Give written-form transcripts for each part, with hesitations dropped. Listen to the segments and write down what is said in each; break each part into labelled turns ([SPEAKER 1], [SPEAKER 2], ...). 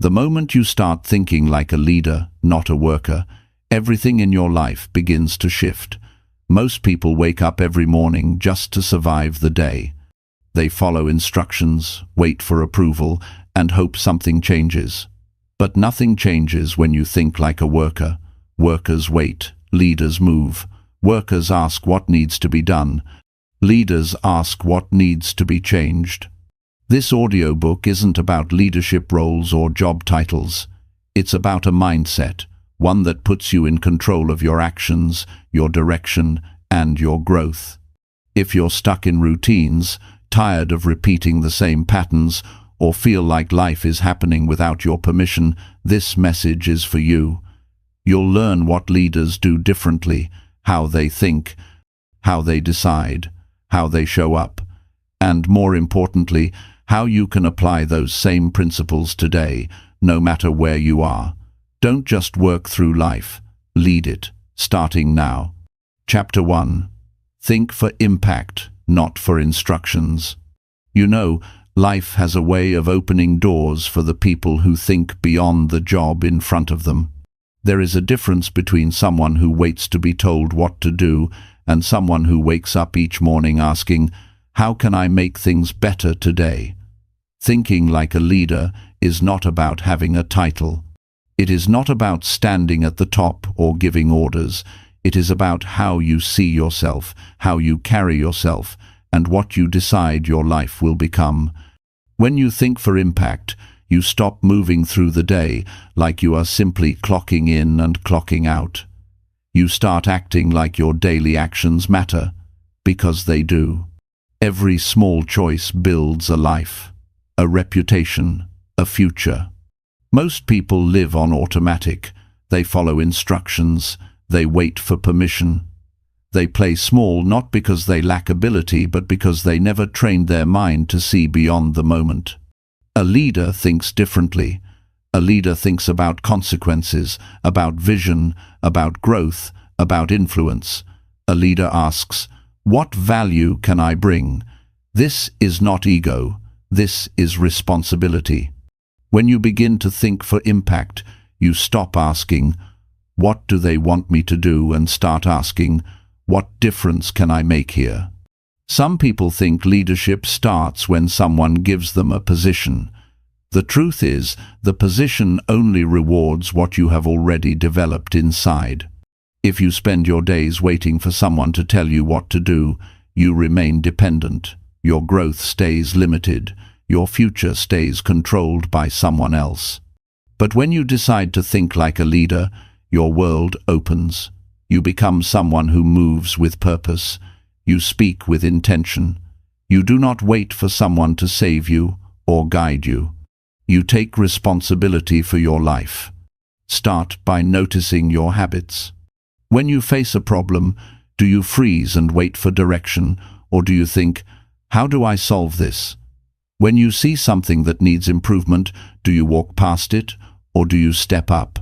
[SPEAKER 1] The moment you start thinking like a leader, not a worker, everything in your life begins to shift. Most people wake up every morning just to survive the day. They follow instructions, wait for approval, and hope something changes. But nothing changes when you think like a worker. Workers wait, leaders move. Workers ask what needs to be done. Leaders ask what needs to be changed. This audiobook isn't about leadership roles or job titles. It's about a mindset, one that puts you in control of your actions, your direction, and your growth. If you're stuck in routines, tired of repeating the same patterns, or feel like life is happening without your permission, this message is for you. You'll learn what leaders do differently, how they think, how they decide, how they show up, and more importantly, how you can apply those same principles today, no matter where you are. Don't just work through life, lead it, starting now. Chapter 1. Think for impact, not for instructions. You know, life has a way of opening doors for the people who think beyond the job in front of them. There is a difference between someone who waits to be told what to do and someone who wakes up each morning asking, "How can I make things better today?" Thinking like a leader is not about having a title. It is not about standing at the top or giving orders. It is about how you see yourself, how you carry yourself, and what you decide your life will become. When you think for impact, you stop moving through the day like you are simply clocking in and clocking out. You start acting like your daily actions matter, because they do. Every small choice builds a life, a reputation, a future. Most people live on automatic. They follow instructions. They wait for permission. They play small not because they lack ability, but because they never trained their mind to see beyond the moment. A leader thinks differently. A leader thinks about consequences, about vision, about growth, about influence. A leader asks, "What value can I bring?" This is not ego. This is responsibility. When you begin to think for impact, you stop asking, "What do they want me to do?" and start asking, "What difference can I make here?" Some people think leadership starts when someone gives them a position. The truth is, the position only rewards what you have already developed inside. If you spend your days waiting for someone to tell you what to do, you remain dependent. Your growth stays limited. Your future stays controlled by someone else. But when you decide to think like a leader, your world opens. You become someone who moves with purpose. You speak with intention. You do not wait for someone to save you or guide you. You take responsibility for your life. Start by noticing your habits. When you face a problem, do you freeze and wait for direction, or do you think, "How do I solve this?" When you see something that needs improvement, do you walk past it, or do you step up?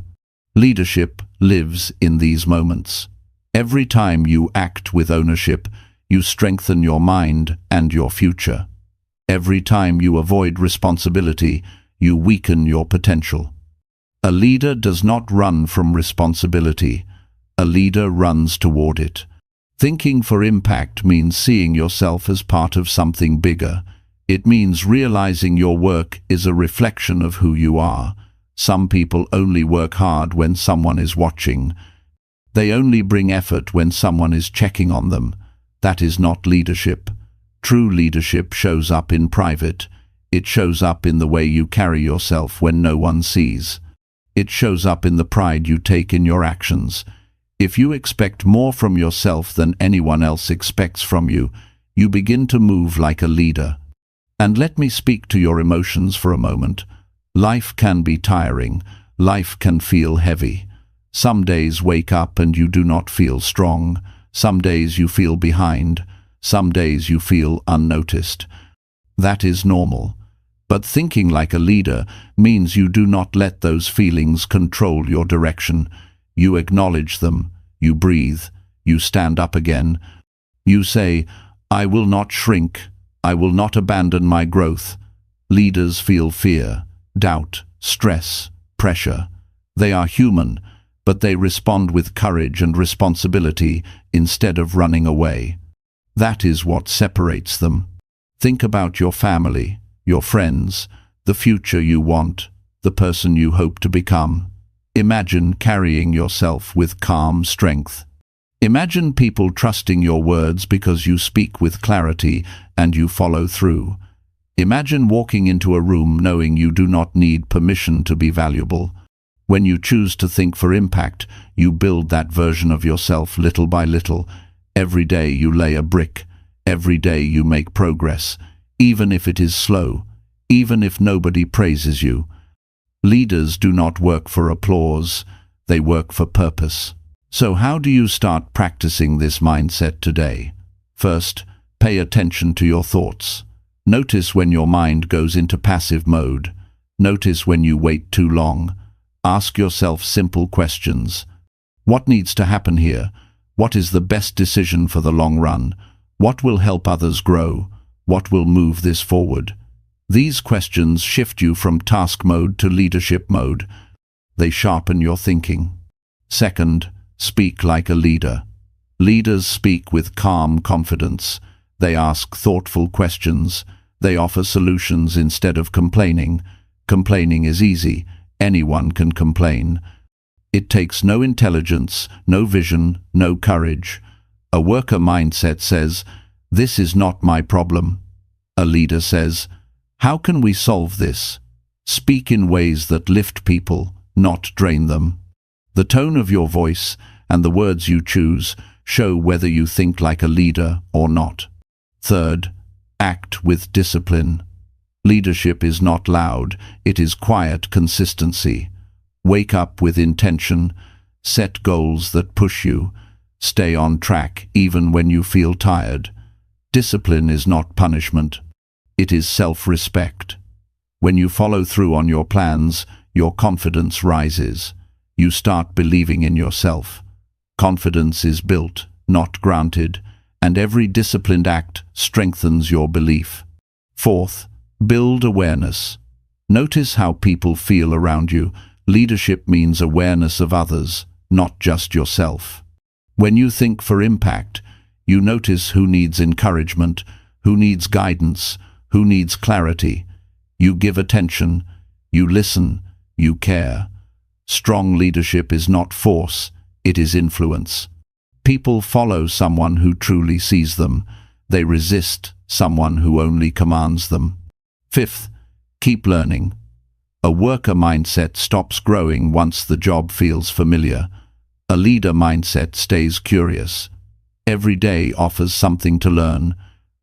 [SPEAKER 1] Leadership lives in these moments. Every time you act with ownership, you strengthen your mind and your future. Every time you avoid responsibility, you weaken your potential. A leader does not run from responsibility. A leader runs toward it. Thinking for impact means seeing yourself as part of something bigger. It means realizing your work is a reflection of who you are. Some people only work hard when someone is watching. They only bring effort when someone is checking on them. That is not leadership. True leadership shows up in private. It shows up in the way you carry yourself when no one sees. It shows up in the pride you take in your actions. If you expect more from yourself than anyone else expects from you, you begin to move like a leader. And let me speak to your emotions for a moment. Life can be tiring. Life can feel heavy. Some days wake up and you do not feel strong. Some days you feel behind. Some days you feel unnoticed. That is normal. But thinking like a leader means you do not let those feelings control your direction. You acknowledge them. You breathe. You stand up again. You say, "I will not shrink. I will not abandon my growth." Leaders feel fear, doubt, stress, pressure. They are human, but they respond with courage and responsibility instead of running away. That is what separates them. Think about your family, your friends, the future you want, the person you hope to become. Imagine carrying yourself with calm strength. Imagine people trusting your words because you speak with clarity and you follow through. Imagine walking into a room knowing you do not need permission to be valuable. When you choose to think for impact, you build that version of yourself little by little. Every day you lay a brick. Every day you make progress, even if it is slow, even if nobody praises you. Leaders do not work for applause, they work for purpose. So how do you start practicing this mindset today? First, pay attention to your thoughts. Notice when your mind goes into passive mode. Notice when you wait too long. Ask yourself simple questions. What needs to happen here? What is the best decision for the long run? What will help others grow? What will move this forward? These questions shift you from task mode to leadership mode. They sharpen your thinking. Second, speak like a leader. Leaders speak with calm confidence. They ask thoughtful questions. They offer solutions instead of complaining. Complaining is easy. Anyone can complain. It takes no intelligence, no vision, no courage. A worker mindset says, "This is not my problem." A leader says, "How can we solve this?" Speak in ways that lift people, not drain them. The tone of your voice and the words you choose show whether you think like a leader or not. Third, act with discipline. Leadership is not loud, it is quiet consistency. Wake up with intention, set goals that push you, stay on track even when you feel tired. Discipline is not punishment, it is self-respect. When you follow through on your plans, your confidence rises. You start believing in yourself. Confidence is built, not granted, and every disciplined act strengthens your belief. Fourth, build awareness. Notice how people feel around you. Leadership means awareness of others, not just yourself. When you think for impact, you notice who needs encouragement, who needs guidance, who needs clarity. You give attention, you listen, you care. Strong leadership is not force, it is influence. People follow someone who truly sees them. They resist someone who only commands them. Fifth, keep learning. A worker mindset stops growing once the job feels familiar. A leader mindset stays curious. Every day offers something to learn.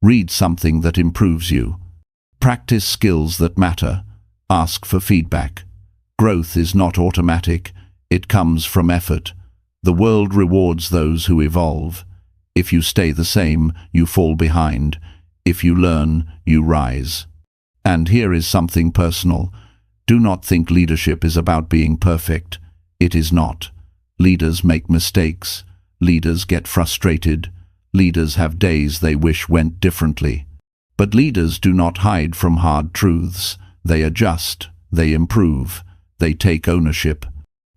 [SPEAKER 1] Read something that improves you. Practice skills that matter. Ask for feedback. Growth is not automatic. It comes from effort. The world rewards those who evolve. If you stay the same, you fall behind. If you learn, you rise. And here is something personal. Do not think leadership is about being perfect. It is not. Leaders make mistakes. Leaders get frustrated. Leaders have days they wish went differently. But leaders do not hide from hard truths. They adjust. They improve. They take ownership.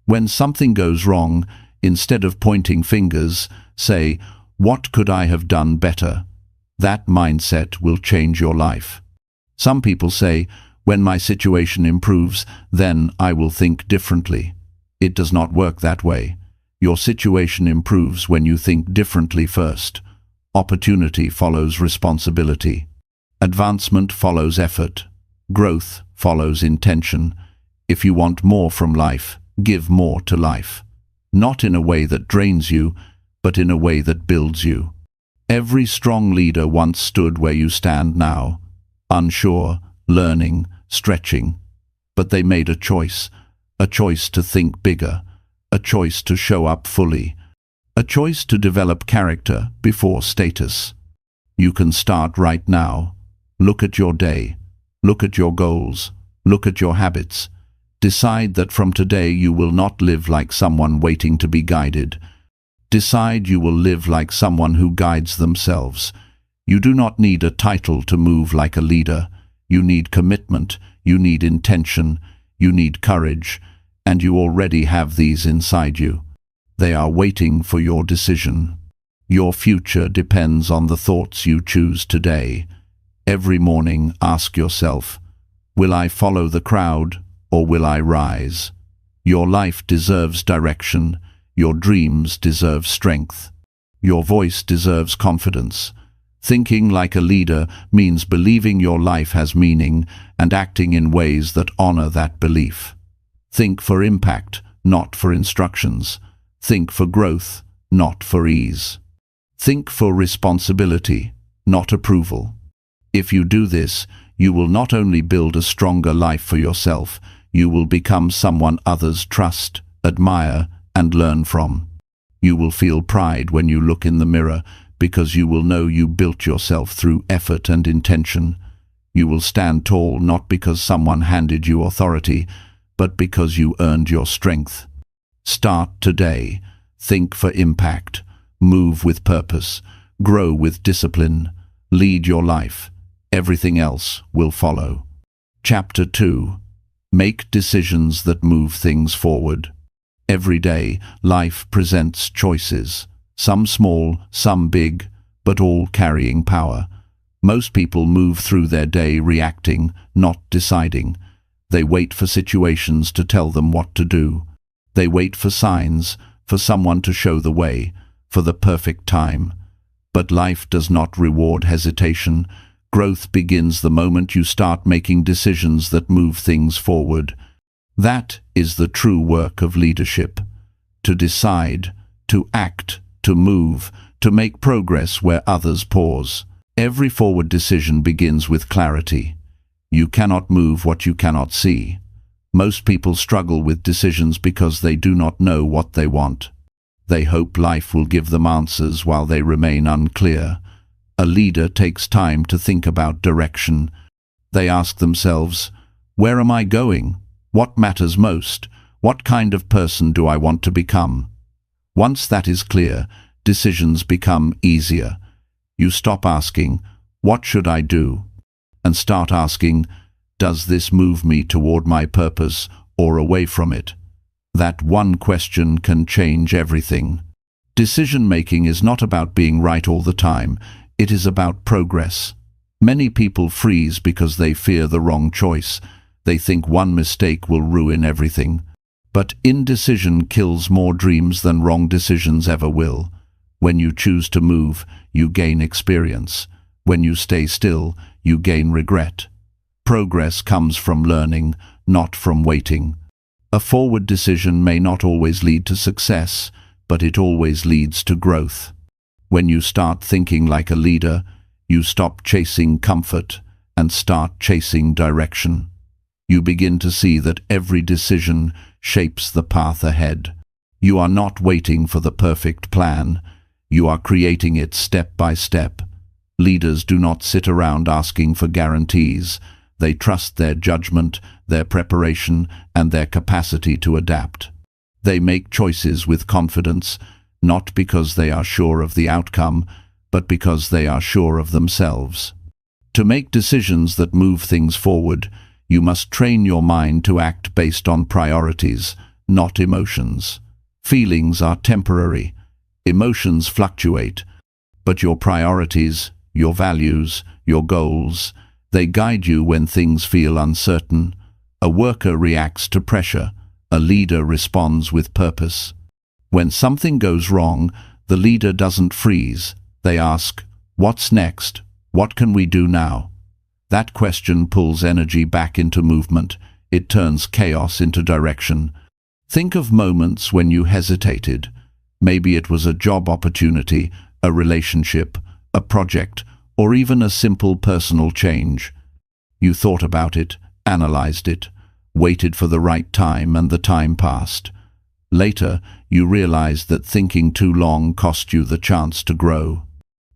[SPEAKER 1] When something goes wrong, instead of pointing fingers, say, "What could I have done better?" That mindset will change your life. Some people say, "When my situation improves, then I will think differently." It does not work that way. Your situation improves when you think differently first. Opportunity follows responsibility. Advancement follows effort. Growth follows intention. If you want more from life, give more to life. Not in a way that drains you, but in a way that builds you. Every strong leader once stood where you stand now, unsure, learning, stretching. But they made a choice to think bigger, a choice to show up fully, a choice to develop character before status. You can start right now. Look at your day. Look at your goals. Look at your habits. Decide that from today you will not live like someone waiting to be guided. Decide you will live like someone who guides themselves. You do not need a title to move like a leader. You need commitment, you need intention, you need courage, and you already have these inside you. They are waiting for your decision. Your future depends on the thoughts you choose today. Every morning, ask yourself, will I follow the crowd or will I rise? Your life deserves direction. Your dreams deserve strength. Your voice deserves confidence. Thinking like a leader means believing your life has meaning and acting in ways that honor that belief. Think for impact, not for instructions. Think for growth, not for ease. Think for responsibility, not approval. If you do this, you will not only build a stronger life for yourself, you will become someone others trust, admire, and learn from. You will feel pride when you look in the mirror because you will know you built yourself through effort and intention. You will stand tall not because someone handed you authority, but because you earned your strength. Start today. Think for impact. Move with purpose. Grow with discipline. Lead your life. Everything else will follow. Chapter 2. Make decisions that move things forward. Every day, life presents choices. Some small, some big, but all carrying power. Most people move through their day reacting, not deciding. They wait for situations to tell them what to do. They wait for signs, for someone to show the way, for the perfect time. But life does not reward hesitation. Growth begins the moment you start making decisions that move things forward. That is the true work of leadership. To decide, to act, to move, to make progress where others pause. Every forward decision begins with clarity. You cannot move what you cannot see. Most people struggle with decisions because they do not know what they want. They hope life will give them answers while they remain unclear. A leader takes time to think about direction. They ask themselves, where am I going? What matters most? What kind of person do I want to become? Once that is clear, decisions become easier. You stop asking, what should I do? And start asking, does this move me toward my purpose or away from it? That one question can change everything. Decision-making is not about being right all the time. It is about progress. Many people freeze because they fear the wrong choice. They think one mistake will ruin everything. But indecision kills more dreams than wrong decisions ever will. When you choose to move, you gain experience. When you stay still, you gain regret. Progress comes from learning, not from waiting. A forward decision may not always lead to success, but it always leads to growth. When you start thinking like a leader, you stop chasing comfort and start chasing direction. You begin to see that every decision shapes the path ahead. You are not waiting for the perfect plan. You are creating it step by step. Leaders do not sit around asking for guarantees. They trust their judgment, their preparation, and their capacity to adapt. They make choices with confidence, not because they are sure of the outcome, but because they are sure of themselves. To make decisions that move things forward, you must train your mind to act based on priorities, not emotions. Feelings are temporary. Emotions fluctuate. But your priorities, your values, your goals, they guide you when things feel uncertain. A worker reacts to pressure. A leader responds with purpose. When something goes wrong, the leader doesn't freeze. They ask, what's next? What can we do now? That question pulls energy back into movement. It turns chaos into direction. Think of moments when you hesitated. Maybe it was a job opportunity, a relationship, a project, or even a simple personal change. You thought about it, analyzed it, waited for the right time, and the time passed. Later, you realized that thinking too long cost you the chance to grow.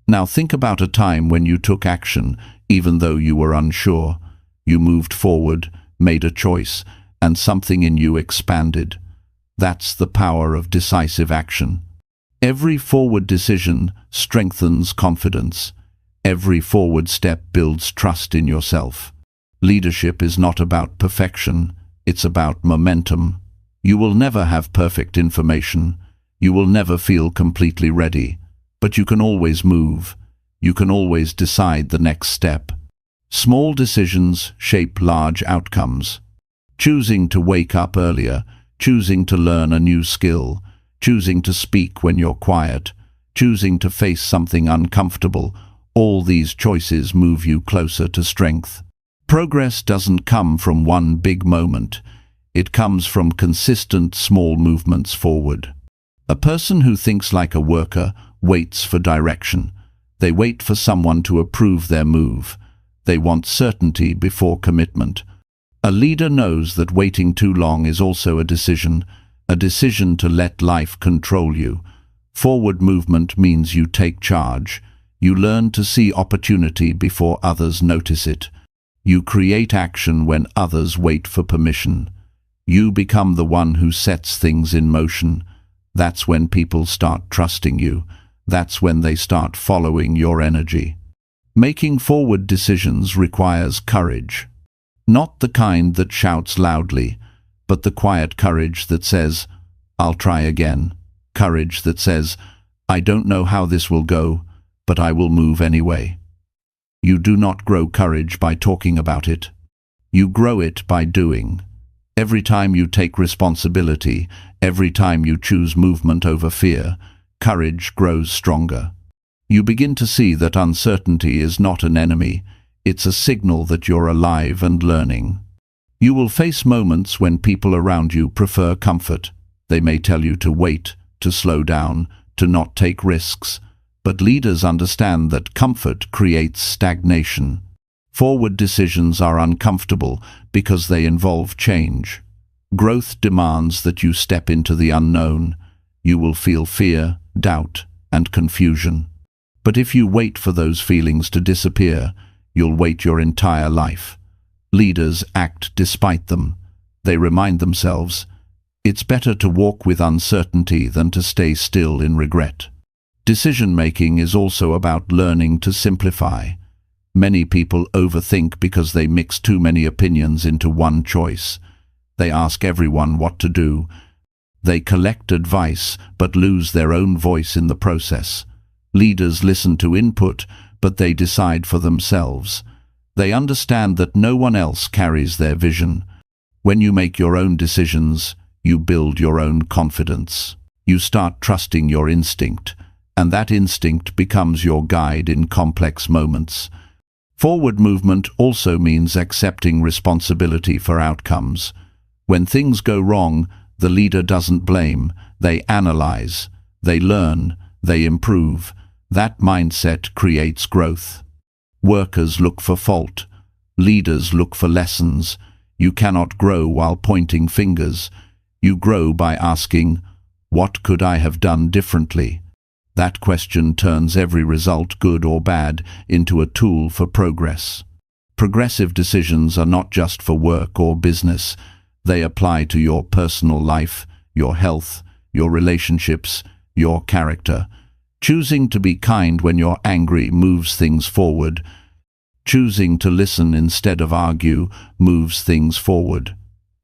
[SPEAKER 1] Now think about a time when you took action, even though you were unsure. You moved forward, made a choice, and something in you expanded. That's the power of decisive action. Every forward decision strengthens confidence. Every forward step builds trust in yourself. Leadership is not about perfection, it's about momentum. You will never have perfect information. You will never feel completely ready. But you can always move. You can always decide the next step. Small decisions shape large outcomes. Choosing to wake up earlier, choosing to learn a new skill, choosing to speak when you're quiet, choosing to face something uncomfortable, all these choices move you closer to strength. Progress doesn't come from one big moment. It comes from consistent small movements forward. A person who thinks like a worker waits for direction. They wait for someone to approve their move. They want certainty before commitment. A leader knows that waiting too long is also a decision to let life control you. Forward movement means you take charge. You learn to see opportunity before others notice it. You create action when others wait for permission. You become the one who sets things in motion. That's when people start trusting you. That's when they start following your energy. Making forward decisions requires courage. Not the kind that shouts loudly, but the quiet courage that says, "I'll try again." Courage that says, "I don't know how this will go, but I will move anyway." You do not grow courage by talking about it. You grow it by doing. Every time you take responsibility, every time you choose movement over fear, courage grows stronger. You begin to see that uncertainty is not an enemy. It's a signal that you're alive and learning. You will face moments when people around you prefer comfort. They may tell you to wait, to slow down, to not take risks. But leaders understand that comfort creates stagnation. Forward decisions are uncomfortable because they involve change. Growth demands that you step into the unknown. You will feel fear, doubt, and confusion. But if you wait for those feelings to disappear, you'll wait your entire life. Leaders act despite them. They remind themselves, it's better to walk with uncertainty than to stay still in regret. Decision-making is also about learning to simplify. Many people overthink because they mix too many opinions into one choice. They ask everyone what to do. They collect advice but lose their own voice in the process. Leaders listen to input, but they decide for themselves. They understand that no one else carries their vision. When you make your own decisions, you build your own confidence. You start trusting your instinct, and that instinct becomes your guide in complex moments. Forward movement also means accepting responsibility for outcomes. When things go wrong, the leader doesn't blame. They analyze, they learn, they improve. That mindset creates growth. Workers look for fault. Leaders look for lessons. You cannot grow while pointing fingers. You grow by asking, what could I have done differently? That question turns every result, good or bad, into a tool for progress. Progressive decisions are not just for work or business. They apply to your personal life, your health, your relationships, your character. Choosing to be kind when you're angry moves things forward. Choosing to listen instead of argue moves things forward.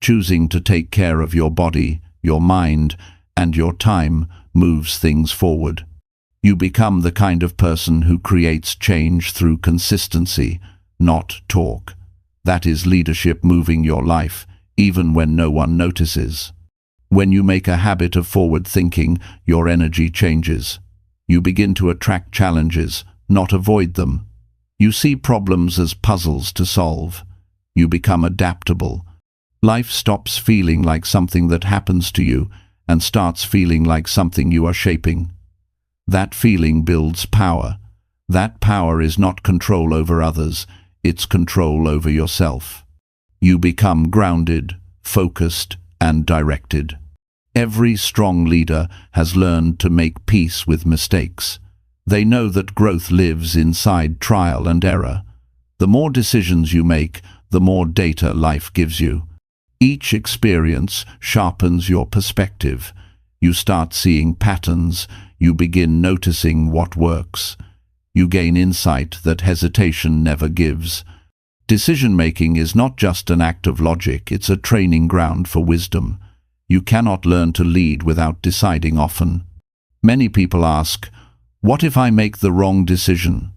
[SPEAKER 1] Choosing to take care of your body, your mind, and your time moves things forward. You become the kind of person who creates change through consistency, not talk. That is leadership moving your life, even when no one notices. When you make a habit of forward thinking, your energy changes. You begin to attract challenges, not avoid them. You see problems as puzzles to solve. You become adaptable. Life stops feeling like something that happens to you and starts feeling like something you are shaping. That feeling builds power. That power is not control over others, it's control over yourself. You become grounded, focused, and directed. Every strong leader has learned to make peace with mistakes. They know that growth lives inside trial and error. The more decisions you make, the more data life gives you. Each experience sharpens your perspective. You start seeing patterns. You begin noticing what works. You gain insight that hesitation never gives. Decision-making is not just an act of logic, it's a training ground for wisdom. You cannot learn to lead without deciding often. Many people ask, what if I make the wrong decision?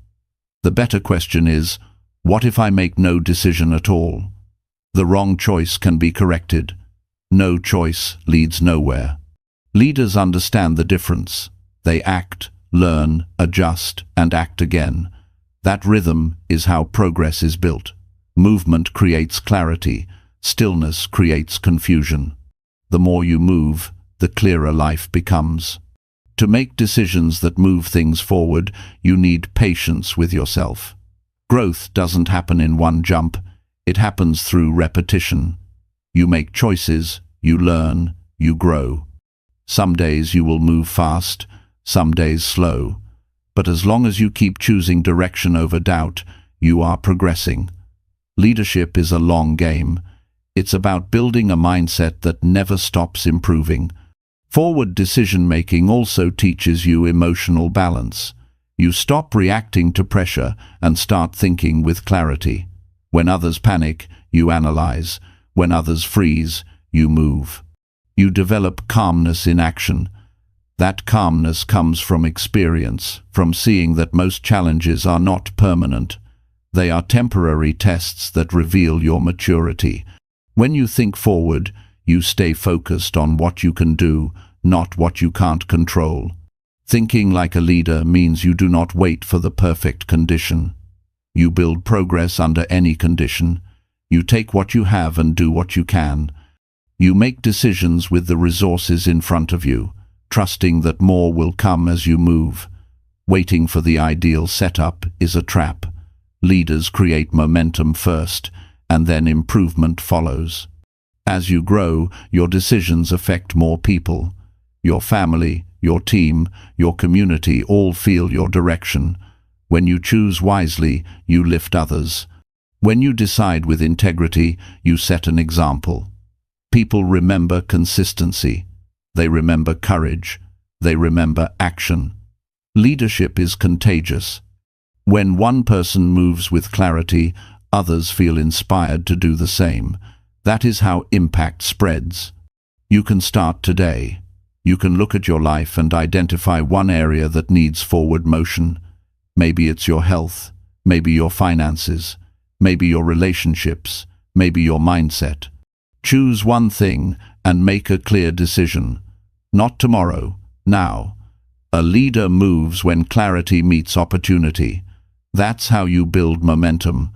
[SPEAKER 1] The better question is, what if I make no decision at all? The wrong choice can be corrected. No choice leads nowhere. Leaders understand the difference. They act, learn, adjust, and act again. That rhythm is how progress is built. Movement creates clarity. Stillness creates confusion. The more you move, the clearer life becomes. To make decisions that move things forward, you need patience with yourself. Growth doesn't happen in one jump. It happens through repetition. You make choices, you learn, you grow. Some days you will move fast, some days slow. But as long as you keep choosing direction over doubt, you are progressing. Leadership is a long game. It's about building a mindset that never stops improving. Forward decision-making also teaches you emotional balance. You stop reacting to pressure and start thinking with clarity. When others panic, you analyze. When others freeze, you move. You develop calmness in action. That calmness comes from experience, from seeing that most challenges are not permanent. They are temporary tests that reveal your maturity. When you think forward, you stay focused on what you can do, not what you can't control. Thinking like a leader means you do not wait for the perfect condition. You build progress under any condition. You take what you have and do what you can. You make decisions with the resources in front of you, trusting that more will come as you move. Waiting for the ideal setup is a trap. Leaders create momentum first, and then improvement follows. As you grow, your decisions affect more people. Your family, your team, your community all feel your direction. When you choose wisely, you lift others. When you decide with integrity, you set an example. People remember consistency. They remember courage. They remember action. Leadership is contagious. When one person moves with clarity, others feel inspired to do the same. That is how impact spreads. You can start today. You can look at your life and identify one area that needs forward motion. Maybe it's your health, maybe your finances, maybe your relationships, maybe your mindset. Choose one thing and make a clear decision. Not tomorrow, now. A leader moves when clarity meets opportunity. That's how you build momentum.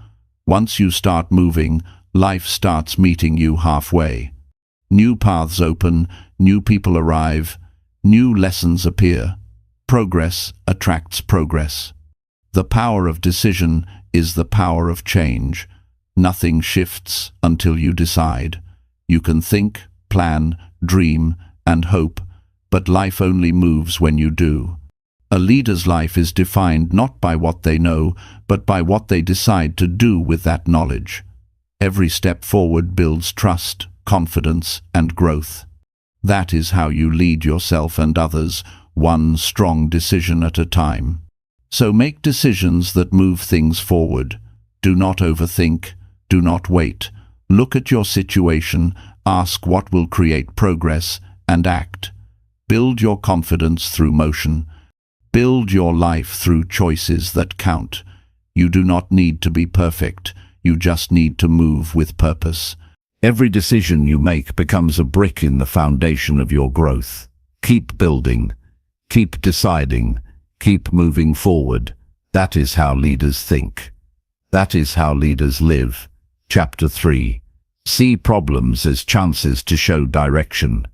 [SPEAKER 1] Once you start moving, life starts meeting you halfway. New paths open, new people arrive, new lessons appear. Progress attracts progress. The power of decision is the power of change. Nothing shifts until you decide. You can think, plan, dream, and hope, but life only moves when you do. A leader's life is defined not by what they know, but by what they decide to do with that knowledge. Every step forward builds trust, confidence, and growth. That is how you lead yourself and others, one strong decision at a time. So make decisions that move things forward. Do not overthink. Do not wait. Look at your situation, ask what will create progress, and act. Build your confidence through motion. Build your life through choices that count. You do not need to be perfect. You just need to move with purpose.
[SPEAKER 2] Every decision you make becomes a brick in the foundation of your growth. Keep building. Keep deciding. Keep moving forward. That is how leaders think. That is how leaders live. Chapter 3. See problems as chances to show direction.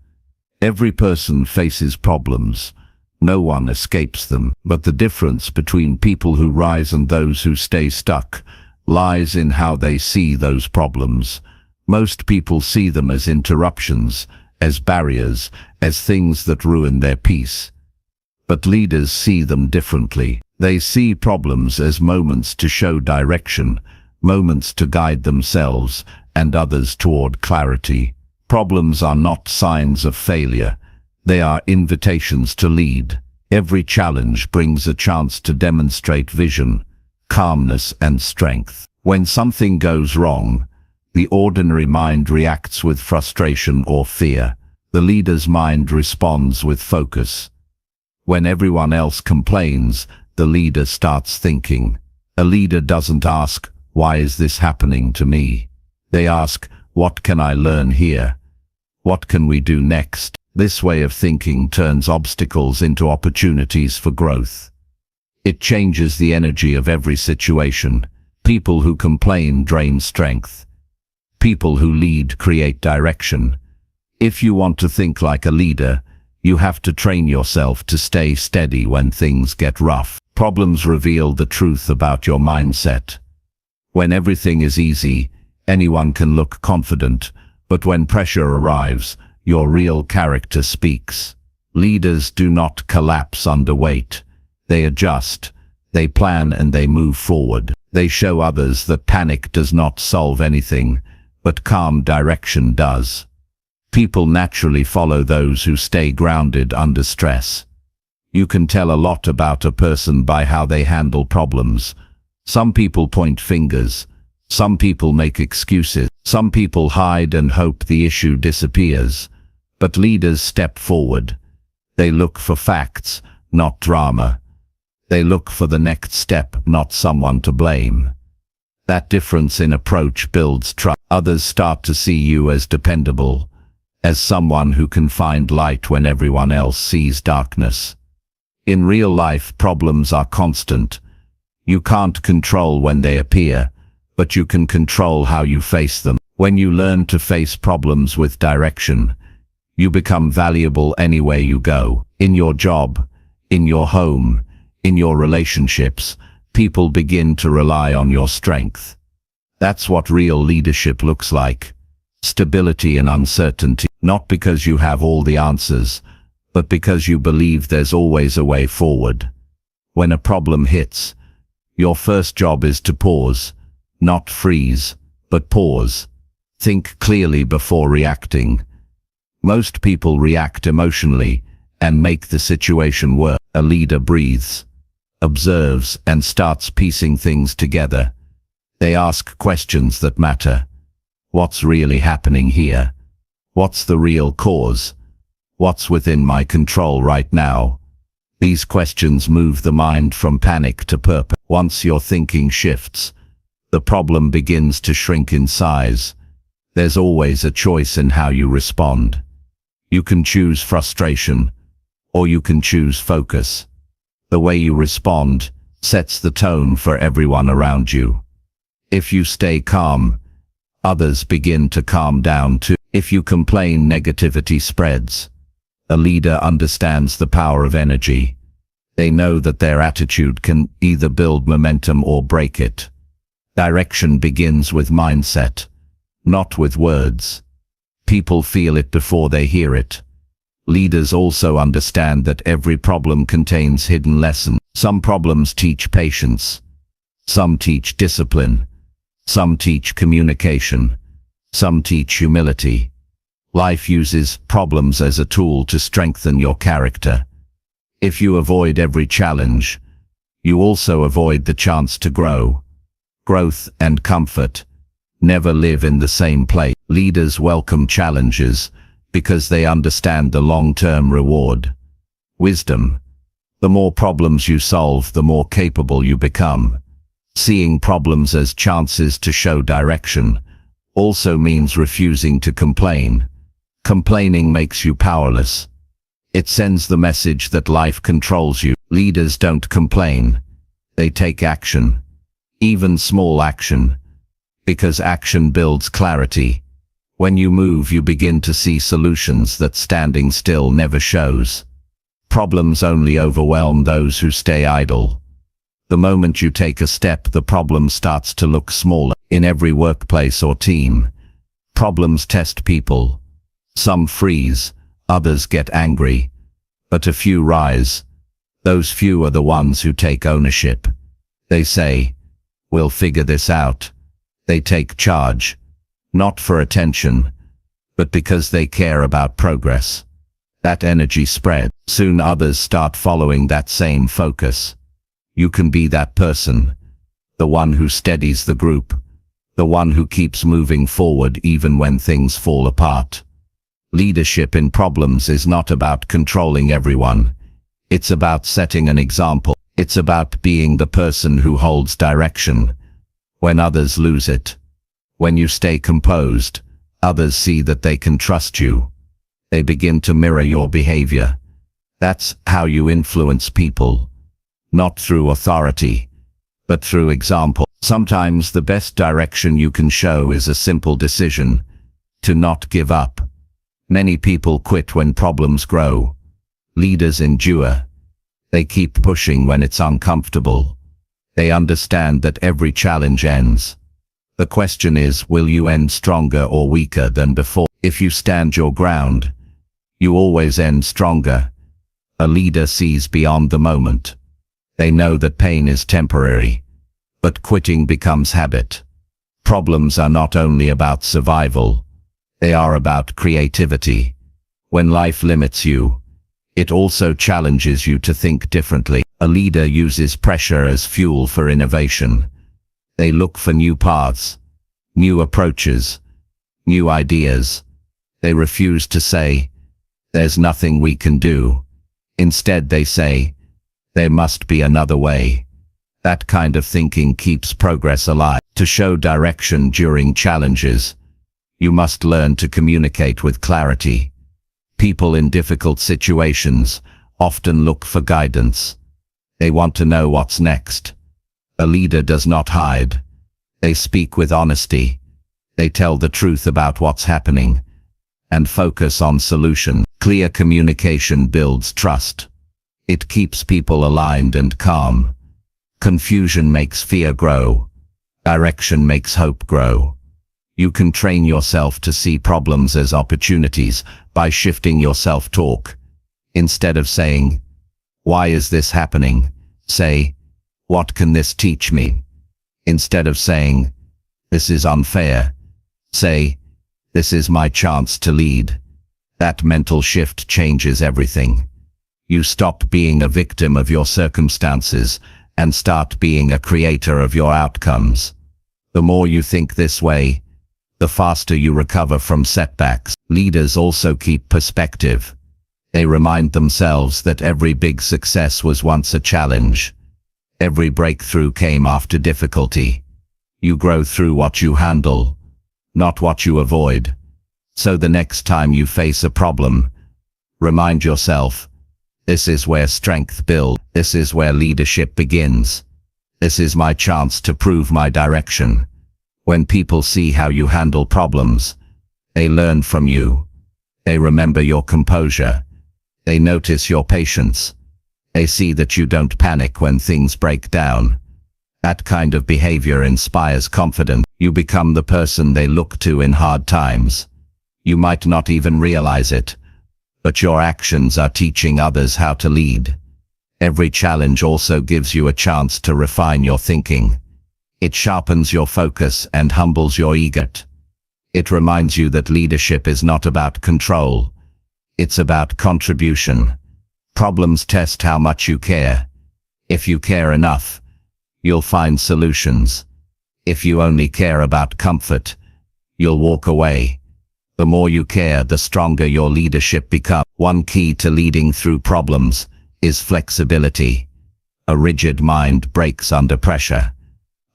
[SPEAKER 2] Every person faces problems. No one escapes them, but the difference between people who rise and those who stay stuck lies in how they see those problems. Most people see them as interruptions, as barriers, as things that ruin their peace. But leaders see them differently. They see problems as moments to show direction, moments to guide themselves and others toward clarity. Problems are not signs of failure. They are invitations to lead. Every challenge brings a chance to demonstrate vision, calmness, and strength. When something goes wrong, the ordinary mind reacts with frustration or fear. The leader's mind responds with focus. When everyone else complains, the leader starts thinking. A leader doesn't ask, "Why is this happening to me?" They ask, "What can I learn here? What can we do next?" This way of thinking turns obstacles into opportunities for growth. It changes the energy of every situation. People who complain drain strength. People who lead create direction. If you want to think like a leader, you have to train yourself to stay steady when things get rough. Problems reveal the truth about your mindset. When everything is easy, anyone can look confident, but when pressure arrives, your real character speaks. Leaders do not collapse under weight. They adjust, they plan, and they move forward. They show others that panic does not solve anything, but calm direction does. People naturally follow those who stay grounded under stress. You can tell a lot about a person by how they handle problems. Some people point fingers. Some people make excuses. Some people hide and hope the issue disappears. But leaders step forward. They look for facts, not drama. They look for the next step, not someone to blame. That difference in approach builds trust. Others start to see you as dependable, as someone who can find light when everyone else sees darkness. In real life, problems are constant. You can't control when they appear, but you can control how you face them. When you learn to face problems with direction, you become valuable anywhere you go. In your job, in your home, in your relationships, people begin to rely on your strength. That's what real leadership looks like. Stability and uncertainty, not because you have all the answers, but because you believe there's always a way forward. When a problem hits, your first job is to pause, not freeze, but pause. Think clearly before reacting. Most people react emotionally and make the situation worse. A leader breathes, observes, and starts piecing things together. They ask questions that matter. What's really happening here? What's the real cause? What's within my control right now? These questions move the mind from panic to purpose. Once your thinking shifts, the problem begins to shrink in size. There's always a choice in how you respond. You can choose frustration, or you can choose focus. The way you respond sets the tone for everyone around you. If you stay calm, others begin to calm down too. If you complain, negativity spreads. A leader understands the power of energy. They know that their attitude can either build momentum or break it. Direction begins with mindset, not with words. People feel it before they hear it. Leaders also understand that every problem contains hidden lessons. Some problems teach patience. Some teach discipline. Some teach communication. Some teach humility. Life uses problems as a tool to strengthen your character. If you avoid every challenge, you also avoid the chance to grow. Growth and comfort never live in the same place. Leaders welcome challenges because they understand the long-term reward. Wisdom. The more problems you solve, the more capable you become. Seeing problems as chances to show direction also means refusing to complain. Complaining makes you powerless. It sends the message that life controls you. Leaders don't complain. They take action. Even small action. Because action builds clarity. When you move, you begin to see solutions that standing still never shows. Problems only overwhelm those who stay idle. The moment you take a step, the problem starts to look smaller. In every workplace or team, problems test people. Some freeze, others get angry, but a few rise. Those few are the ones who take ownership. They say, "We'll figure this out." They take charge, not for attention, but because they care about progress. That energy spreads. Soon others start following that same focus. You can be that person. the one who steadies the group, the one who keeps moving forward even when things fall apart. Leadership in problems is not about controlling everyone. It's about setting an example. It's about being the person who holds direction when others lose it. When you stay composed, others see that they can trust you. They begin to mirror your behavior. That's how you influence people, not through authority, but through example. Sometimes the best direction you can show is a simple decision to not give up. Many people quit when problems grow. Leaders endure. They keep pushing when it's uncomfortable. They understand that every challenge ends. The question is, will you end stronger or weaker than before? If you stand your ground, you always end stronger. A leader sees beyond the moment. They know that pain is temporary, but quitting becomes habit. Problems are not only about survival, they are about creativity. When life limits you, it also challenges you to think differently. A leader uses pressure as fuel for innovation. They look for new paths, new approaches, new ideas. They refuse to say, "There's nothing we can do." Instead they say, "There must be another way." That kind of thinking keeps progress alive. To show direction during challenges, you must learn to communicate with clarity. People in difficult situations often look for guidance. They want to know what's next. A leader does not hide. They speak with honesty. They tell the truth about what's happening and focus on solutions. Clear communication builds trust. It keeps people aligned and calm. Confusion makes fear grow. Direction makes hope grow. You can train yourself to see problems as opportunities by shifting your self-talk. Instead of saying, "Why is this happening?" say, "What can this teach me?" Instead of saying, "This is unfair," say, "This is my chance to lead." That mental shift changes everything. You stop being a victim of your circumstances and start being a creator of your outcomes. The more you think this way, the faster you recover from setbacks. Leaders also keep perspective. They remind themselves that every big success was once a challenge. Every breakthrough came after difficulty. You grow through what you handle, not what you avoid. So the next time you face a problem, remind yourself, this is where strength builds. This is where leadership begins. This is my chance to prove my direction. When people see how you handle problems, they learn from you. They remember your composure. They notice your patience. They see that you don't panic when things break down. That kind of behavior inspires confidence. You become the person they look to in hard times. You might not even realize it, but your actions are teaching others how to lead. Every challenge also gives you a chance to refine your thinking. It sharpens your focus and humbles your ego. It reminds you that leadership is not about control. It's about contribution. Problems test how much you care. If you care enough, you'll find solutions. If you only care about comfort, you'll walk away. The more you care, the stronger your leadership becomes. One key to leading through problems is flexibility. A rigid mind breaks under pressure.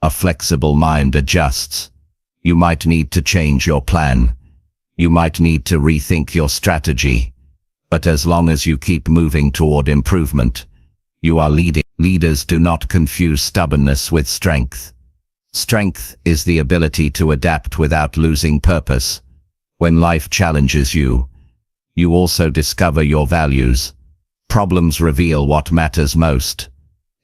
[SPEAKER 2] A flexible mind adjusts. You might need to change your plan. You might need to rethink your strategy. But as long as you keep moving toward improvement, you are leading. Leaders do not confuse stubbornness with strength. Strength is the ability to adapt without losing purpose. When life challenges you, you also discover your values. Problems reveal what matters most.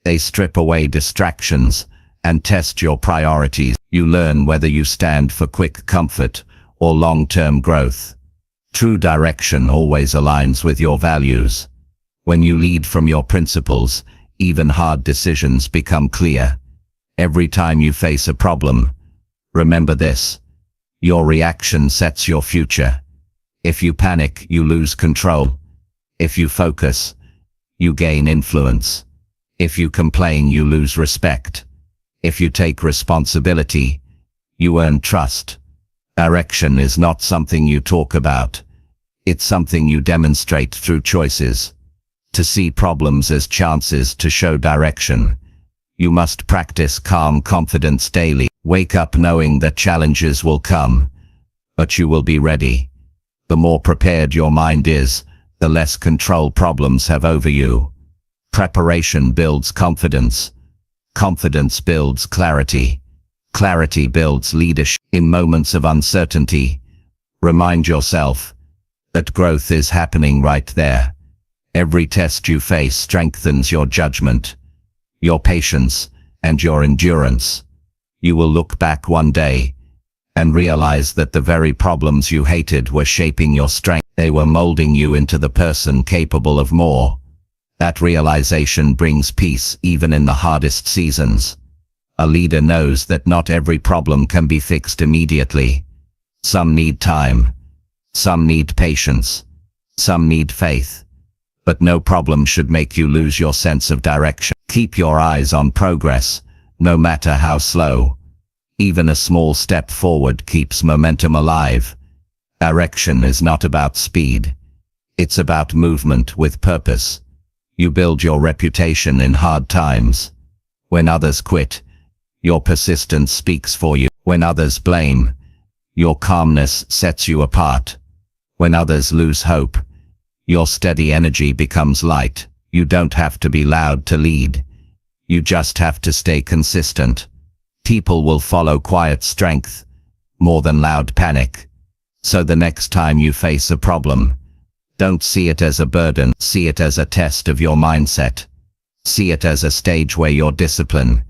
[SPEAKER 2] They strip away distractions and test your priorities. You learn whether you stand for quick comfort or long-term growth. True direction always aligns with your values. When you lead from your principles, even hard decisions become clear. Every time you face a problem, remember this: your reaction sets your future. If you panic, you lose control. If you focus, you gain influence. If you complain, you lose respect. If you take responsibility, you earn trust. Direction is not something you talk about. It's something you demonstrate through choices. To see problems as chances to show direction, you must practice calm confidence daily. Wake up knowing that challenges will come, but you will be ready. The more prepared your mind is, the less control problems have over you. Preparation builds confidence. Confidence builds clarity. Clarity builds leadership. In moments of uncertainty, remind yourself that growth is happening right there. Every test you face strengthens your judgment, your patience, and your endurance. You will look back one day and realize that the very problems you hated were shaping your strength. They were molding you into the person capable of more. That realization brings peace even in the hardest seasons. A leader knows that not every problem can be fixed immediately. Some need time. Some need patience. Some need faith. But no problem should make you lose your sense of direction. Keep your eyes on progress, no matter how slow. Even a small step forward keeps momentum alive. Direction is not about speed. It's about movement with purpose. You build your reputation in hard times. When others quit, your persistence speaks for you. When others blame, your calmness sets you apart. When others lose hope, your steady energy becomes light. You don't have to be loud to lead. You just have to stay consistent. People will follow quiet strength more than loud panic. So the next time you face a problem, don't see it as a burden. See it as a test of your mindset. See it as a stage where your discipline,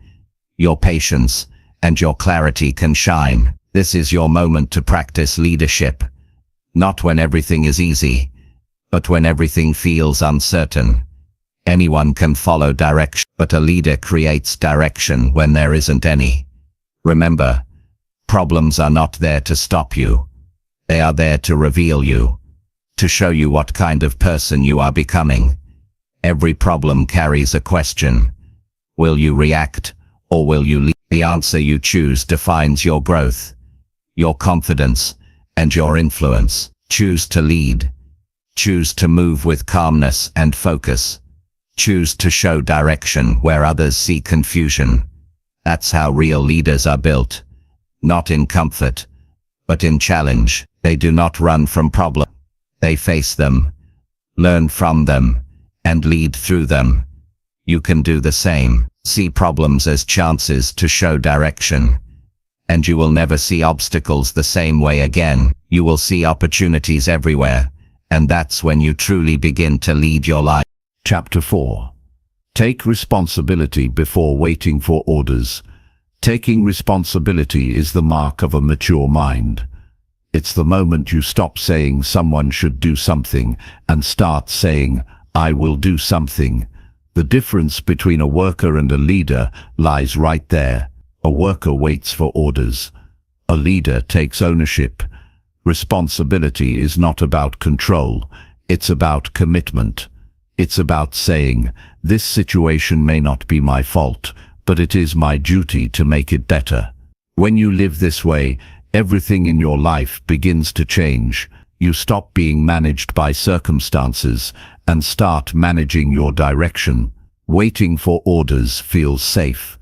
[SPEAKER 2] your patience, and your clarity can shine. This is your moment to practice leadership. Not when everything is easy, but when everything feels uncertain. Anyone can follow direction, but a leader creates direction when there isn't any. Remember, problems are not there to stop you. They are there to reveal you, to show you what kind of person you are becoming. Every problem carries a question. Will you react, or will you lead? The answer you choose defines your growth, your confidence, and your influence. Choose to lead. Choose to move with calmness and focus. Choose to show direction where others see confusion. That's how real leaders are built. Not in comfort, but in challenge. They do not run from problems. They face them, learn from them, and lead through them. You can do the same. See problems as chances to show direction. And you will never see obstacles the same way again. You will see opportunities everywhere. And that's when you truly begin to lead your life.
[SPEAKER 1] Chapter 4. Take responsibility before waiting for orders. Taking responsibility is the mark of a mature mind. It's the moment you stop saying someone should do something and start saying, I will do something. The difference between a worker and a leader lies right there. A worker waits for orders. A leader takes ownership. Responsibility is not about control. It's about commitment. It's about saying, this situation may not be my fault, but it is my duty to make it better. When you live this way, everything in your life begins to change. You stop being managed by circumstances and start managing your direction. Waiting for orders feels safe.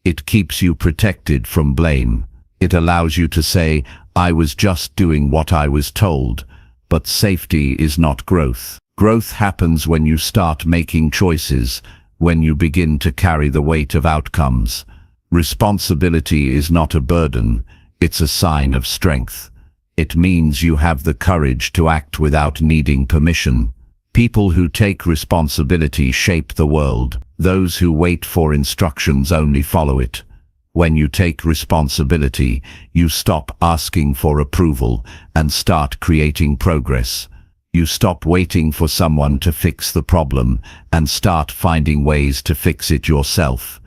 [SPEAKER 1] It keeps you protected from blame. It allows you to say, I was just doing what I was told. But safety is not growth. Growth happens when you start making choices, when you begin to carry the weight of outcomes. Responsibility is not a burden. It's a sign of strength. It means you have the courage to act without needing permission. People who take responsibility shape the world. Those who wait for instructions only follow it. When you take responsibility, you stop asking for approval and start creating progress. You stop waiting for someone to fix the problem and start finding ways to fix it yourself.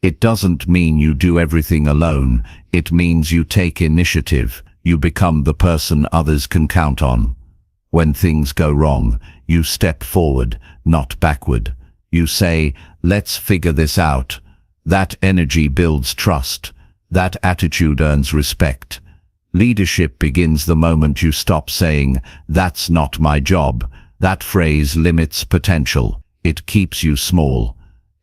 [SPEAKER 1] It doesn't mean you do everything alone. It means you take initiative. You become the person others can count on. When things go wrong, you step forward, not backward. You say, let's figure this out.
[SPEAKER 2] That energy builds trust. That attitude earns respect. Leadership begins the moment you stop saying, "That's not my job." That phrase limits potential. It keeps you small.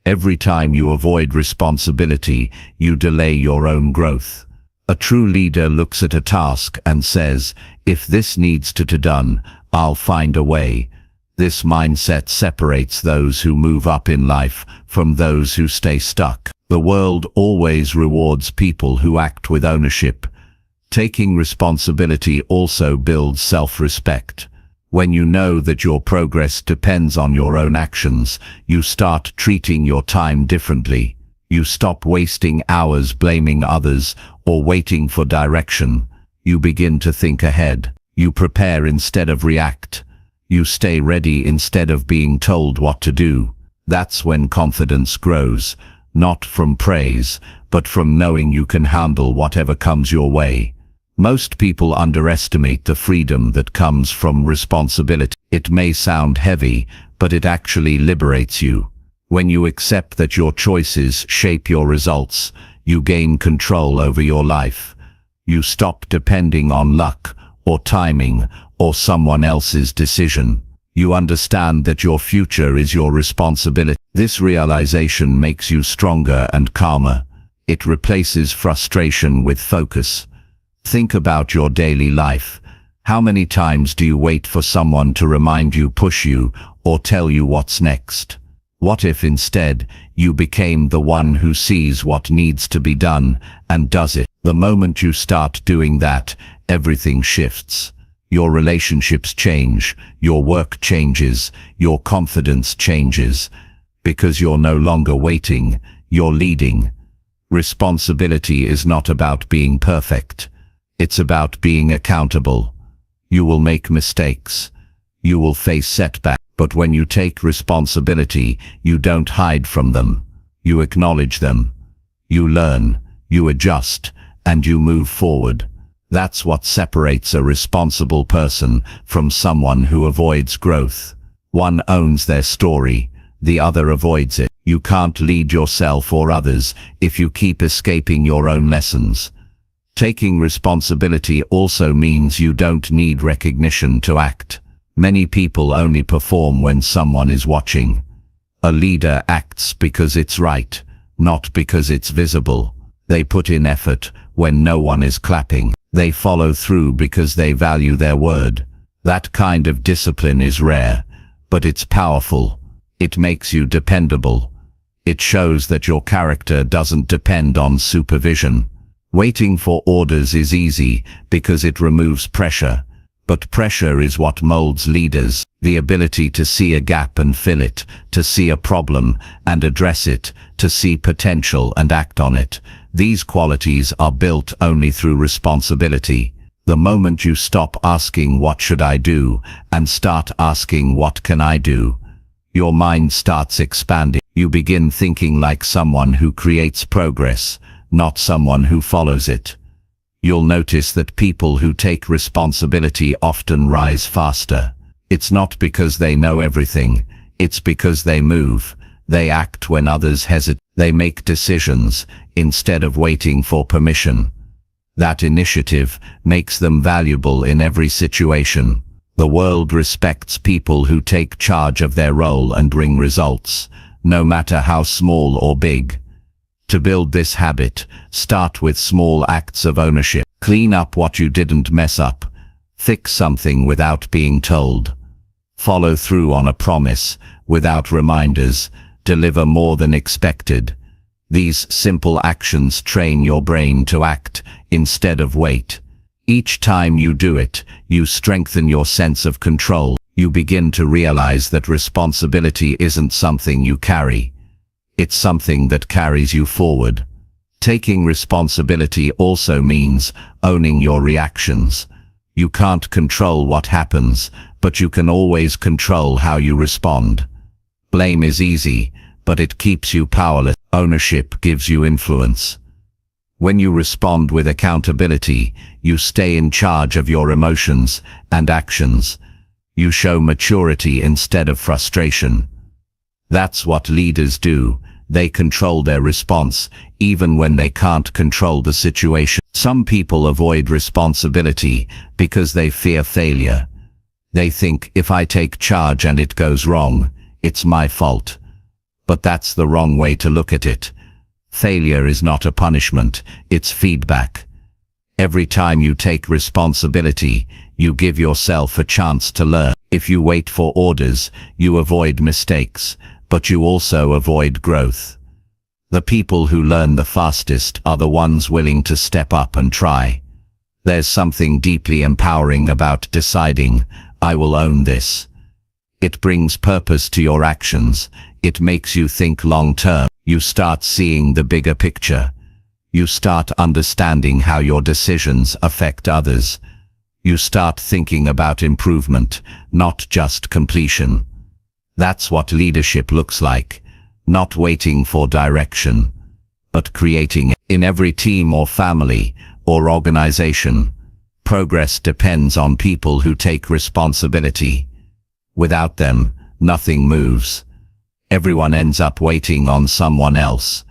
[SPEAKER 2] Every time you avoid responsibility, you delay your own growth. A true leader looks at a task and says, "If this needs to be done, I'll find a way." This mindset separates those who move up in life from those who stay stuck. The world always rewards people who act with ownership. Taking responsibility also builds self-respect. When you know that your progress depends on your own actions, you start treating your time differently. You stop wasting hours blaming others or waiting for direction. You begin to think ahead. You prepare instead of react. You stay ready instead of being told what to do. That's when confidence grows, not from praise, but from knowing you can handle whatever comes your way. Most people underestimate the freedom that comes from responsibility. It may sound heavy, but it actually liberates you. When you accept that your choices shape your results, you gain control over your life. You stop depending on luck, or timing, or someone else's decision. You understand that your future is your responsibility. This realization makes you stronger and calmer. It replaces frustration with focus. Think about your daily life. How many times do you wait for someone to remind you, push you, or tell you what's next? What if instead you became the one who sees what needs to be done and does it? The moment you start doing that, everything shifts. Your relationships change, your work changes, your confidence changes. Because you're no longer waiting, you're leading. Responsibility is not about being perfect. It's about being accountable. You will make mistakes. You will face setbacks. But when you take responsibility, you don't hide from them. You acknowledge them. You learn, you adjust, and you move forward. That's what separates a responsible person from someone who avoids growth. One owns their story, the other avoids it. You can't lead yourself or others if you keep escaping your own lessons. Taking responsibility also means you don't need recognition to act. Many people only perform when someone is watching. A leader acts because it's right, not because it's visible. They put in effort when no one is clapping. They follow through because they value their word. That kind of discipline is rare, but it's powerful. It makes you dependable. It shows that your character doesn't depend on supervision. Waiting for orders is easy because it removes pressure. But pressure is what molds leaders. The ability to see a gap and fill it, to see a problem and address it, to see potential and act on it. These qualities are built only through responsibility. The moment you stop asking "what should I do" and start asking "what can I do," your mind starts expanding. You begin thinking like someone who creates progress, not someone who follows it. You'll notice that people who take responsibility often rise faster. It's not because they know everything, it's because they move. They act when others hesitate. They make decisions instead of waiting for permission. That initiative makes them valuable in every situation. The world respects people who take charge of their role and bring results, no matter how small or big. To build this habit, start with small acts of ownership. Clean up what you didn't mess up. Fix something without being told. Follow through on a promise without reminders. Deliver more than expected. These simple actions train your brain to act instead of wait. Each time you do it, you strengthen your sense of control. You begin to realize that responsibility isn't something you carry. It's something that carries you forward. Taking responsibility also means owning your reactions. You can't control what happens, but you can always control how you respond. Blame is easy, but it keeps you powerless. Ownership gives you influence. When you respond with accountability, you stay in charge of your emotions and actions. You show maturity instead of frustration. That's what leaders do. They control their response, even when they can't control the situation. Some people avoid responsibility because they fear failure. They think, if I take charge and it goes wrong, it's my fault. But that's the wrong way to look at it. Failure is not a punishment, it's feedback. Every time you take responsibility, you give yourself a chance to learn. If you wait for orders, you avoid mistakes, but you also avoid growth. The people who learn the fastest are the ones willing to step up and try. There's something deeply empowering about deciding, I will own this. It brings purpose to your actions. It makes you think long-term. You start seeing the bigger picture. You start understanding how your decisions affect others. You start thinking about improvement, not just completion. That's what leadership looks like. Not waiting for direction, but creating it. In every team or family or organization, progress depends on people who take responsibility. Without them, nothing moves. Everyone ends up waiting on someone else.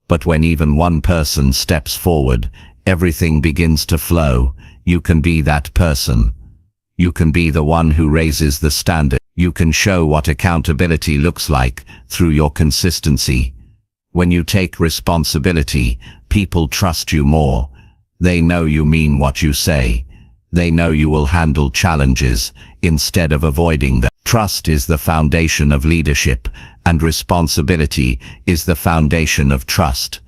[SPEAKER 2] But when even one person steps forward, everything begins to flow. You can be that person. You can be the one who raises the standard. You can show what accountability looks like through your consistency. When you take responsibility, people trust you more. They know you mean what you say. They know you will handle challenges instead of avoiding them. Trust is the foundation of leadership, and responsibility is the foundation of trust.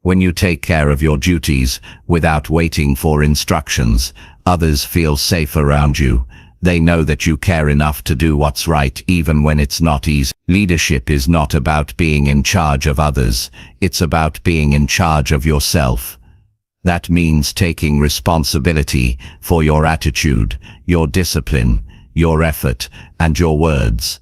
[SPEAKER 2] When you take care of your duties without waiting for instructions, others feel safe around you. They know that you care enough to do what's right even when it's not easy. Leadership is not about being in charge of others. It's about being in charge of yourself. That means taking responsibility for your attitude, your discipline, your effort, and your words.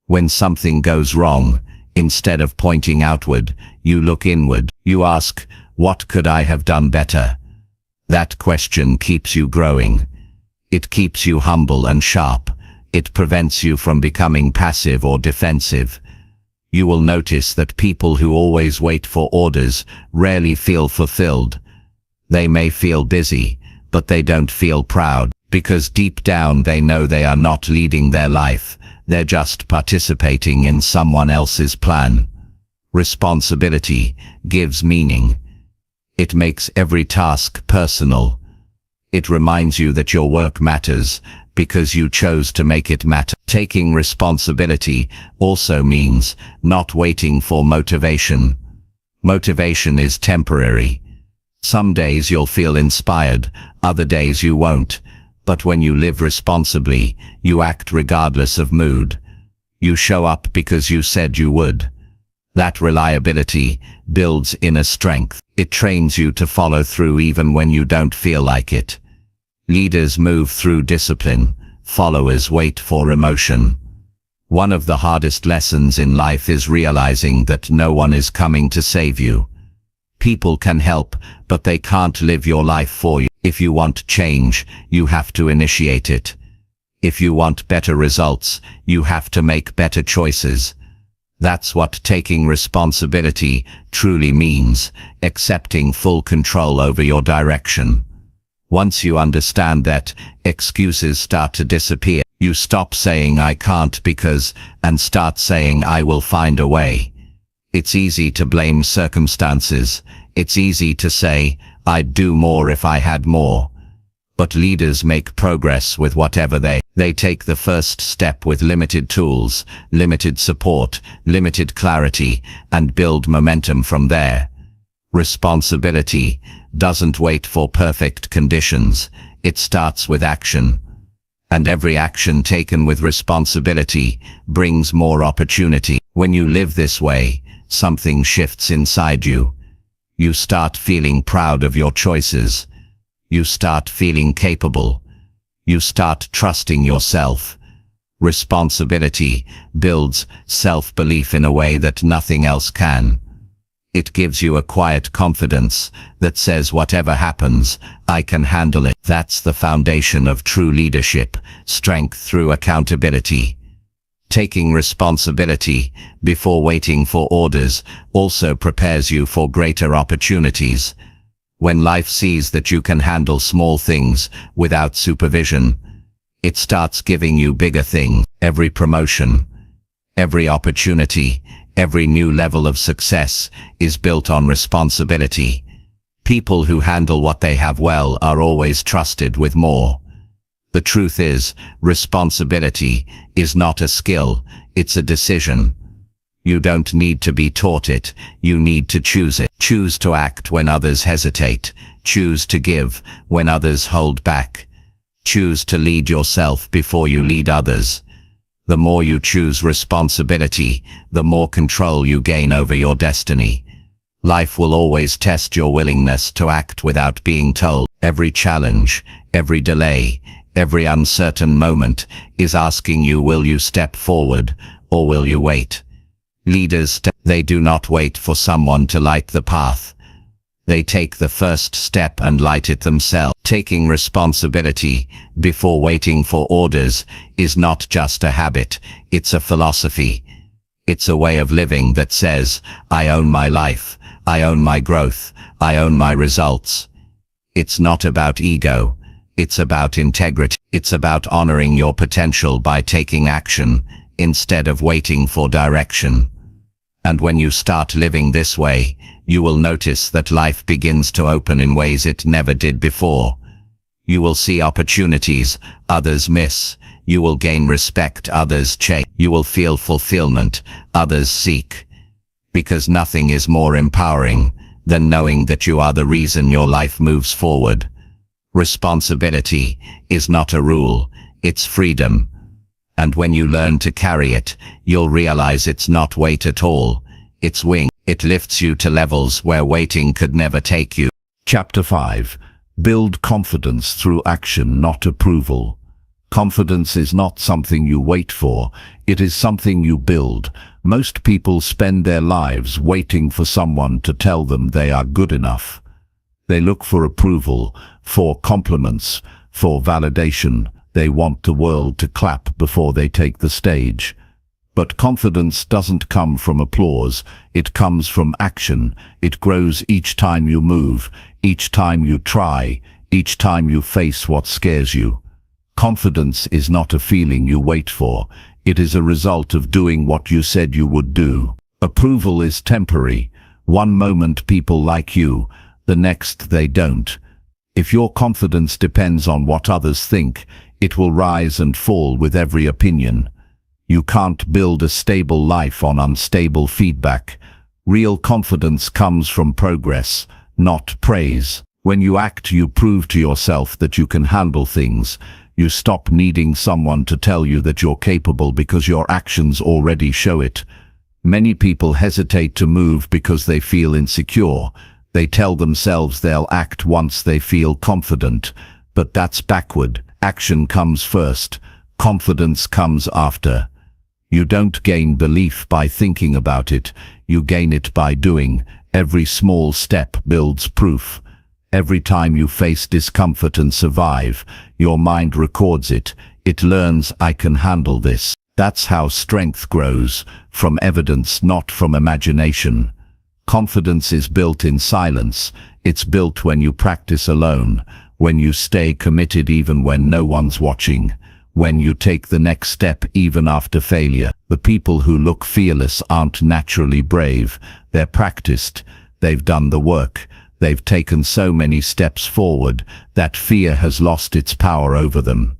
[SPEAKER 2] When something goes wrong, instead of pointing outward, you look inward. You ask, what could I have done better? That question keeps you growing. It keeps you humble and sharp. It prevents you from becoming passive or defensive. You will notice that people who always wait for orders rarely feel fulfilled. They may feel busy, but they don't feel proud, because deep down they know they are not leading their life. They're just participating in someone else's plan. Responsibility gives meaning. It makes every task personal. It reminds you that your work matters because you chose to make it matter. Taking responsibility also means not waiting for motivation. Motivation is temporary. Some days you'll feel inspired, other days you won't. But when you live responsibly, you act regardless of mood. You show up because you said you would. That reliability builds inner strength. It trains you to follow through even when you don't feel like it. Leaders move through discipline. Followers wait for emotion. One of the hardest lessons in life is realizing that no one is coming to save you. People can help, but they can't live your life for you. If you want change, you have to initiate it. If you want better results, you have to make better choices. That's what taking responsibility truly means, accepting full control over your direction. Once you understand that, excuses start to disappear. You stop saying I can't because, and start saying I will find a way. It's easy to blame circumstances. It's easy to say, I'd do more if I had more. But leaders make progress with whatever they take the first step with limited tools, limited support, limited clarity, and build momentum from there. Responsibility doesn't wait for perfect conditions. It starts with action. And every action taken with responsibility brings more opportunity. When you live this way, something shifts inside you. You start feeling proud of your choices. You start feeling capable. You start trusting yourself. Responsibility builds self-belief in a way that nothing else can. It gives you a quiet confidence that says whatever happens, I can handle it. That's the foundation of true leadership, strength through accountability.
[SPEAKER 3] Taking responsibility before waiting for orders also prepares you for greater opportunities. When life sees that you can handle small things without supervision, it starts giving you bigger things. Every promotion, every opportunity, every new level of success is built on responsibility. People who handle what they have well are always trusted with more. The truth is, responsibility is not a skill, it's a decision. You don't need to be taught it, you need to choose it. Choose to act when others hesitate. Choose to give when others hold back. Choose to lead yourself before you lead others. The more you choose responsibility, the more control you gain over your destiny. Life will always test your willingness to act without being told. Every challenge, every delay, every uncertain moment is asking you, will you step forward or will you wait? Leaders, they do not wait for someone to light the path. They take the first step and light it themselves. Taking responsibility before waiting for orders is not just a habit, it's a philosophy. It's a way of living that says, I own my life, I own my growth, I own my results. It's not about ego. It's about integrity. It's about honoring your potential by taking action instead of waiting for direction. And when you start living this way, you will notice that life begins to open in ways it never did before. You will see opportunities others miss. You will gain respect others chase. You will feel fulfillment others seek. Because nothing is more empowering than knowing that you are the reason your life moves forward. Responsibility is not a rule, it's freedom. And when you learn to carry it, you'll realize it's not weight at all, it's wing. It lifts you to levels where waiting could never take you.
[SPEAKER 2] Chapter 5. Build confidence through action, not approval. Confidence is not something you wait for, it is something you build. Most people spend their lives waiting for someone to tell them they are good enough. They look for approval, for compliments, for validation. They want the world to clap before they take the stage. But confidence doesn't come from applause, it comes from action. It grows each time you move, each time you try, each time you face what scares you. Confidence is not a feeling you wait for, it is a result of doing what you said you would do. Approval is temporary. One moment people like you, the next they don't. If your confidence depends on what others think, it will rise and fall with every opinion. You can't build a stable life on unstable feedback. Real confidence comes from progress, not praise. When you act, you prove to yourself that you can handle things. You stop needing someone to tell you that you're capable because your actions already show it. Many people hesitate to move because they feel insecure. They tell themselves they'll act once they feel confident. But that's backward. Action comes first. Confidence comes after. You don't gain belief by thinking about it. You gain it by doing. Every small step builds proof. Every time you face discomfort and survive, your mind records it. It learns, I can handle this. That's how strength grows, from evidence, not from imagination. Confidence is built in silence. It's built when you practice alone, when you stay committed even when no one's watching, when you take the next step even after failure. The people who look fearless aren't naturally brave. They're practiced. They've done the work. They've taken so many steps forward that fear has lost its power over them.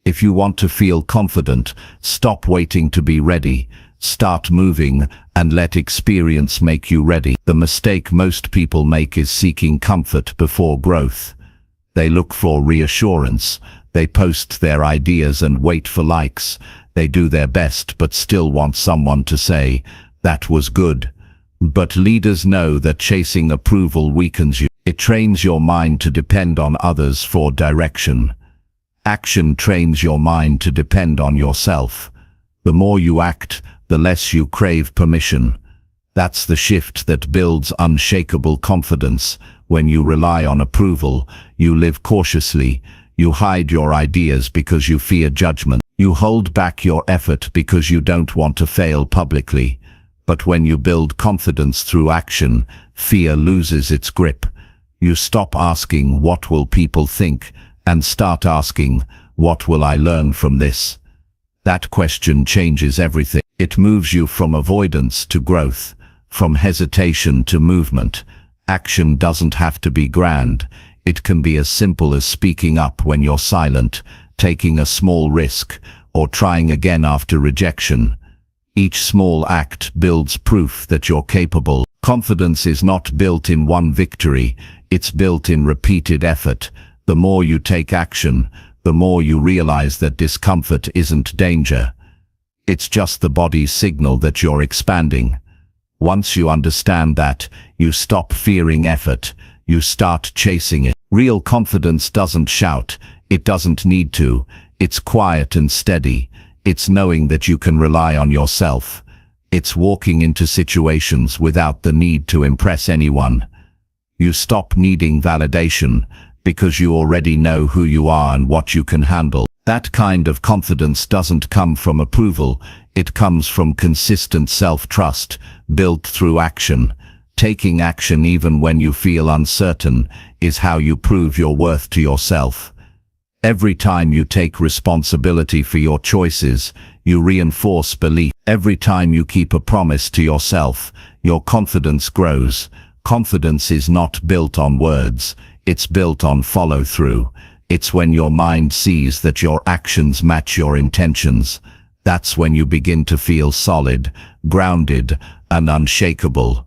[SPEAKER 2] If you want to feel confident, stop waiting to be ready. Start moving and let experience make you ready. The mistake most people make is seeking comfort before growth. They look for reassurance. They post their ideas and wait for likes. They do their best but still want someone to say, that was good. But leaders know that chasing approval weakens you. It trains your mind to depend on others for direction. Action trains your mind to depend on yourself. The more you act, the less you crave permission. That's the shift that builds unshakable confidence. When you rely on approval, you live cautiously. You hide your ideas because you fear judgment. You hold back your effort because you don't want to fail publicly. But when you build confidence through action, fear loses its grip. You stop asking, "What will people think?" and start asking, "What will I learn from this?" That question changes everything. It moves you from avoidance to growth, from hesitation to movement. Action doesn't have to be grand. It can be as simple as speaking up when you're silent, taking a small risk, or trying again after rejection. Each small act builds proof that you're capable. Confidence is not built in one victory, it's built in repeated effort. The more you take action, the more you realize that discomfort isn't danger. It's just the body's signal that you're expanding. Once you understand that, you stop fearing effort, you start chasing it. Real confidence doesn't shout, it doesn't need to, it's quiet and steady. It's knowing that you can rely on yourself. It's walking into situations without the need to impress anyone. You stop needing validation because you already know who you are and what you can handle. That kind of confidence doesn't come from approval, it comes from consistent self-trust, built through action. Taking action even when you feel uncertain is how you prove your worth to yourself. Every time you take responsibility for your choices, you reinforce belief. Every time you keep a promise to yourself, your confidence grows. Confidence is not built on words, it's built on follow-through. It's when your mind sees that your actions match your intentions. That's when you begin to feel solid, grounded, and unshakable.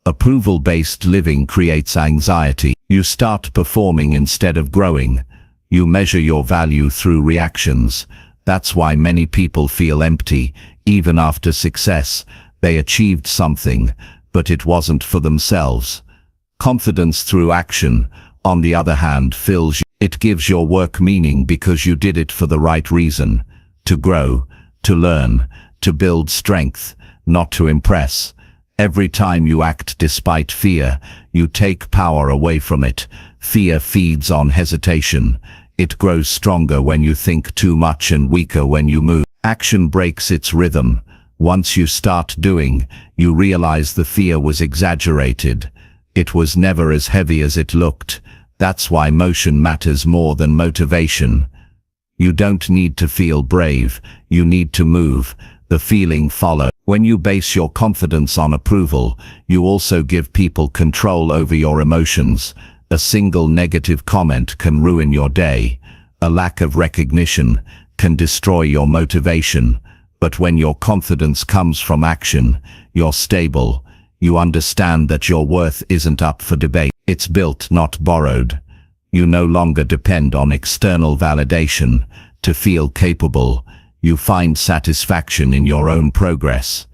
[SPEAKER 2] Approval-based living creates anxiety. You start performing instead of growing. You measure your value through reactions. That's why many people feel empty, even after success. They achieved something, but it wasn't for themselves. Confidence through action, on the other hand, fills you. It gives your work meaning because you did it for the right reason. To grow, to learn, to build strength, not to impress. Every time you act despite fear, you take power away from it. Fear feeds on hesitation. It grows stronger when you think too much and weaker when you move. Action breaks its rhythm. Once you start doing, you realize the fear was exaggerated. It was never as heavy as it looked. That's why motion matters more than motivation. You don't need to feel brave, you need to move. The feeling follows. When you base your confidence on approval, you also give people control over your emotions. A single negative comment can ruin your day. A lack of recognition can destroy your motivation. But when your confidence comes from action, you're stable. You understand that your worth isn't up for debate. It's built, not borrowed. You no longer depend on external validation to feel capable. You find satisfaction in your own progress.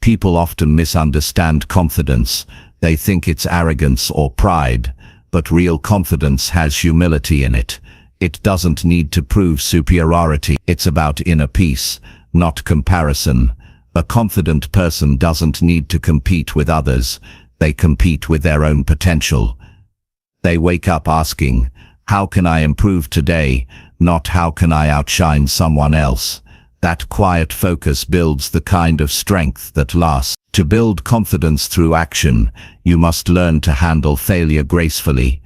[SPEAKER 2] People often misunderstand confidence. They think it's arrogance or pride. But real confidence has humility in it. It doesn't need to prove superiority. It's about inner peace, not comparison. A confident person doesn't need to compete with others. They compete with their own potential. They wake up asking, "How can I improve today?" Not "How can I outshine someone else?" That quiet focus builds the kind of strength that lasts. To build confidence through action, you must learn to handle failure gracefully.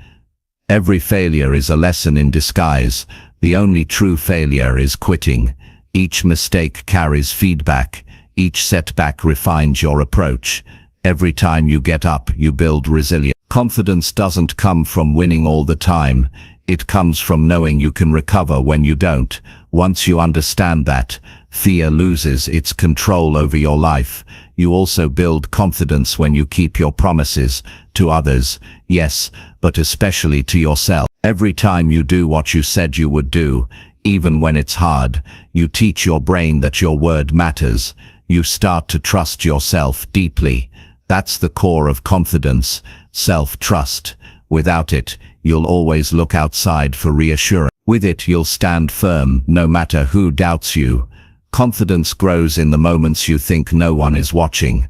[SPEAKER 2] Every failure is a lesson in disguise. The only true failure is quitting. Each mistake carries feedback. Each setback refines your approach. Every time you get up, you build resilience. Confidence doesn't come from winning all the time. It comes from knowing you can recover when you don't. Once you understand that, fear loses its control over your life. You also build confidence when you keep your promises to others, yes, but especially to yourself. Every time you do what you said you would do, even when it's hard, you teach your brain that your word matters. You start to trust yourself deeply. That's the core of confidence, self-trust. Without it, you'll always look outside for reassurance. With it, you'll stand firm, no matter who doubts you. Confidence grows in the moments you think no one is watching.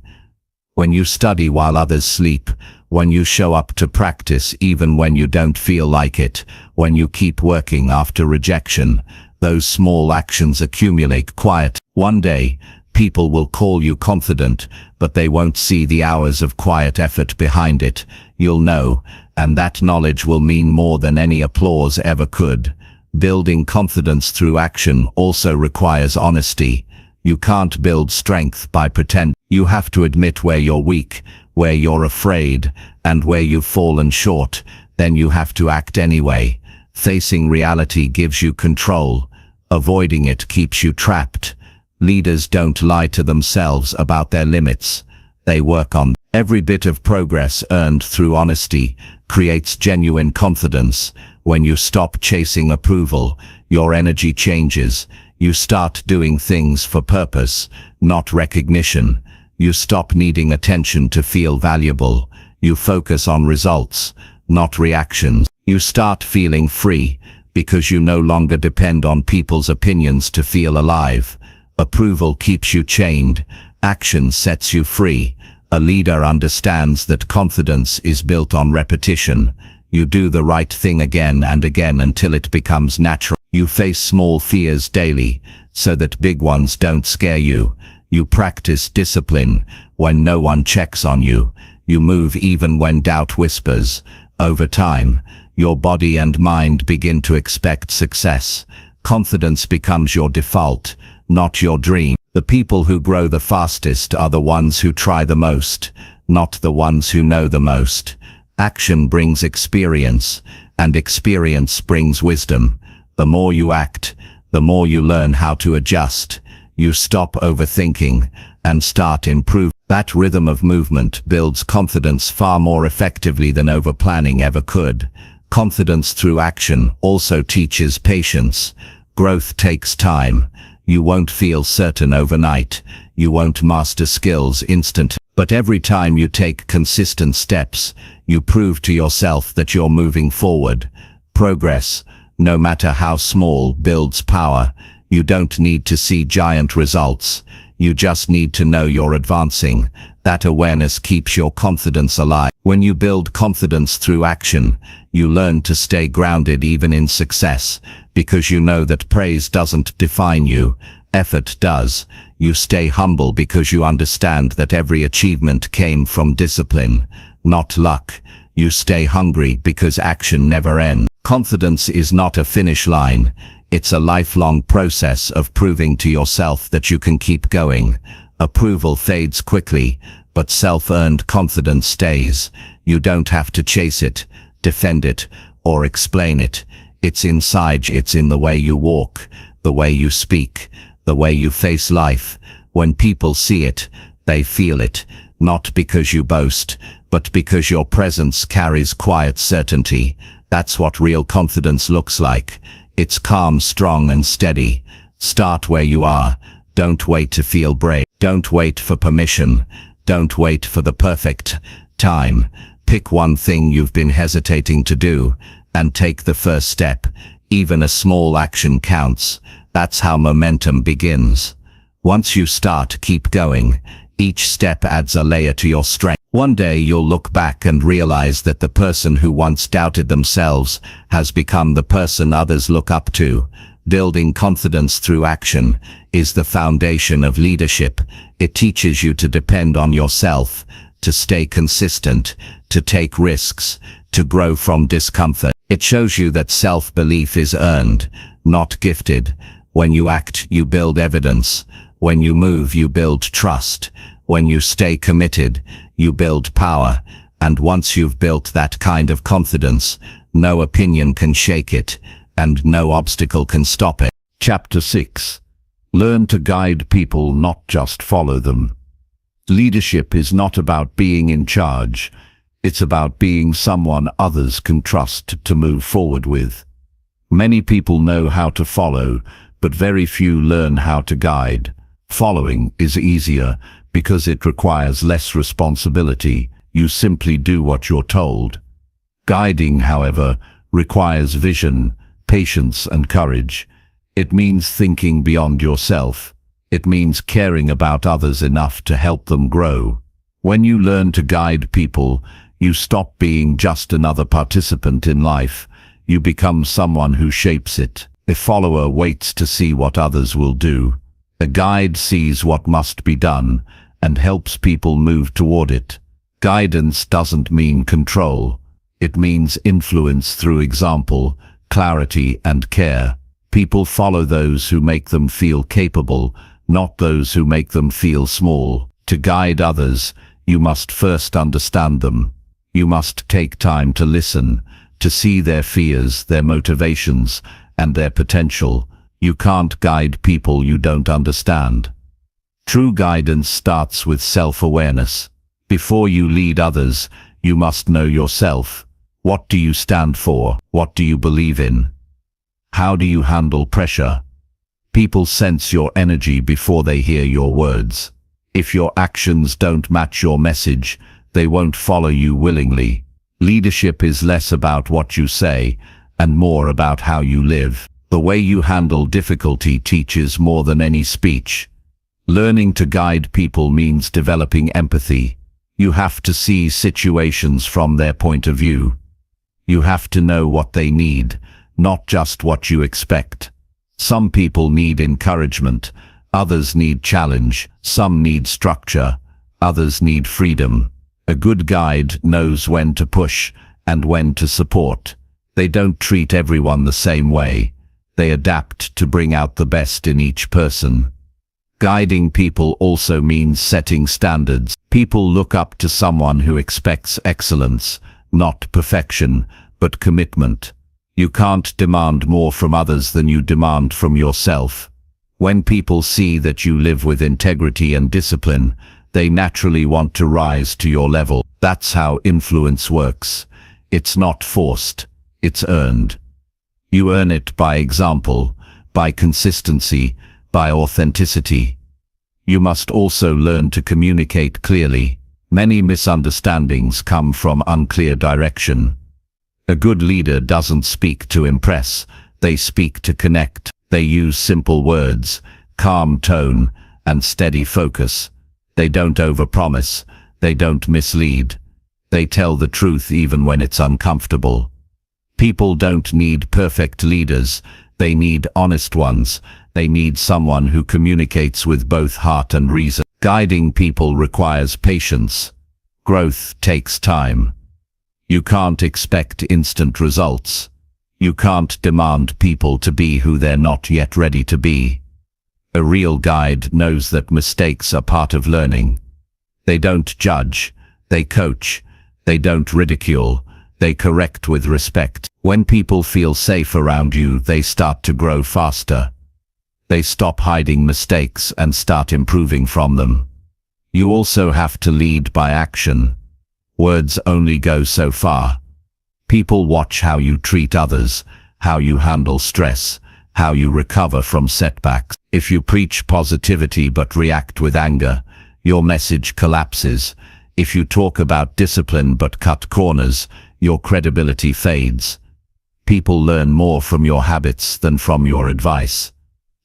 [SPEAKER 2] When you study while others sleep,
[SPEAKER 3] when you show up to practice even when you don't feel like it, when you keep working after rejection. Those small actions accumulate quiet. One day, people will call you confident, but they won't see the hours of quiet effort behind it. You'll know, and that knowledge will mean more than any applause ever could. Building confidence through action also requires honesty. You can't build strength by pretend. You have to admit where you're weak, where you're afraid, and where you've fallen short. Then you have to act anyway. Facing reality gives you control. Avoiding it keeps you trapped. Leaders don't lie to themselves about their limits. They work on them. Every bit of progress earned through honesty creates genuine confidence. When you stop chasing approval, your energy changes. You start doing things for purpose, not recognition. You stop needing attention to feel valuable. You focus on results, not reactions. You start feeling free because you no longer depend on people's opinions to feel alive. Approval keeps you chained. Action sets you free. A leader understands that confidence is built on repetition. You do the right thing again and again until it becomes natural. You face small fears daily so that big ones don't scare you. You practice discipline when no one checks on you. You move even when doubt whispers. Over time, your body and mind begin to expect success. Confidence becomes your default, not your dream. The people who grow the fastest are the ones who try the most, not the ones who know the most. Action brings experience, and experience brings wisdom. The more you act, the more you learn how to adjust. You stop overthinking and start improving. That rhythm of movement builds confidence far more effectively than overplanning ever could. Confidence through action also teaches patience. Growth takes time. You won't feel certain overnight. You won't master skills instantly. But every time you take consistent steps, you prove to yourself that you're moving forward. Progress, no matter how small, builds power. You don't need to see giant results. You just need to know you're advancing. That awareness keeps your confidence alive. When you build confidence through action, you learn to stay grounded even in success, because you know that praise doesn't define you, effort does. You stay humble because you understand that every achievement came from discipline, not luck. You stay hungry because action never ends. Confidence is not a finish line. It's a lifelong process of proving to yourself that you can keep going. Approval fades quickly, but self-earned confidence stays. You don't have to chase it, defend it, or explain it. It's inside you. It's in the way you walk, the way you speak, the way you face life. When people see it, they feel it, not because you boast, but because your presence carries quiet certainty. That's what real confidence looks like. It's calm, strong, and steady. Start where you are. Don't wait to feel brave. Don't wait for permission. Don't wait for the perfect time. Pick one thing you've been hesitating to do, and take the first step. Even a small action counts. That's how momentum begins. Once you start, keep going. Each step adds a layer to your strength. One day you'll look back and realize that the person who once doubted themselves has become the person others look up to. Building confidence through action is the foundation of leadership. It teaches you to depend on yourself, to stay consistent, to take risks, to grow from discomfort. It shows you that self-belief is earned, not gifted. When you act, you build evidence. When you move, you build trust. When you stay committed, you build power. And once you've built that kind of confidence, no opinion can shake it, and no obstacle can stop it.
[SPEAKER 2] Chapter 6. Learn to guide people, not just follow them. Leadership is not about being in charge. It's about being someone others can trust to move forward with. Many people know how to follow, but very few learn how to guide. Following is easier because it requires less responsibility. You simply do what you're told. Guiding, however, requires vision, patience, and courage. It means thinking beyond yourself. It means caring about others enough to help them grow. When you learn to guide people, You stop being just another participant in life. You become someone who shapes it. A follower waits to see what others will do. A guide sees what must be done and helps people move toward it. Guidance doesn't mean control. It means influence through example, clarity, and care. People follow those who make them feel capable, not those who make them feel small. To guide others, you must first understand them. You must take time to listen, to see their fears, their motivations, and their potential. You can't guide people you don't understand. True guidance starts with self-awareness. Before you lead others, you must know yourself. What do you stand for? What do you believe in? How do you handle pressure? People sense your energy before they hear your words. If your actions don't match your message, they won't follow you willingly. Leadership is less about what you say and more about how you live. The way you handle difficulty teaches more than any speech. Learning to guide people means developing empathy. You have to see situations from their point of view. You have to know what they need, not just what you expect. Some people need encouragement, others need challenge, some need structure, others need freedom. A good guide knows when to push and when to support. They don't treat everyone the same way. They adapt to bring out the best in each person. Guiding people also means setting standards. People look up to someone who expects excellence, not perfection, but commitment. You can't demand more from others than you demand from yourself. When people see that you live with integrity and discipline, they naturally want to rise to your level. That's how influence works. It's not forced, it's earned. You earn it by example, by consistency, by authenticity. You must also learn to communicate clearly. Many misunderstandings come from unclear direction. A good leader doesn't speak to impress, they speak to connect. They use simple words, calm tone, and steady focus. They don't overpromise, they don't mislead. They tell the truth even when it's uncomfortable. People don't need perfect leaders, they need honest ones. They need someone who communicates with both heart and reason. Guiding people requires patience. Growth takes time. You can't expect instant results. You can't demand people to be who they're not yet ready to be. A real guide knows that mistakes are part of learning. They don't judge, they coach. They don't ridicule, they correct with respect. When people feel safe around you, they start to grow faster. They stop hiding mistakes and start improving from them. You also have to lead by action. Words only go so far. People watch how you treat others, how you handle stress, how you recover from setbacks. If you preach positivity but react with anger, your message collapses. If you talk about discipline but cut corners, your credibility fades. People learn more from your habits than from your advice.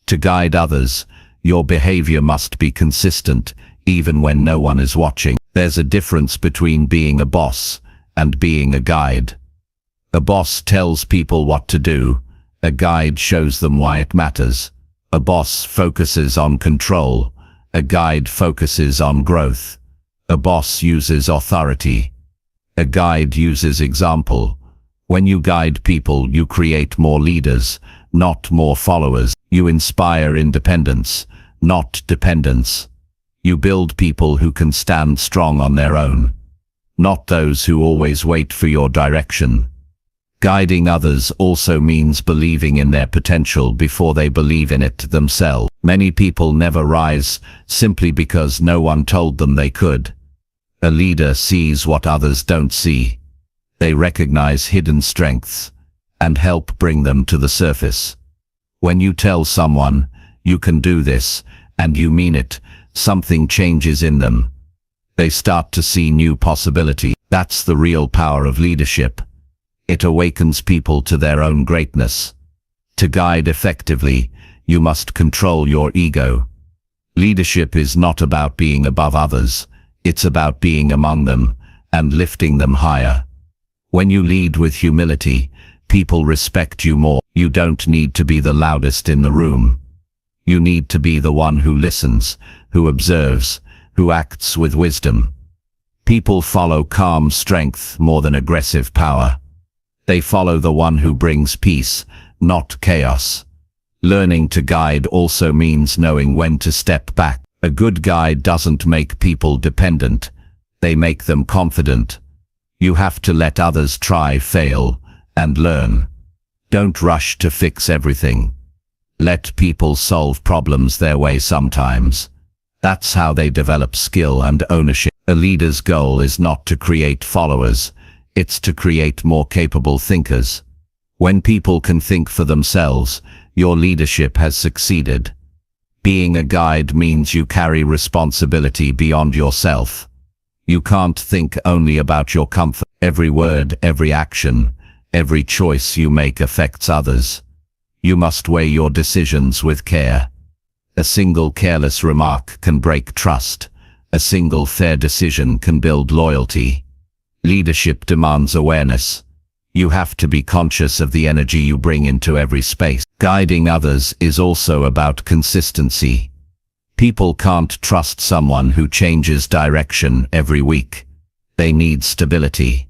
[SPEAKER 2] To guide others, your behavior must be consistent, even when no one is watching. There's a difference between being a boss and being a guide. A boss tells people what to do. A guide shows them why it matters. A boss focuses on control. A guide focuses on growth. A boss uses authority. A guide uses example. When you guide people, you create more leaders, not more followers. You inspire independence, not dependence. You build people who can stand strong on their own, not those who always wait for your direction. Guiding others also means believing in their potential before they believe in it themselves. Many people never rise simply because no one told them they could. A leader sees what others don't see. They recognize hidden strengths and help bring them to the surface. When you tell someone, "You can do this," and you mean it, something changes in them. They start to see new possibility. That's the real power of leadership. It awakens people to their own greatness. To guide effectively, you must control your ego. Leadership is not about being above others. It's about being among them and lifting them higher. When you lead with humility, people respect you more. You don't need to be the loudest in the room. You need to be the one who listens, who observes, who acts with wisdom. People follow calm strength more than aggressive power. They follow the one who brings peace, not chaos. Learning to guide also means knowing when to step back. A good guide doesn't make people dependent. They make them confident. You have to let others try, fail, and learn. Don't rush to fix everything. Let people solve problems their way sometimes. That's how they develop skill and ownership. A leader's goal is not to create followers, it's to create more capable thinkers. When people can think for themselves, your leadership has succeeded. Being a guide means you carry responsibility beyond yourself. You can't think only about your comfort. Every word, every action, every choice you make affects others. You must weigh your decisions with care. A single careless remark can break trust. A single fair decision can build loyalty. Leadership demands awareness. You have to be conscious of the energy you bring into every space. Guiding others is also about consistency. People can't trust someone who changes direction every week. They need stability.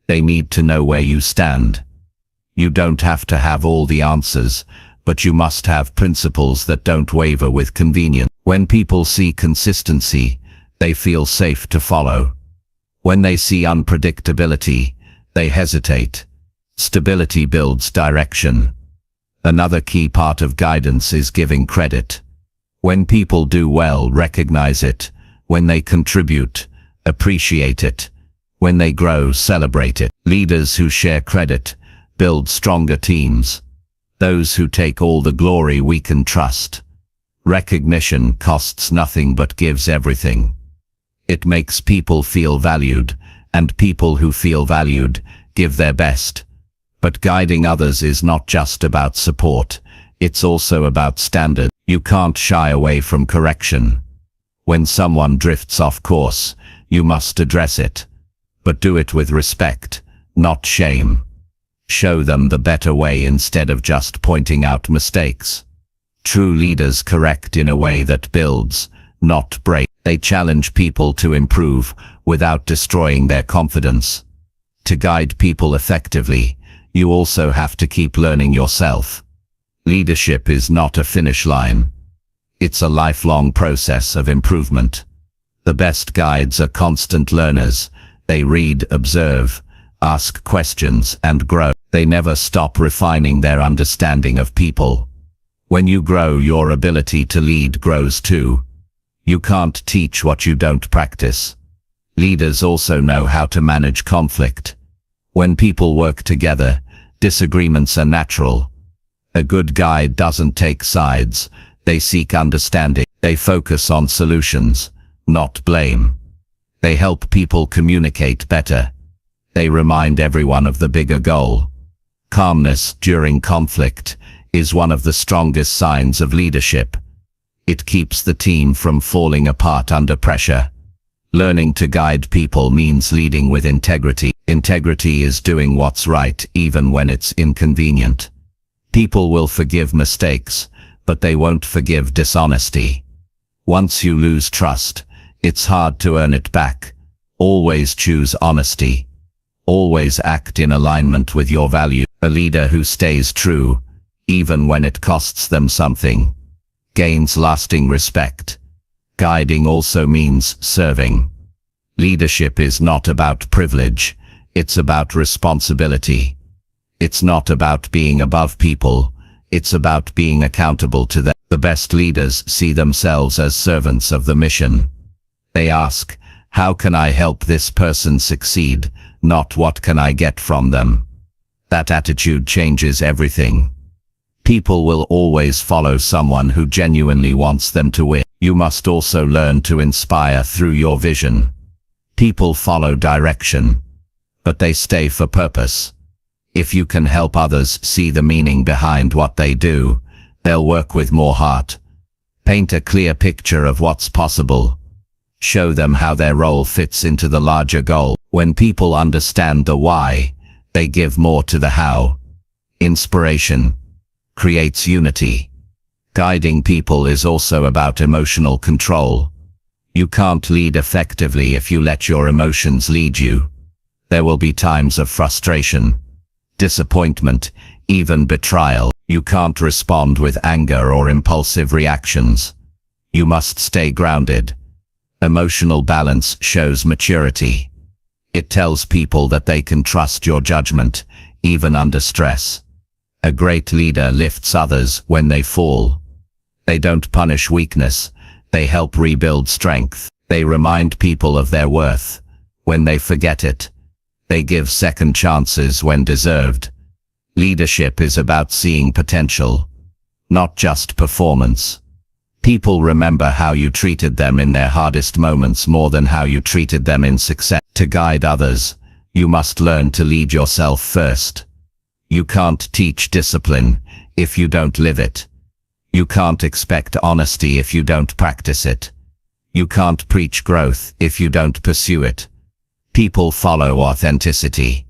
[SPEAKER 2] They need to know where you stand. You don't have to have all the answers, but you must have principles that don't waver with convenience. When people see consistency, they feel safe to follow. When they see unpredictability, they hesitate. Stability builds direction. Another key part of guidance is giving credit. When people do well, recognize it. When they contribute, appreciate it. When they grow, celebrate it. Leaders who share credit build stronger teams. Those who take all the glory weaken trust. Recognition costs nothing but gives everything. It makes people feel valued, and people who feel valued give their best. But guiding others is not just about support, it's also about standard. You can't shy away from correction. When someone drifts off course, you must address it. But do it with respect, not shame. Show them the better way instead of just pointing out mistakes. True leaders correct in a way that builds, not breaks. They challenge people to improve without destroying their confidence. To guide people effectively, you also have to keep learning yourself. Leadership is not a finish line. It's a lifelong process of improvement. The best guides are constant learners. They read, observe, ask questions, and grow. They never stop refining their understanding of people. When you grow, your ability to lead grows too. You can't teach what you don't practice. Leaders also know how to manage conflict. When people work together, disagreements are natural. A good guide doesn't take sides. They seek understanding. They focus on solutions, not blame. They help people communicate better. They remind everyone of the bigger goal. Calmness during conflict is one of the strongest signs of leadership. It keeps the team from falling apart under pressure. Learning to guide people means leading with integrity. Integrity is doing what's right even when it's inconvenient. People will forgive mistakes, but they won't forgive dishonesty. Once you lose trust, it's hard to earn it back. Always choose honesty. Always act in alignment with your values. A leader who stays true, even when it costs them something, gains lasting respect. Guiding also means serving. Leadership is not about privilege, it's about responsibility. It's not about being above people, it's about being accountable to them. The best leaders see themselves as servants of the mission. They ask, how can I help this person succeed, not what can I get from them? That attitude changes everything. People will always follow someone who genuinely wants them to win. You must also learn to inspire through your vision. People follow direction, but they stay for purpose. If you can help others see the meaning behind what they do, they'll work with more heart. Paint a clear picture of what's possible.
[SPEAKER 3] Show them how their role fits into the larger goal. When people understand the why, they give more to the how. Inspiration creates unity. Guiding people is also about emotional control. You can't lead effectively if you let your emotions lead you. There will be times of frustration, disappointment, even betrayal. You can't respond with anger or impulsive reactions. You must stay grounded. Emotional balance shows maturity. It tells people that they can trust your judgment, even under stress. A great leader lifts others when they fall. They don't punish weakness, they help rebuild strength. They remind people of their worth when they forget it. They give second chances when deserved. Leadership is about seeing potential, not just performance. People remember how you treated them in their hardest moments more than how you treated them in success. To guide others, you must learn to lead yourself first. You can't teach discipline if you don't live it. You can't expect honesty if you don't practice it. You can't preach growth if you don't pursue it. People follow authenticity.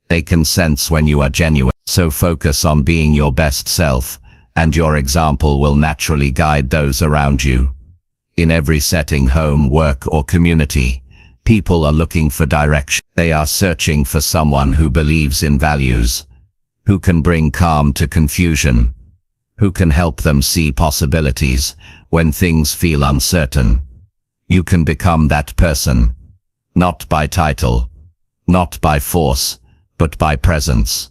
[SPEAKER 3] They can sense when you are genuine. So focus on being your best self, and your example will naturally guide those around you. In every setting, home, work, or community, people are looking for direction. They are searching for someone who believes in values, who can bring calm to confusion, who can help them see possibilities when things feel uncertain. You can become that person, not by title, not by force, but by presence.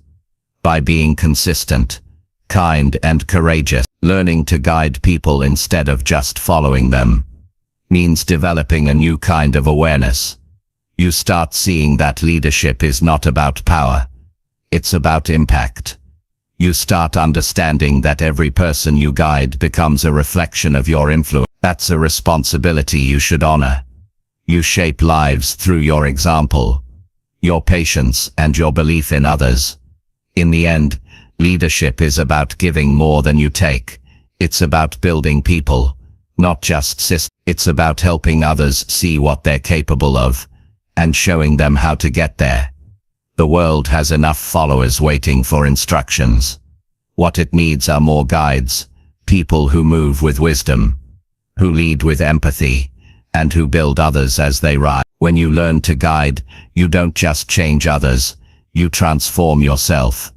[SPEAKER 3] By being consistent, kind, and courageous. Learning to guide people instead of just following them means developing a new kind of awareness. You start seeing that leadership is not about power, it's about impact. You start understanding that every person you guide becomes a reflection of your influence. That's a responsibility you should honor. You shape lives through your example, your patience, and your belief in others. In the end, leadership is about giving more than you take. It's about building people, not just systems. It's about helping others see what they're capable of, and showing them how to get there. The world has enough followers waiting for instructions. What it needs are more guides, people who move with wisdom, who lead with empathy, and who build others as they rise. When you learn to guide, you don't just change others, you transform yourself.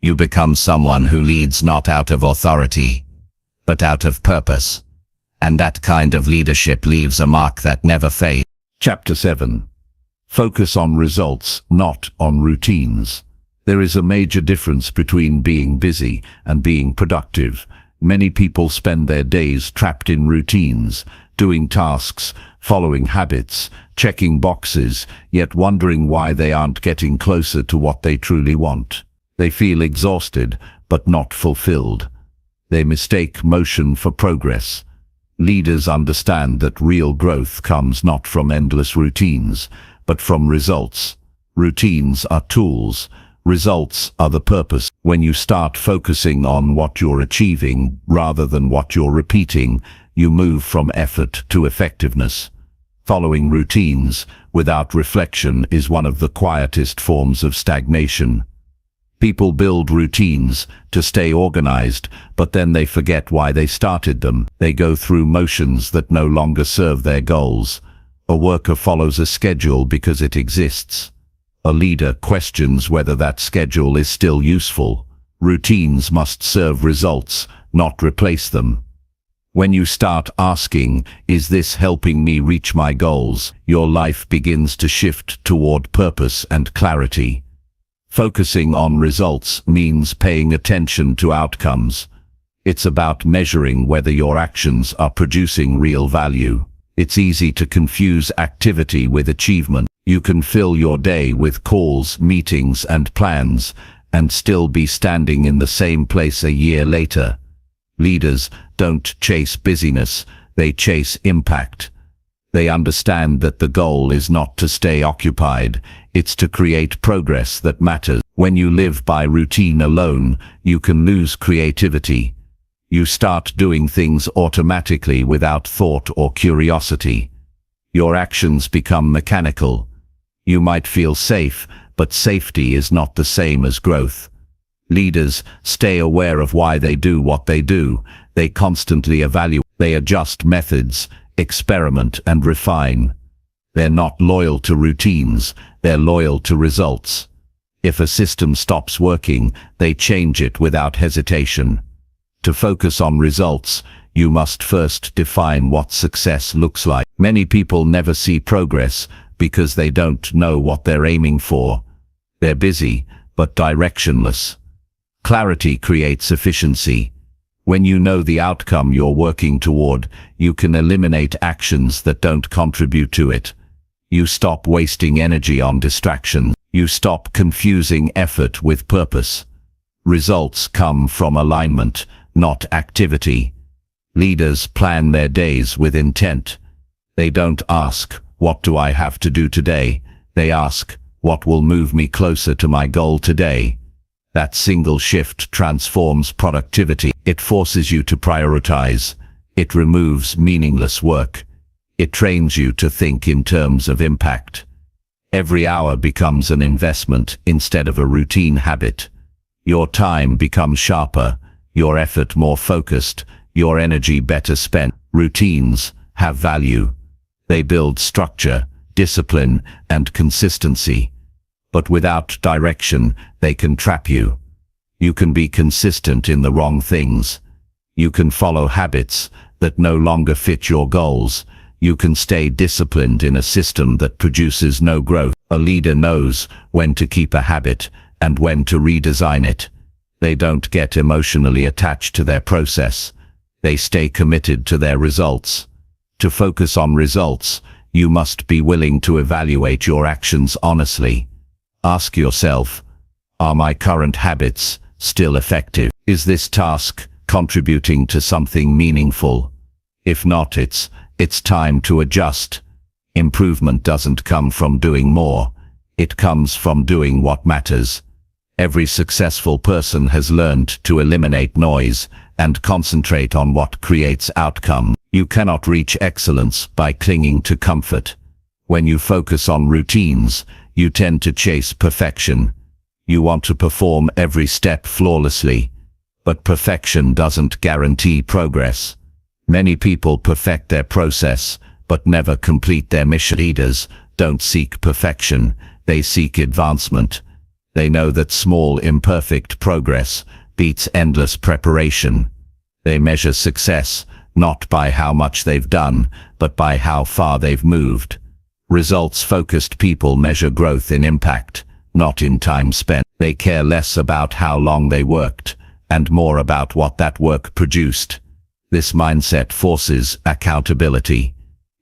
[SPEAKER 3] You become someone who leads not out of authority, but out of purpose. And that kind of leadership leaves a mark that never fades.
[SPEAKER 2] Chapter 7. Focus on results, not on routines. There is a major difference between being busy and being productive. Many people spend their days trapped in routines, doing tasks, following habits, checking boxes, yet wondering why they aren't getting closer to what they truly want. They feel exhausted, but not fulfilled. They mistake motion for progress. Leaders understand that real growth comes not from endless routines, but from results. Routines are tools. Results are the purpose. When you start focusing on what you're achieving rather than what you're repeating, you move from effort to effectiveness. Following routines without reflection is one of the quietest forms of stagnation. People build routines to stay organized, but then they forget why they started them. They go through motions that no longer serve their goals. A worker follows a schedule because it exists. A leader questions whether that schedule is still useful. Routines must serve results, not replace them. When you start asking, "Is this helping me reach my goals?" your life begins to shift toward purpose and clarity. Focusing on results means paying attention to outcomes. It's about measuring whether your actions are producing real value. It's easy to confuse activity with achievement. You can fill your day with calls, meetings, and plans, and still be standing in the same place a year later. Leaders don't chase busyness, they chase impact. They understand that the goal is not to stay occupied, it's to create progress that matters. When you live by routine alone, you can lose creativity. You start doing things automatically without thought or curiosity. Your actions become mechanical. You might feel safe, but safety is not the same as growth. Leaders stay aware of why they do what they do. They constantly evaluate. They adjust methods, experiment and refine. They're not loyal to routines, they're loyal to results. If a system stops working, they change it without hesitation. To focus on results, you must first define what success looks like. Many people never see progress because they don't know what they're aiming for. They're busy, but directionless. Clarity creates efficiency. When you know the outcome you're working toward, you can eliminate actions that don't contribute to it. You stop wasting energy on distractions. You stop confusing effort with purpose. Results come from alignment, not activity. Leaders plan their days with intent. They don't ask, "What do I have to do today?" They ask, "What will move me closer to my goal today?" That single shift transforms productivity. It forces you to prioritize. It removes meaningless work. It trains you to think in terms of impact. Every hour becomes an investment instead of a routine habit. Your time becomes sharper, your effort more focused, your energy better spent. Routines have value. They build structure, discipline, and consistency. But without direction, they can trap you. You can be consistent in the wrong things. You can follow habits that no longer fit your goals. You can stay disciplined in a system that produces no growth. A leader knows when to keep a habit and when to redesign it. They don't get emotionally attached to their process. They stay committed to their results. To focus on results, you must be willing to evaluate your actions honestly. Ask yourself, are my current habits still effective? Is this task contributing to something meaningful? If not, it's time to adjust. Improvement doesn't come from doing more. It comes from doing what matters. Every successful person has learned to eliminate noise and concentrate on what creates outcome. You cannot reach excellence by clinging to comfort. When you focus on routines, you tend to chase perfection. You want to perform every step flawlessly, but perfection doesn't guarantee progress. Many people perfect their process, but never complete their mission. Leaders don't seek perfection, they seek advancement. They know that small, imperfect progress beats endless preparation. They measure success not by how much they've done, but by how far they've moved. Results-focused people measure growth in impact, not in time spent. They care less about how long they worked, and more about what that work produced. This mindset forces accountability.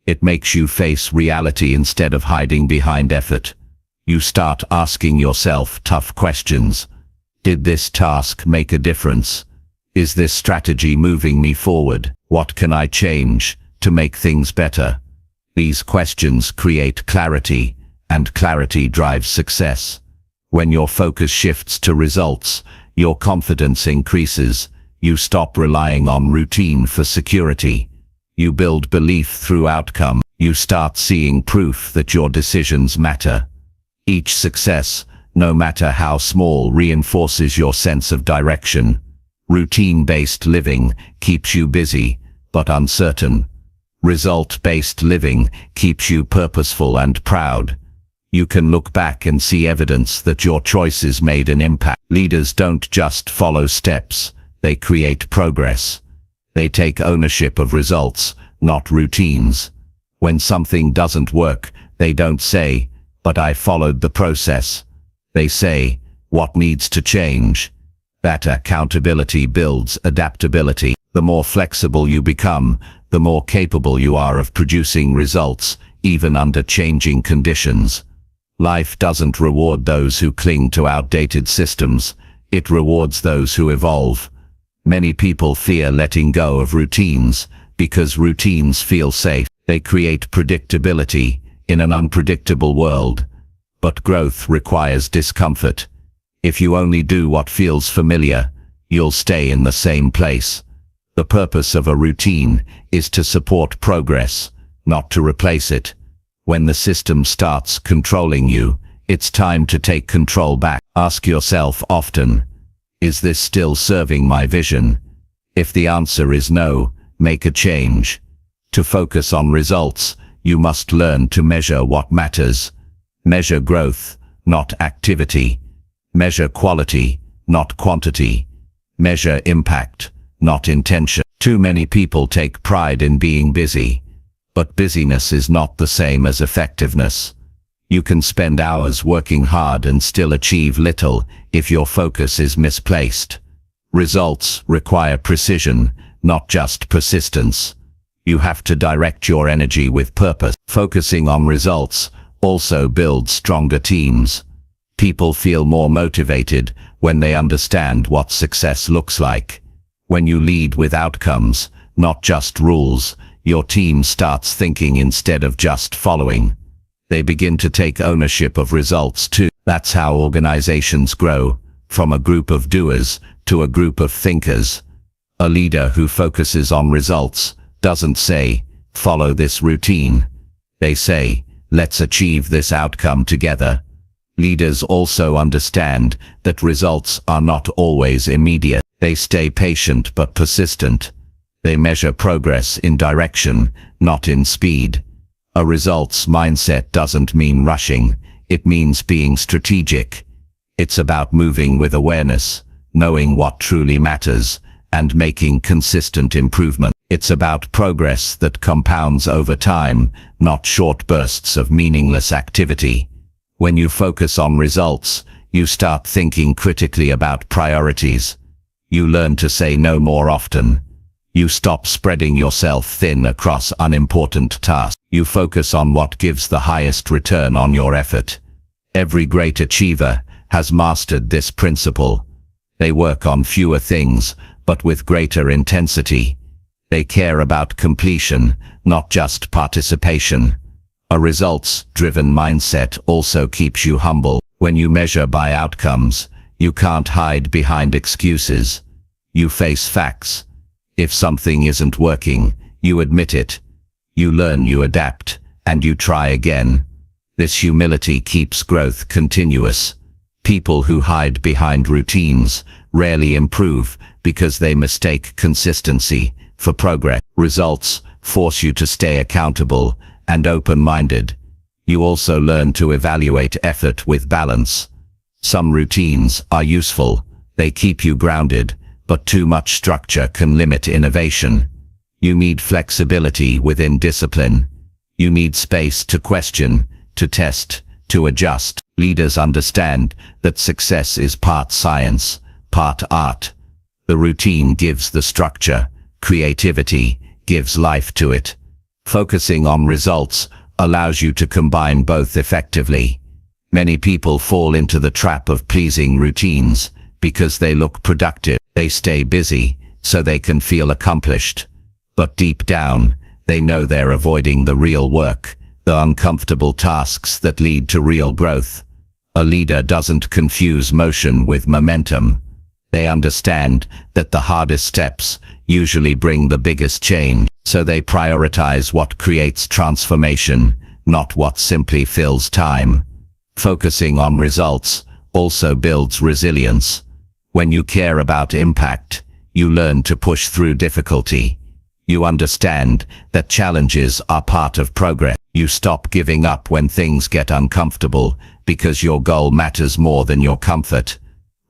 [SPEAKER 2] It makes you face reality instead of hiding behind effort. You start asking yourself tough questions. Did this task make a difference? Is this strategy moving me forward? What can I change to make things better? These questions create clarity, and clarity drives success. When your focus shifts to results, your confidence increases. You stop relying on routine for security. You build belief through outcome. You start seeing proof that your decisions matter. Each success, no matter how small, reinforces your sense of direction. Routine-based living keeps you busy, but uncertain. Result-based living keeps you purposeful and proud. You can look back and see evidence that your choices made an impact. Leaders don't just follow steps, they create progress. They take ownership of results, not routines. When something doesn't work, they don't say, "But I followed the process." They say, "What needs to change?" That accountability builds adaptability. The more flexible you become, the more capable you are of producing results, even under changing conditions. Life doesn't reward those who cling to outdated systems. It rewards those who evolve. Many people fear letting go of routines because routines feel safe. They create predictability in an unpredictable world. But growth requires discomfort. If you only do what feels familiar, you'll stay in the same place. The purpose of a routine is to support progress, not to replace it.
[SPEAKER 3] When the system starts controlling you, it's time to take control back. Ask yourself often, is this still serving my vision? If the answer is no, make a change. To focus on results, you must learn to measure what matters. Measure growth, not activity. Measure quality, not quantity. Measure impact, not intention. Too many people take pride in being busy, but busyness is not the same as effectiveness. You can spend hours working hard and still achieve little if your focus is misplaced. Results require precision, not just persistence. You have to direct your energy with purpose. Focusing on results also builds stronger teams. People feel more motivated when they understand what success looks like. When you lead with outcomes, not just rules, your team starts thinking instead of just following. They begin to take ownership of results too. That's how organizations grow, from a group of doers to a group of thinkers. A leader who focuses on results doesn't say, follow this routine. They say, let's achieve this outcome together. Leaders also understand that results are not always immediate. They stay patient but persistent. They measure progress in direction, not in speed. A results mindset doesn't mean rushing, it means being strategic. It's about moving with awareness, knowing what truly matters, and making consistent improvement. It's about progress that compounds over time, not short bursts of meaningless activity. When you focus on results, you start thinking critically about priorities. You learn to say no more often. You stop spreading yourself thin across unimportant tasks. You focus on what gives the highest return on your effort. Every great achiever has mastered this principle. They work on fewer things, but with greater intensity. They care about completion, not just participation. A results-driven mindset also keeps you humble. When you measure by outcomes, you can't hide behind excuses. You face facts. If something isn't working, you admit it. You learn, you adapt, and you try again. This humility keeps growth continuous. People who hide behind routines rarely improve because they mistake consistency for progress. Results force you to stay accountable and open-minded. You also learn to evaluate effort with balance. Some routines are useful. They keep you grounded, but too much structure can limit innovation. You need flexibility within discipline. You need space to question, to test, to adjust. Leaders understand that success is part science, part art. The routine gives the structure. Creativity gives life to it. Focusing on results allows you to combine both effectively. Many people fall into the trap of pleasing routines because they look productive. They stay busy so they can feel accomplished. But deep down, they know they're avoiding the real work, the uncomfortable tasks that lead to real growth. A leader doesn't confuse motion with momentum. They understand that the hardest steps usually bring the biggest change, so they prioritize what creates transformation, not what simply fills time. Focusing on results also builds resilience. When you care about impact, you learn to push through difficulty. You understand that challenges are part of progress. You stop giving up when things get uncomfortable because your goal matters more than your comfort.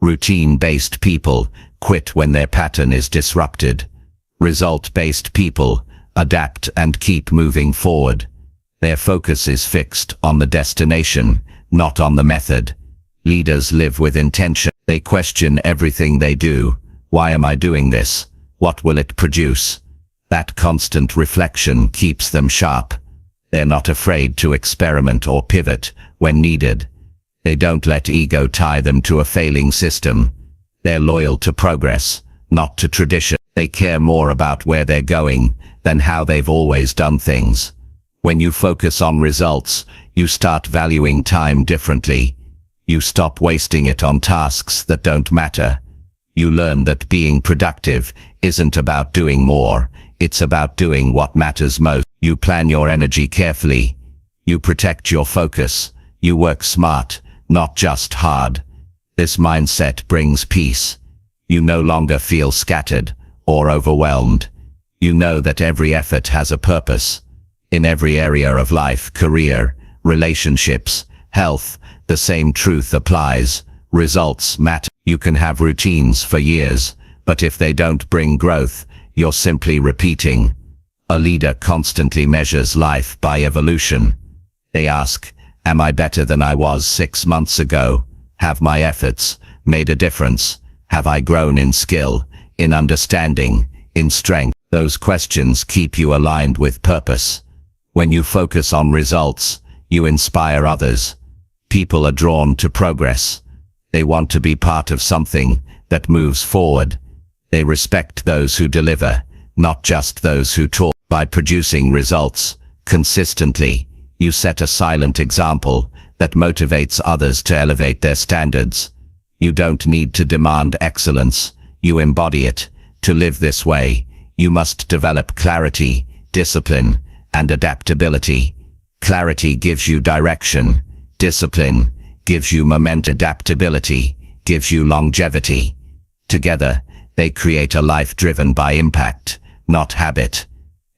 [SPEAKER 3] Routine-based people quit when their pattern is disrupted. Result-based people adapt and keep moving forward. Their focus is fixed on the destination, not on the method. Leaders live with intention. They question everything they do. Why am I doing this? What will it produce? That constant reflection keeps them sharp. They're not afraid to experiment or pivot when needed. They don't let ego tie them to a failing system. They're loyal to progress, not to tradition. They care more about where they're going than how they've always done things. When you focus on results, you start valuing time differently. You stop wasting it on tasks that don't matter. You learn that being productive isn't about doing more, it's about doing what matters most. You plan your energy carefully. You protect your focus. You work smart, not just hard. This mindset brings peace. You no longer feel scattered or overwhelmed. You know that every effort has a purpose. In every area of life, career, relationships, health, the same truth applies. Results matter. You can have routines for years, but if they don't bring growth, you're simply repeating. A leader constantly measures life by evolution. They ask, am I better than I was 6 months ago? Have my efforts made a difference? Have I grown in skill, in understanding, in strength? Those questions keep you aligned with purpose. When you focus on results, you inspire others. People are drawn to progress. They want to be part of something that moves forward. They respect those who deliver, not just those who talk. By producing results consistently, you set a silent example that motivates others to elevate their standards. You don't need to demand excellence. You embody it. To live this way, you must develop clarity, discipline, and adaptability. Clarity gives you direction. Discipline gives you momentum. Adaptability gives you longevity. Together, they create a life driven by impact, not habit.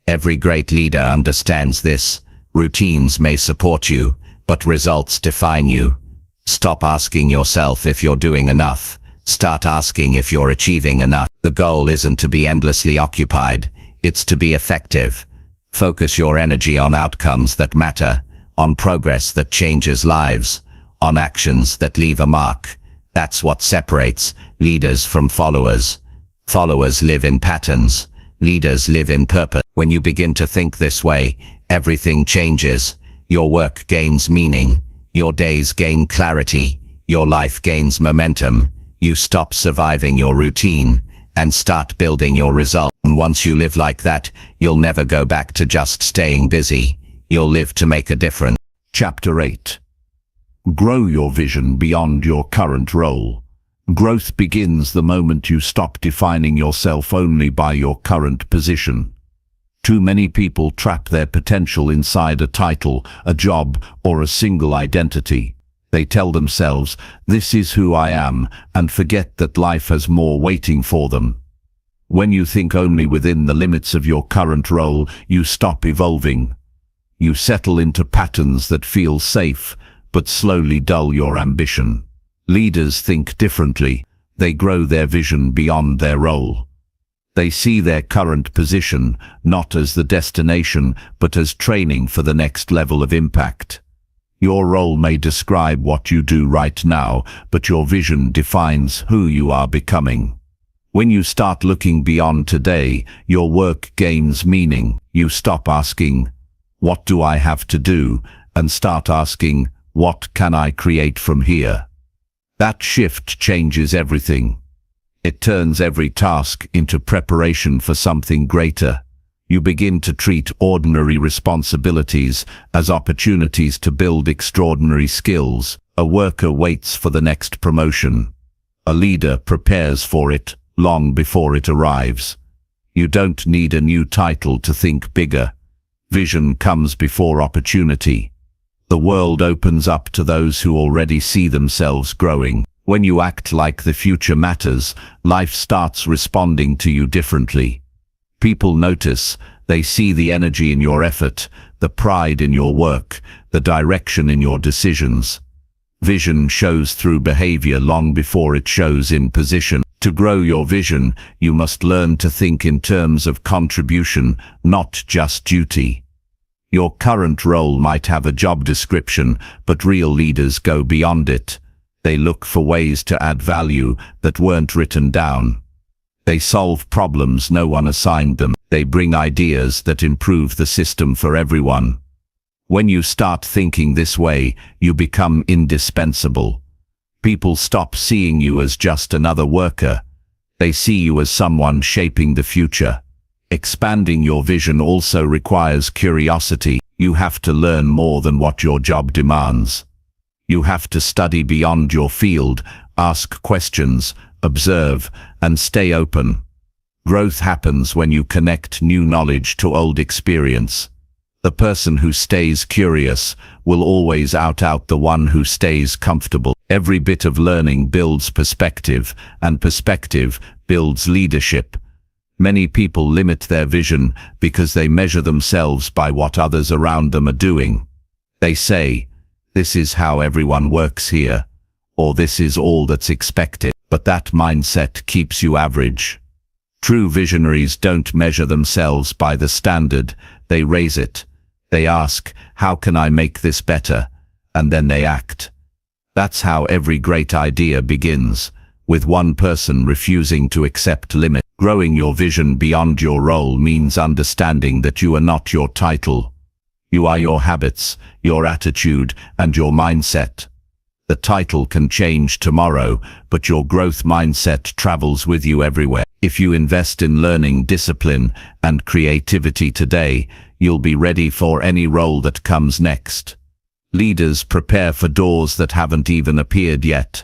[SPEAKER 3] Every great leader understands this. Routines may support you, but results define you. Stop asking yourself if you're doing enough. Start asking if you're achieving enough. The goal isn't to be endlessly occupied. It's to be effective. Focus your energy on outcomes that matter, on progress that changes lives, on actions that leave a mark. That's what separates leaders from followers. Followers live in patterns. Leaders live in purpose. When you begin to think this way, everything changes. Your work gains meaning. Your days gain clarity. Your life gains momentum. You stop surviving your routine and start building your result. And once you live like that, you'll never go back to just staying busy. You'll live to make a difference.
[SPEAKER 2] Chapter 8. Grow your vision beyond your current role. Growth begins the moment you stop defining yourself only by your current position. Too many people trap their potential inside a title, a job, or a single identity. They tell themselves, "This is who I am," and forget that life has more waiting for them. When you think only within the limits of your current role, you stop evolving. You settle into patterns that feel safe, but slowly dull your ambition. Leaders think differently. They grow their vision beyond their role. They see their current position not as the destination, but as training for the next level of impact. Your role may describe what you do right now, but your vision defines who you are becoming. When you start looking beyond today, your work gains meaning. You stop asking, "What do I have to do?" and start asking, "What can I create from here?" That shift changes everything. It turns every task into preparation for something greater. You begin to treat ordinary responsibilities as opportunities to build extraordinary skills. A worker waits for the next promotion. A leader prepares for it long before it arrives. You don't need a new title to think bigger. Vision comes before opportunity. The world opens up to those who already see themselves growing. When you act like the future matters, life starts responding to you differently. People notice. They see the energy in your effort, the pride in your work, the direction in your decisions. Vision shows through behavior long before it shows in position. To grow your vision, you must learn to think in terms of contribution, not just duty. Your current role might have a job description, but real leaders go beyond it. They look for ways to add value that weren't written down. They solve problems no one assigned them. They bring ideas that improve the system for everyone. When you start thinking this way, you become indispensable. People stop seeing you as just another worker. They see you as someone shaping the future. Expanding your vision also requires curiosity. You have to learn more than what your job demands. You have to study beyond your field, ask questions, observe, and stay open. Growth happens when you connect new knowledge to old experience. The person who stays curious will always out the one who stays comfortable. Every bit of learning builds perspective, and perspective builds leadership. Many people limit their vision because they measure themselves by what others around them are doing. They say, "This is how everyone works here," or "This is all that's expected." But that mindset keeps you average. True visionaries don't measure themselves by the standard, they raise it. They ask, "How can I make this better?" And then they act. That's how every great idea begins, with one person refusing to accept limits. Growing your vision beyond your role means understanding that you are not your title. You are your habits, your attitude, and your mindset. The title can change tomorrow, but your growth mindset travels with you everywhere. If you invest in learning, discipline, and creativity today, you'll be ready for any role that comes next. Leaders prepare for doors that haven't even appeared yet.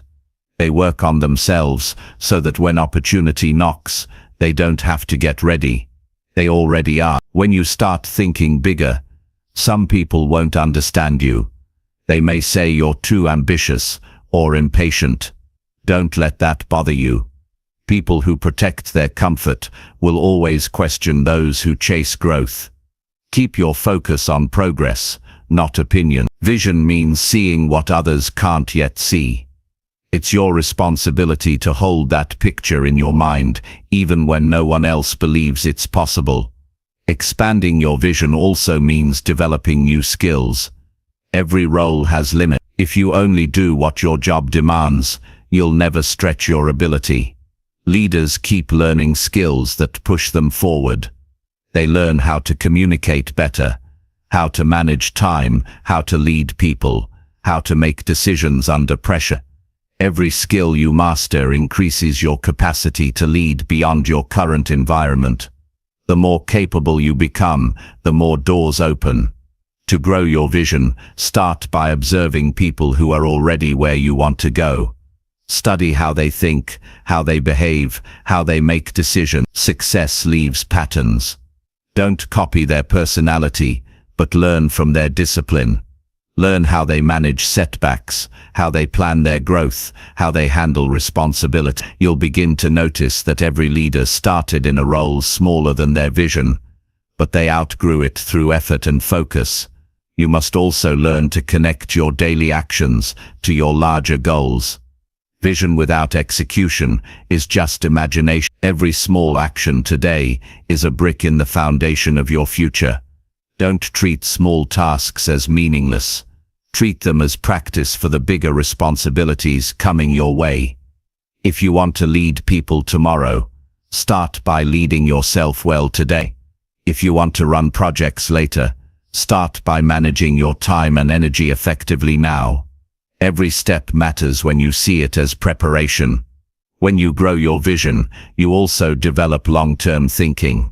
[SPEAKER 2] They work on themselves so that when opportunity knocks, they don't have to get ready. They already are. When you start thinking bigger, some people won't understand you. They may say you're too ambitious or impatient. Don't let that bother you. People who protect their comfort will always question those who chase growth. Keep your focus on progress, not opinion. Vision means seeing what others can't yet see. It's your responsibility to hold that picture in your mind, even when no one else believes it's possible. Expanding your vision also means developing new skills. Every role has limits. If you only do what your job demands, you'll never stretch your ability. Leaders keep learning skills that push them forward. They learn how to communicate better, how to manage time, how to lead people, how to make decisions under pressure. Every skill you master increases your capacity to lead beyond your current environment. The more capable you become, the more doors open. To grow your vision, start by observing people who are already where you want to go. Study how they think, how they behave, how they make decisions. Success leaves patterns. Don't copy their personality, but learn from their discipline. Learn how they manage setbacks, how they plan their growth, how they handle responsibility. You'll begin to notice that every leader started in a role smaller than their vision, but they outgrew it through effort and focus. You must also learn to connect your daily actions to your larger goals. Vision without execution is just imagination. Every small action today is a brick in the foundation of your future. Don't treat small tasks as meaningless. Treat them as practice for the bigger responsibilities coming your way. If you want to lead people tomorrow, start by leading yourself well today. If you want to run projects later, start by managing your time and energy effectively now. Every step matters when you see it as preparation. When you grow your vision, you also develop long-term thinking.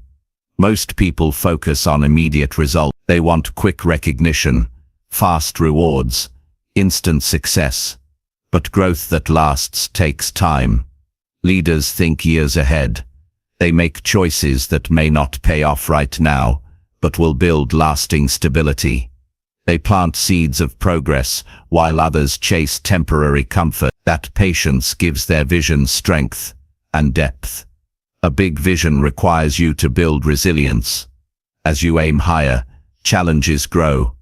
[SPEAKER 2] Most people focus on immediate results. They want quick recognition, fast rewards, instant success. But growth that lasts takes time. Leaders think years ahead. They make choices that may not pay off right now, but will build lasting stability. They plant seeds of progress, while others chase temporary comfort. That patience gives their vision strength and depth. A big vision requires you to build resilience. As you aim higher, challenges grow.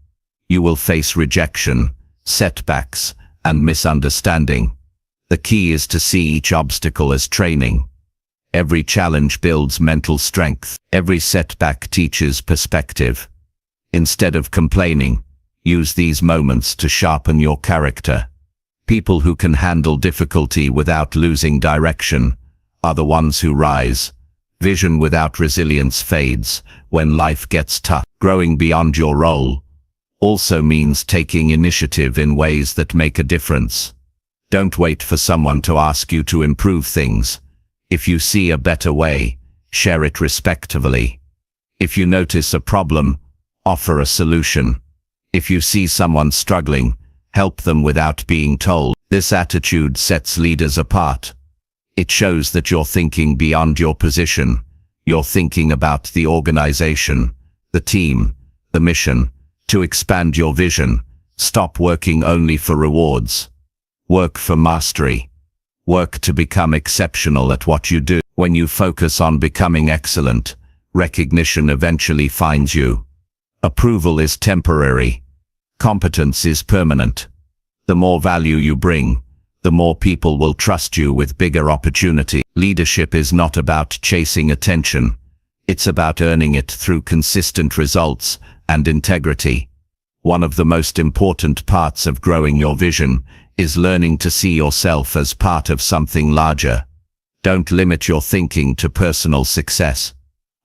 [SPEAKER 2] You will face rejection, setbacks, and misunderstanding. The key is to see each obstacle as training. Every challenge builds mental strength. Every setback teaches perspective. Instead of complaining, use these moments to sharpen your character. People who can handle difficulty without losing direction are the ones who rise. Vision without resilience fades when life gets tough. Growing beyond your role also means taking initiative in ways that make a difference. Don't wait for someone to ask you to improve things. If you see a better way, share it respectfully. If you notice a problem, offer a solution. If you see someone struggling, help them without being told. This attitude sets leaders apart. It shows that you're thinking beyond your position. You're thinking about the organization, the team,
[SPEAKER 3] The mission: to expand your vision. Stop working only for rewards. Work for mastery. Work to become exceptional at what you do. When you focus on becoming excellent, recognition eventually finds you. Approval is temporary. Competence is permanent. The more value you bring, the more people will trust you with bigger opportunity. Leadership is not about chasing attention. It's about earning it through consistent results and integrity. One of the most important parts of growing your vision is learning to see yourself as part of something larger. Don't limit your thinking to personal success.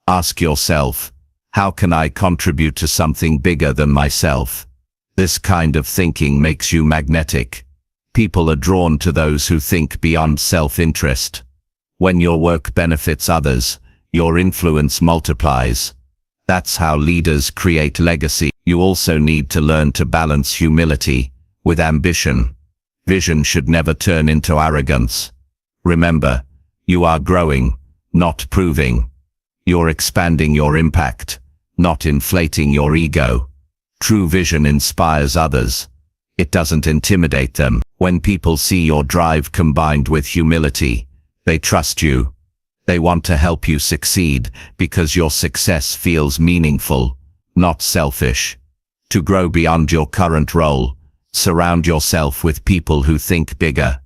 [SPEAKER 3] Ask yourself, how can I contribute to something bigger than myself? This kind of thinking makes you magnetic. People are drawn to those who think beyond self-interest. When your work benefits others, your influence multiplies. That's how leaders create legacy. You also need to learn to balance humility with ambition. Vision should never turn into arrogance. Remember, you are growing, not proving. You're expanding your impact, not inflating your ego. True vision inspires others. It doesn't intimidate them. When people see your drive combined with humility, they trust you. They want to help you succeed because your success feels meaningful, not selfish. To grow beyond your current role, surround yourself with people who think bigger.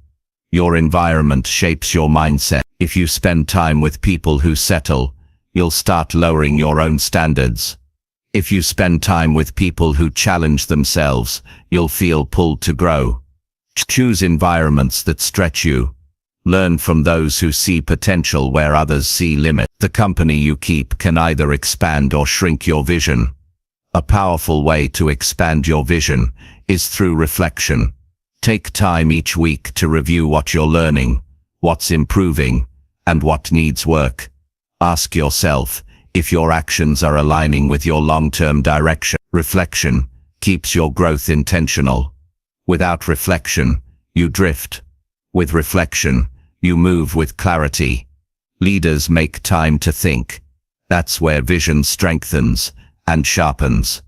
[SPEAKER 3] Your environment shapes your mindset. If you spend time with people who settle, you'll start lowering your own standards. If you spend time with people who challenge themselves, you'll feel pulled to grow. Choose environments that stretch you. Learn from those who see potential where others see limits. The company you keep can either expand or shrink your vision. A powerful way to expand your vision is through reflection. Take time each week to review what you're learning, what's improving, and what needs work. Ask yourself if your actions are aligning with your long-term direction. Reflection keeps your growth intentional. Without reflection, you drift. With reflection, you move with clarity. Leaders make time to think. That's where vision strengthens and sharpens.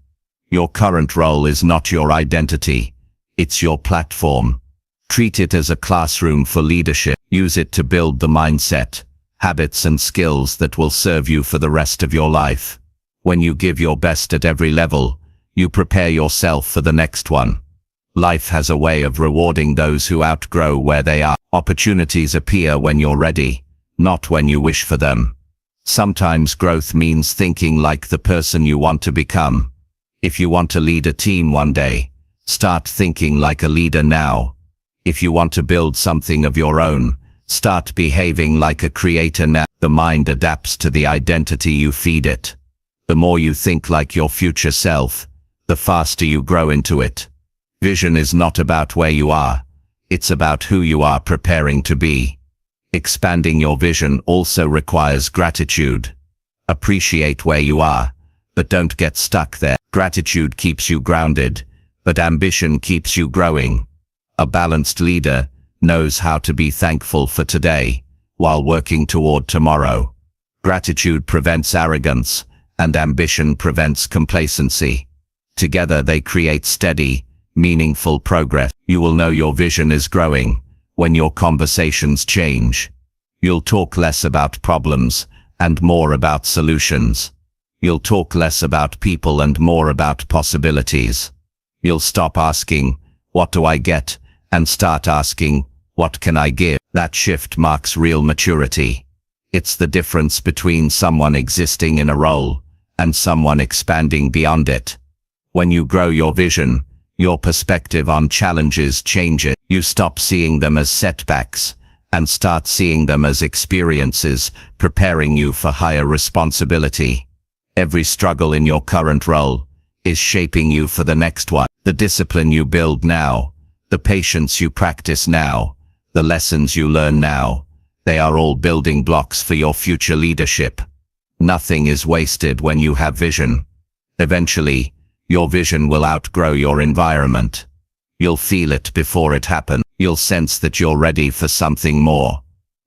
[SPEAKER 3] Your current role is not your identity. It's your platform. Treat it as a classroom for leadership. Use it to build the mindset, habits and skills that will serve you for the rest of your life. When you give your best at every level, you prepare yourself for the next one. Life has a way of rewarding those who outgrow where they are. Opportunities appear when you're ready, not when you wish for them. Sometimes growth means thinking like the person you want to become. If you want to lead a team one day, start thinking like a leader now. If you want to build something of your own, start behaving like a creator now. The mind adapts to the identity you feed it. The more you think like your future self, the faster you grow into it. Vision is not about where you are. It's about who you are preparing to be. Expanding your vision also requires gratitude. Appreciate where you are, but don't get stuck there. Gratitude keeps you grounded, but ambition keeps you growing. A balanced leader knows how to be thankful for today while working toward tomorrow. Gratitude prevents arrogance, and ambition prevents complacency. Together they create steady, meaningful progress. You will know your vision is growing when your conversations change. You'll talk less about problems and more about solutions. You'll talk less about people and more about possibilities. You'll stop asking, "What do I get?" and start asking, "What can I give?" That shift marks real maturity. It's the difference between someone existing in a role and someone expanding beyond it. When you grow your vision, your perspective on challenges changes. You stop seeing them as setbacks and start seeing them as experiences preparing you for higher responsibility. Every struggle in your current role is shaping you for the next one. The discipline you build now, the patience you practice now, the lessons you learn now, they are all building blocks for your future leadership. Nothing is wasted when you have vision. Eventually, your vision will outgrow your environment. You'll feel it before it happens. You'll sense that you're ready for something more.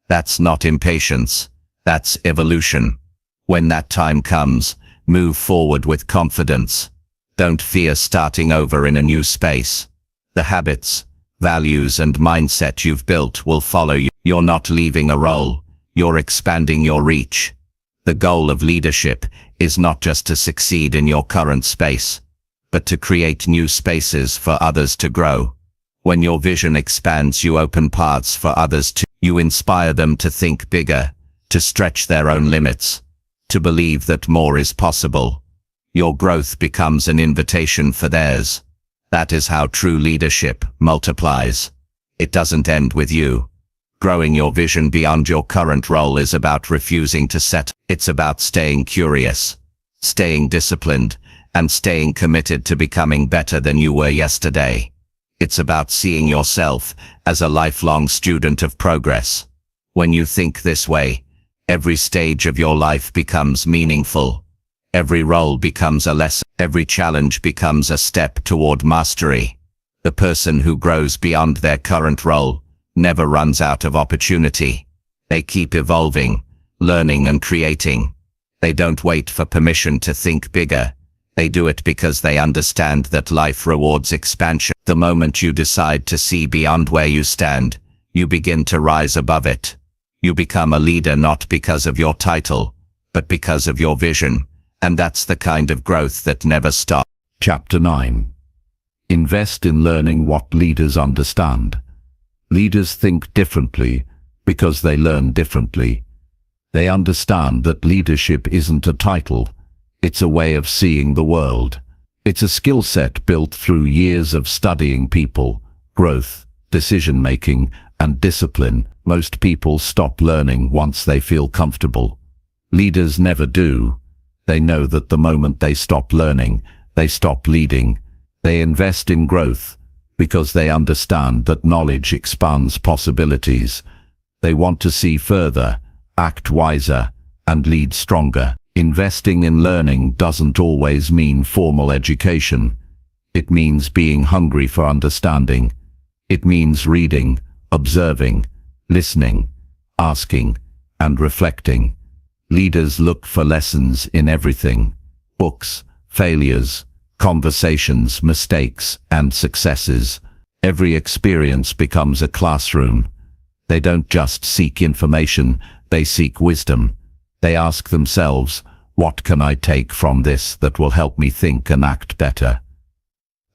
[SPEAKER 3] That's not impatience. That's evolution. When that time comes, move forward with confidence. Don't fear starting over in a new space. The habits, values and mindset you've built will follow you. You're not leaving a role, you're expanding your reach. The goal of leadership is not just to succeed in your current space, but to create new spaces for others to grow. When your vision expands, you open paths for others to. You inspire them to think bigger, to stretch their own limits, to believe that more is possible. Your growth becomes an invitation for theirs. That is how true leadership multiplies. It doesn't end with you. Growing your vision beyond your current role is about refusing to settle. It's about staying curious, staying disciplined, and staying committed to becoming better than you were yesterday. It's about seeing yourself as a lifelong student of progress. When you think this way, every stage of your life becomes meaningful. Every role becomes a lesson. Every challenge becomes a step toward mastery. The person who grows beyond their current role never runs out of opportunity. They keep evolving, learning and creating. They don't wait for permission to think bigger. They do it because they understand that life rewards expansion. The moment you decide to see beyond where you stand, you begin to rise above it. You become a leader not because of your title, but because of your vision. And that's the kind of growth that never stops.
[SPEAKER 2] Chapter 9. Invest in learning what leaders understand. Leaders think differently because they learn differently. They understand that leadership isn't a title. It's a way of seeing the world. It's a skill set built through years of studying people, growth, decision-making, and discipline. Most people stop learning once they feel comfortable. Leaders never do. They know that the moment they stop learning, they stop leading. They invest in growth because they understand that knowledge expands possibilities. They want to see further, act wiser, and lead stronger. Investing in learning doesn't always mean formal education. It means being hungry for understanding. It means reading, observing, listening, asking, and reflecting. Leaders look for lessons in everything: books, failures, conversations, mistakes, and successes. Every experience becomes a classroom. They don't just seek information, they seek wisdom. They ask themselves, what can I take from this that will help me think and act better?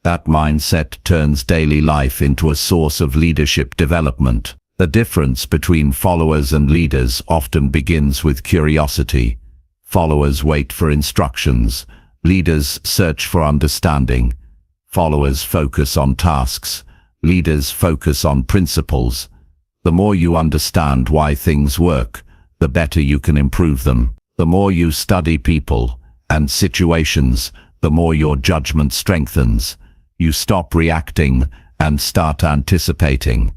[SPEAKER 2] That mindset turns daily life into a source of leadership development. The difference between followers and leaders often begins with curiosity. Followers wait for instructions. Leaders search for understanding. Followers focus on tasks. Leaders focus on principles. The more you understand why things work, the better you can improve them. The more you study people and situations, the more your judgment strengthens. You stop reacting and start anticipating.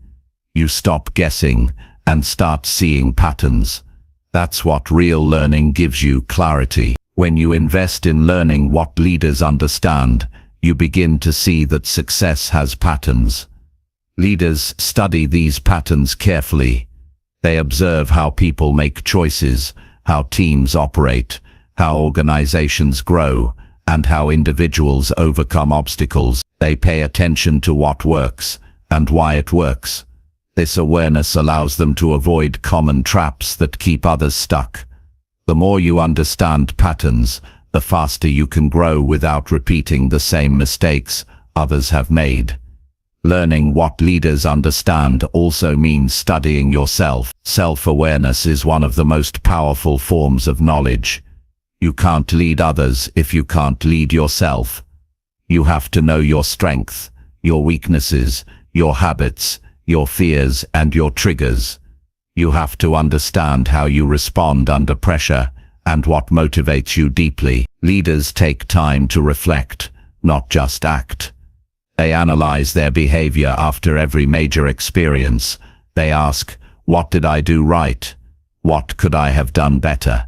[SPEAKER 2] You stop guessing and start seeing patterns. That's what real learning gives you: clarity. When you invest in learning what leaders understand, you begin to see that success has patterns. Leaders study these patterns carefully. They observe how people make choices, how teams operate, how organizations grow, and how individuals overcome obstacles. They pay attention to what works and why it works. This awareness allows them to avoid common traps that keep others stuck. The more you understand patterns, the faster you can grow without repeating the same mistakes others have made. Learning what leaders understand also means studying yourself. Self-awareness is one of the most powerful forms of knowledge. You can't lead others if you can't lead yourself. You have to know your strengths, your weaknesses, your habits, your fears, and your triggers. You have to understand how you respond under pressure and what motivates you deeply. Leaders take time to reflect, not just act. They analyze their behavior after every major experience. They ask, what did I do right? What could I have done better?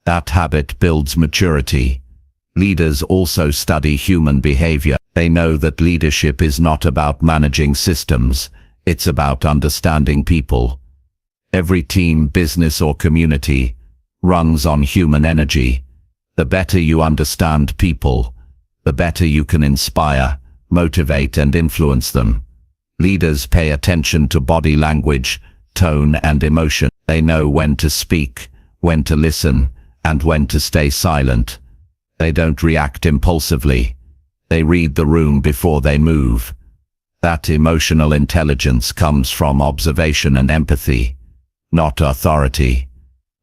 [SPEAKER 2] That habit builds maturity. Leaders also study human behavior. They know that leadership is not about managing systems. It's about understanding people. Every team, business, or community runs on human energy. The better you understand people, the better you can inspire, motivate and influence them. Leaders pay attention to body language, tone and emotion. They know when to speak, when to listen, and when to stay silent. They don't react impulsively. They read the room before they move. That emotional intelligence comes from observation and empathy, not authority.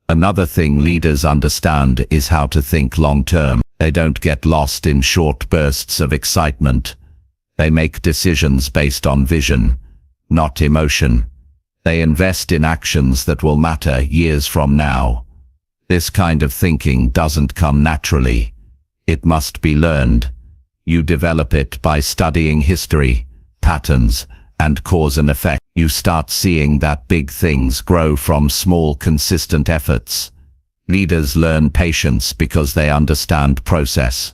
[SPEAKER 2] Another thing leaders understand is how to think long-term. They don't get lost in short bursts of excitement. They make decisions based on vision, not emotion. They invest in actions that will matter years from now. This kind of thinking doesn't come naturally. It must be learned. You develop it by studying history, patterns, and cause and effect. You start seeing that big things grow from small, consistent efforts. Leaders learn patience because they understand process.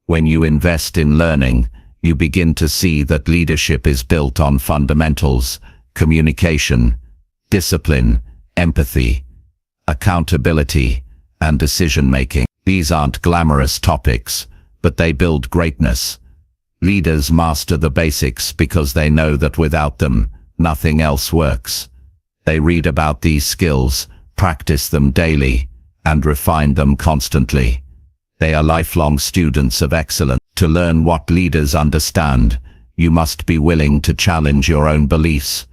[SPEAKER 2] When you invest in learning, you begin to see that leadership is built on fundamentals: communication, discipline, empathy, accountability, and decision-making. These aren't glamorous topics, but they build greatness. Leaders master the basics because they know that without them, nothing else works. They read about these skills, practice them daily, and refine them constantly. They are lifelong students of excellence. To learn what leaders understand, you must be willing to challenge your own beliefs.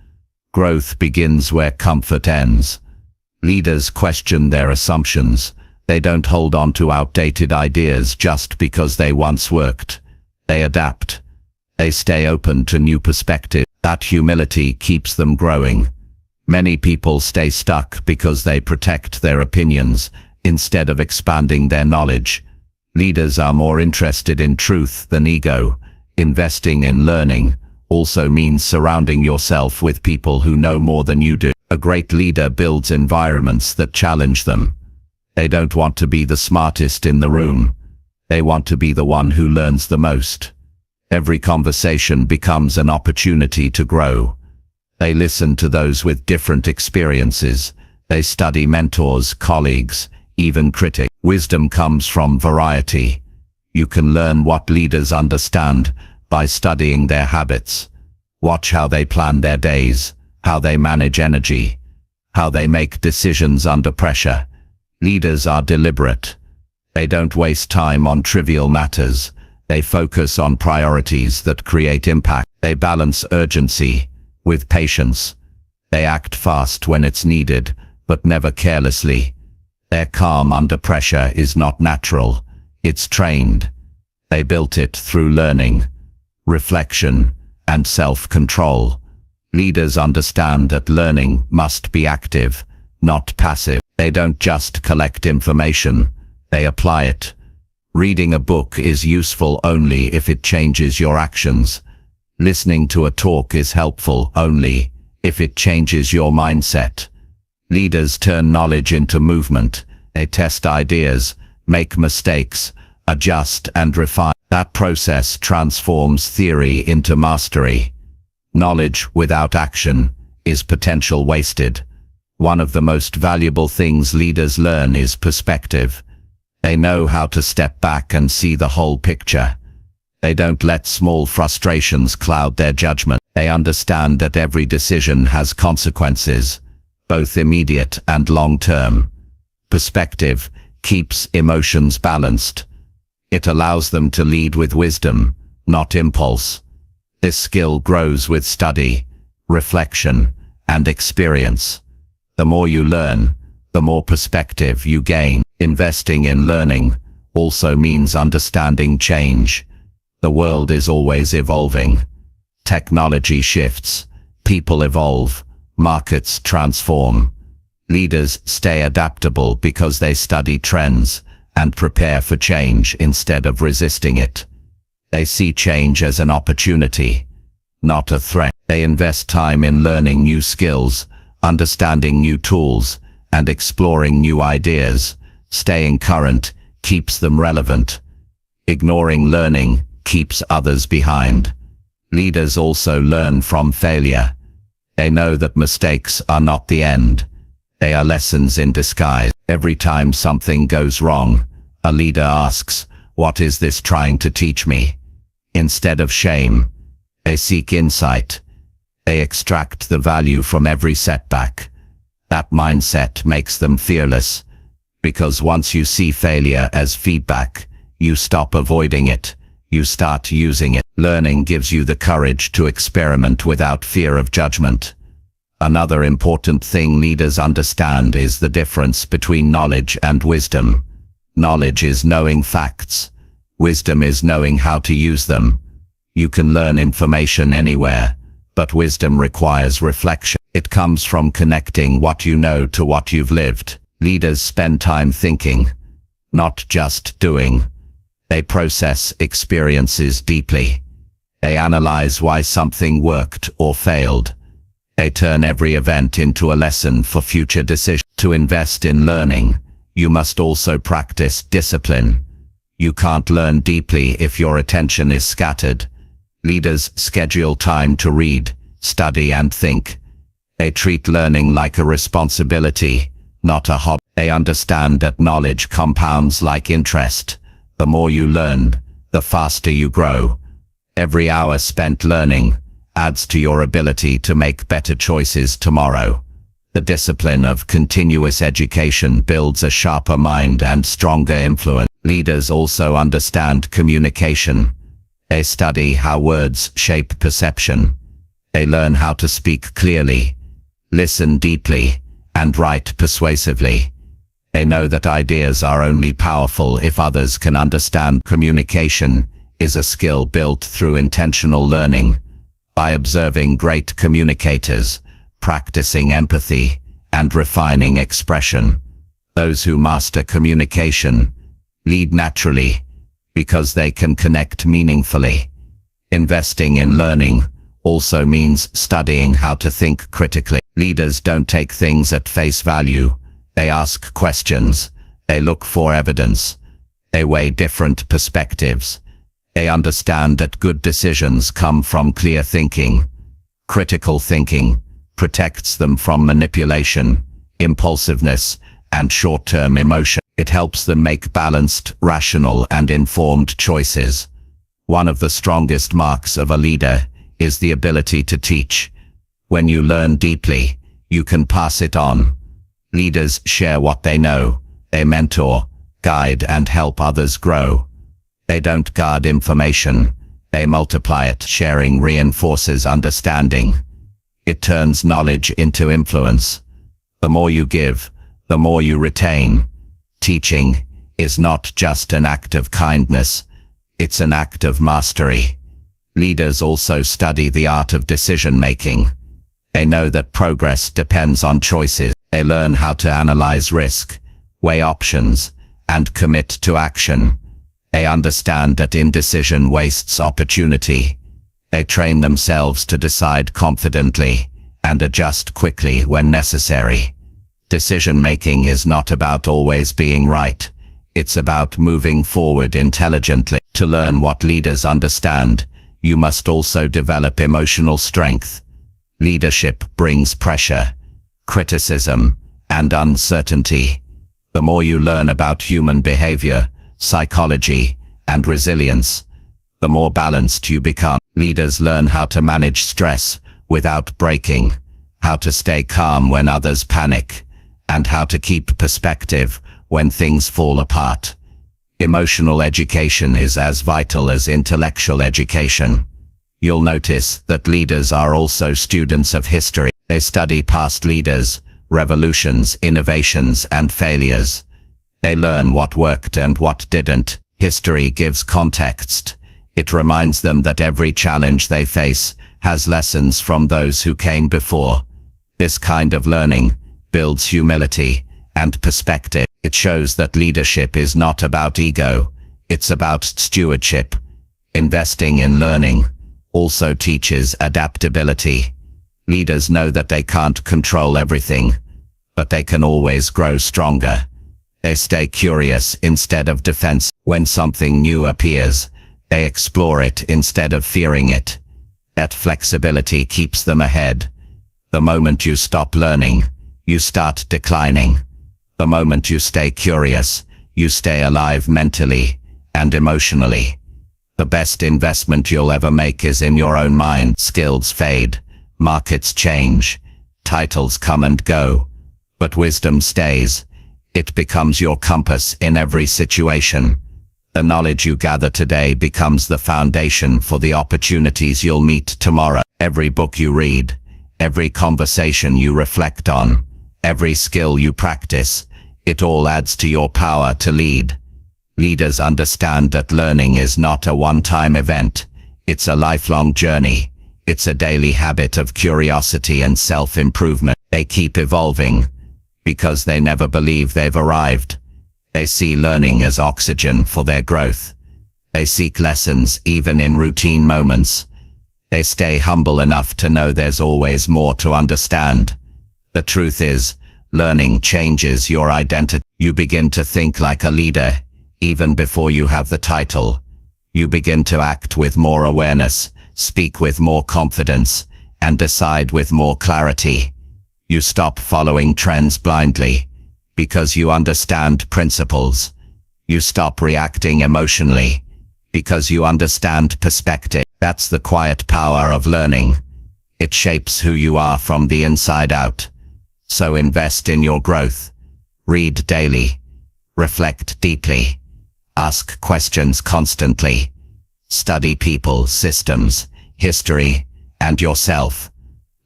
[SPEAKER 2] Growth begins where comfort ends. Leaders question their assumptions. They don't hold on to outdated ideas just because they once worked. They adapt. They stay open to new perspectives. That humility keeps them growing. Many people stay stuck because they protect their opinions instead of expanding their knowledge. Leaders are more interested in truth than ego. Investing in learning also means surrounding yourself with people who know more than you do. A great leader builds environments that challenge them. They don't want to be the smartest in the room. They want to be the one who learns the most. Every conversation becomes an opportunity to grow. They listen to those with different experiences. They study mentors, colleagues, even critics. Wisdom comes from variety. You can learn what leaders understand by studying their habits. Watch how they plan their days, how they manage energy, how they make decisions under pressure. Leaders are deliberate. They don't waste time on trivial matters. They focus on priorities that create impact. They balance urgency with patience. They act fast when it's needed, but never carelessly. Their calm under pressure is not natural, it's trained. They built it through learning, reflection, and self-control. Leaders understand that learning must be active, not passive. They don't just collect information, they apply it. Reading a book is useful only if it changes your actions. Listening to a talk is helpful only if it changes your mindset. Leaders turn knowledge into movement. They test ideas, make mistakes, adjust and refine. That process transforms theory into mastery. Knowledge without action is potential wasted. One of the most valuable things leaders learn is perspective. They know how to step back and see the whole picture. They don't let small frustrations cloud their judgment. They understand that every decision has consequences, both immediate and long-term. Perspective keeps emotions balanced. It allows them to lead with wisdom, not impulse. This skill grows with study, reflection, and experience. The more you learn, the more perspective you gain. Investing in learning also means understanding change. The world is always evolving. Technology shifts, people evolve, markets transform. Leaders stay adaptable because they study trends and prepare for change instead of resisting it. They see change as an opportunity, not a threat. They invest time in learning new skills, understanding new tools, and exploring new ideas. Staying current keeps them relevant. Ignoring learning keeps others behind. Leaders also learn from failure. They know that mistakes are not the end. They are lessons in disguise. Every time something goes wrong, a leader asks,
[SPEAKER 3] What is this trying to teach me? Instead of shame, they seek insight. They extract the value from every setback. That mindset makes them fearless, because once you see failure as feedback, you stop avoiding it, you start using it. Learning gives you the courage to experiment without fear of judgment. Another important thing leaders understand is the difference between knowledge and wisdom. Knowledge is knowing facts. Wisdom is knowing how to use them. You can learn information anywhere, but wisdom requires reflection. It comes from connecting what you know to what you've lived. Leaders spend time thinking, not just doing. They process experiences deeply. They analyze why something worked or failed. They turn every event into a lesson for future decisions. To invest in learning, you must also practice discipline. You can't learn deeply if your attention is scattered. Leaders schedule time to read, study and think. They treat learning like a responsibility, not a hobby. They understand that knowledge compounds like interest. The more you learn, the faster you grow. Every hour spent learning adds to your ability to make better choices tomorrow. The discipline of continuous education builds a sharper mind and stronger influence. Leaders also understand communication. They study how words shape perception. They learn how to speak clearly, listen deeply, and write persuasively. They know that ideas are only powerful if others can understand. Communication is a skill built through intentional learning. By observing great communicators, practicing empathy, and refining expression, those who master communication lead naturally because they can connect meaningfully. Investing in learning also means studying how to think critically. Leaders don't take things at face value. They ask questions. They look for evidence. They weigh different perspectives. They understand that good decisions come from clear thinking. Critical thinking protects them from manipulation, impulsiveness, and short-term emotion. It helps them make balanced, rational, and informed choices. One of the strongest marks of a leader is the ability to teach. When you learn deeply, you can pass it on. Leaders share what they know. They mentor, guide, and help others grow. They don't guard information. They multiply it. Sharing reinforces understanding. It turns knowledge into influence. The more you give, the more you retain. Teaching is not just an act of kindness. It's an act of mastery. Leaders also study the art of decision-making. They know that progress depends on choices. They learn how to analyze risk, weigh options, and commit to action. They understand that indecision wastes opportunity. They train themselves to decide confidently and adjust quickly when necessary. Decision-making is not about always being right. It's about moving forward intelligently. To learn what leaders understand, you must also develop emotional strength. Leadership brings pressure, criticism, and uncertainty. The more you learn about human behavior, psychology, and resilience, the more balanced you become. Leaders learn how to manage stress without breaking, how to stay calm when others panic, and how to keep perspective when things fall apart. Emotional education is as vital as intellectual education. You'll notice that leaders are also students of history. They study past leaders, revolutions, innovations, and failures. They learn what worked and what didn't. History gives context. It reminds them that every challenge they face has lessons from those who came before. This kind of learning builds humility and perspective. It shows that leadership is not about ego, it's about stewardship. Investing in learning also teaches adaptability. Leaders know that they can't control everything, but they can always grow stronger. They stay curious instead of defensive. When something new appears, they explore it instead of fearing it. That flexibility keeps them ahead. The moment you stop learning, you start declining. The moment you stay curious, you stay alive mentally and emotionally. The best investment you'll ever make is in your own mind. Skills fade, markets change, titles come and go, but wisdom stays. It becomes your compass in every situation. The knowledge you gather today becomes the foundation for the opportunities you'll meet tomorrow. Every book you read, every conversation you reflect on, every skill you practice, it all adds to your power to lead. Leaders understand that learning is not a one-time event. It's a lifelong journey. It's a daily habit of curiosity and self-improvement. They keep evolving because they never believe they've arrived. They see learning as oxygen for their growth. They seek lessons even in routine moments. They stay humble enough to know there's always more to understand. The truth is, learning changes your identity. You begin to think like a leader, even before you have the title. You begin to act with more awareness, speak with more confidence, and decide with more clarity. You stop following trends blindly, because you understand principles. You stop reacting emotionally, because you understand perspective. That's the quiet power of learning. It shapes who you are from the inside out. So invest in your growth. Read daily. Reflect deeply. Ask questions constantly. Study people, systems, history, and yourself.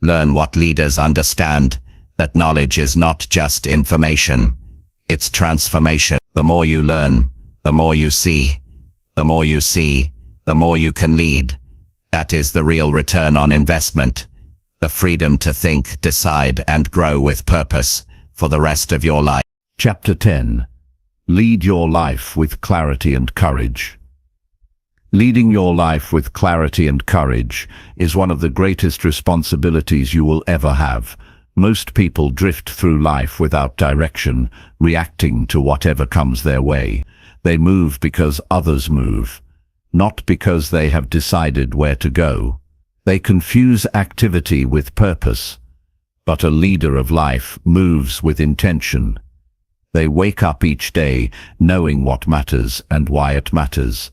[SPEAKER 3] Learn what leaders understand, that knowledge is not just information. It's transformation. The more you learn, the more you see. The more you see, the more you can lead. That is the real return on investment. The freedom to think, decide, and grow with purpose for the rest of your life.
[SPEAKER 2] Chapter 10. Lead your life with clarity and courage. Leading your life with clarity and courage is one of the greatest responsibilities you will ever have. Most people drift through life without direction, reacting to whatever comes their way. They move because others move, not because they have decided where to go. They confuse activity with purpose, but a leader of life moves with intention. They wake up each day knowing what matters and why it matters.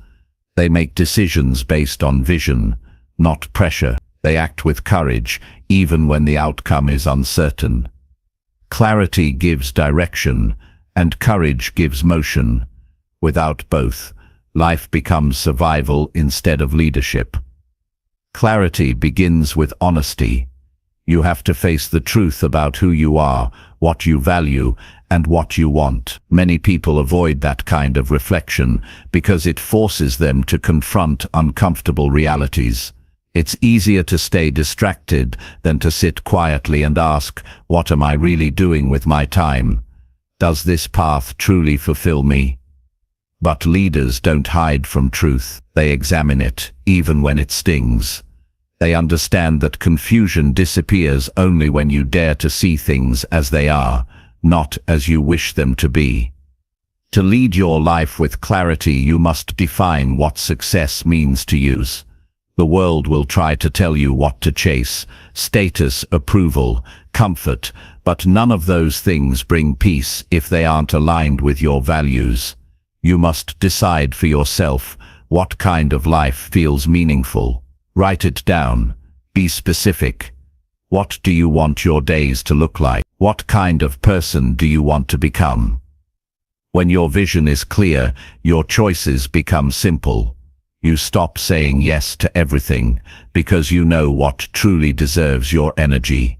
[SPEAKER 2] They make decisions based on vision, not pressure. They act with courage, even when the outcome is uncertain. Clarity gives direction, and courage gives motion. Without both, life becomes survival instead of leadership. Clarity begins with honesty. You have to face the truth about who you are, what you value, and what you want. Many people avoid that kind of reflection because it forces them to confront uncomfortable realities. It's easier to stay distracted than to sit quietly and ask, what am I really doing with my time? Does this path truly fulfill me? But leaders don't hide from truth. They examine it, even when it stings. They understand that confusion disappears only when you dare to see things as they are, not as you wish them to be. To lead your life with clarity, you must define what success means to you. The world will try to tell you what to chase: status, approval, comfort, but none of those things bring peace if they aren't aligned with your values. You must decide for yourself what kind of life feels meaningful. Write it down. Be specific. What do you want your days to look like? What kind of person do you want to become? When your vision is clear, your choices become simple. You stop saying yes to everything because you know what truly deserves your energy.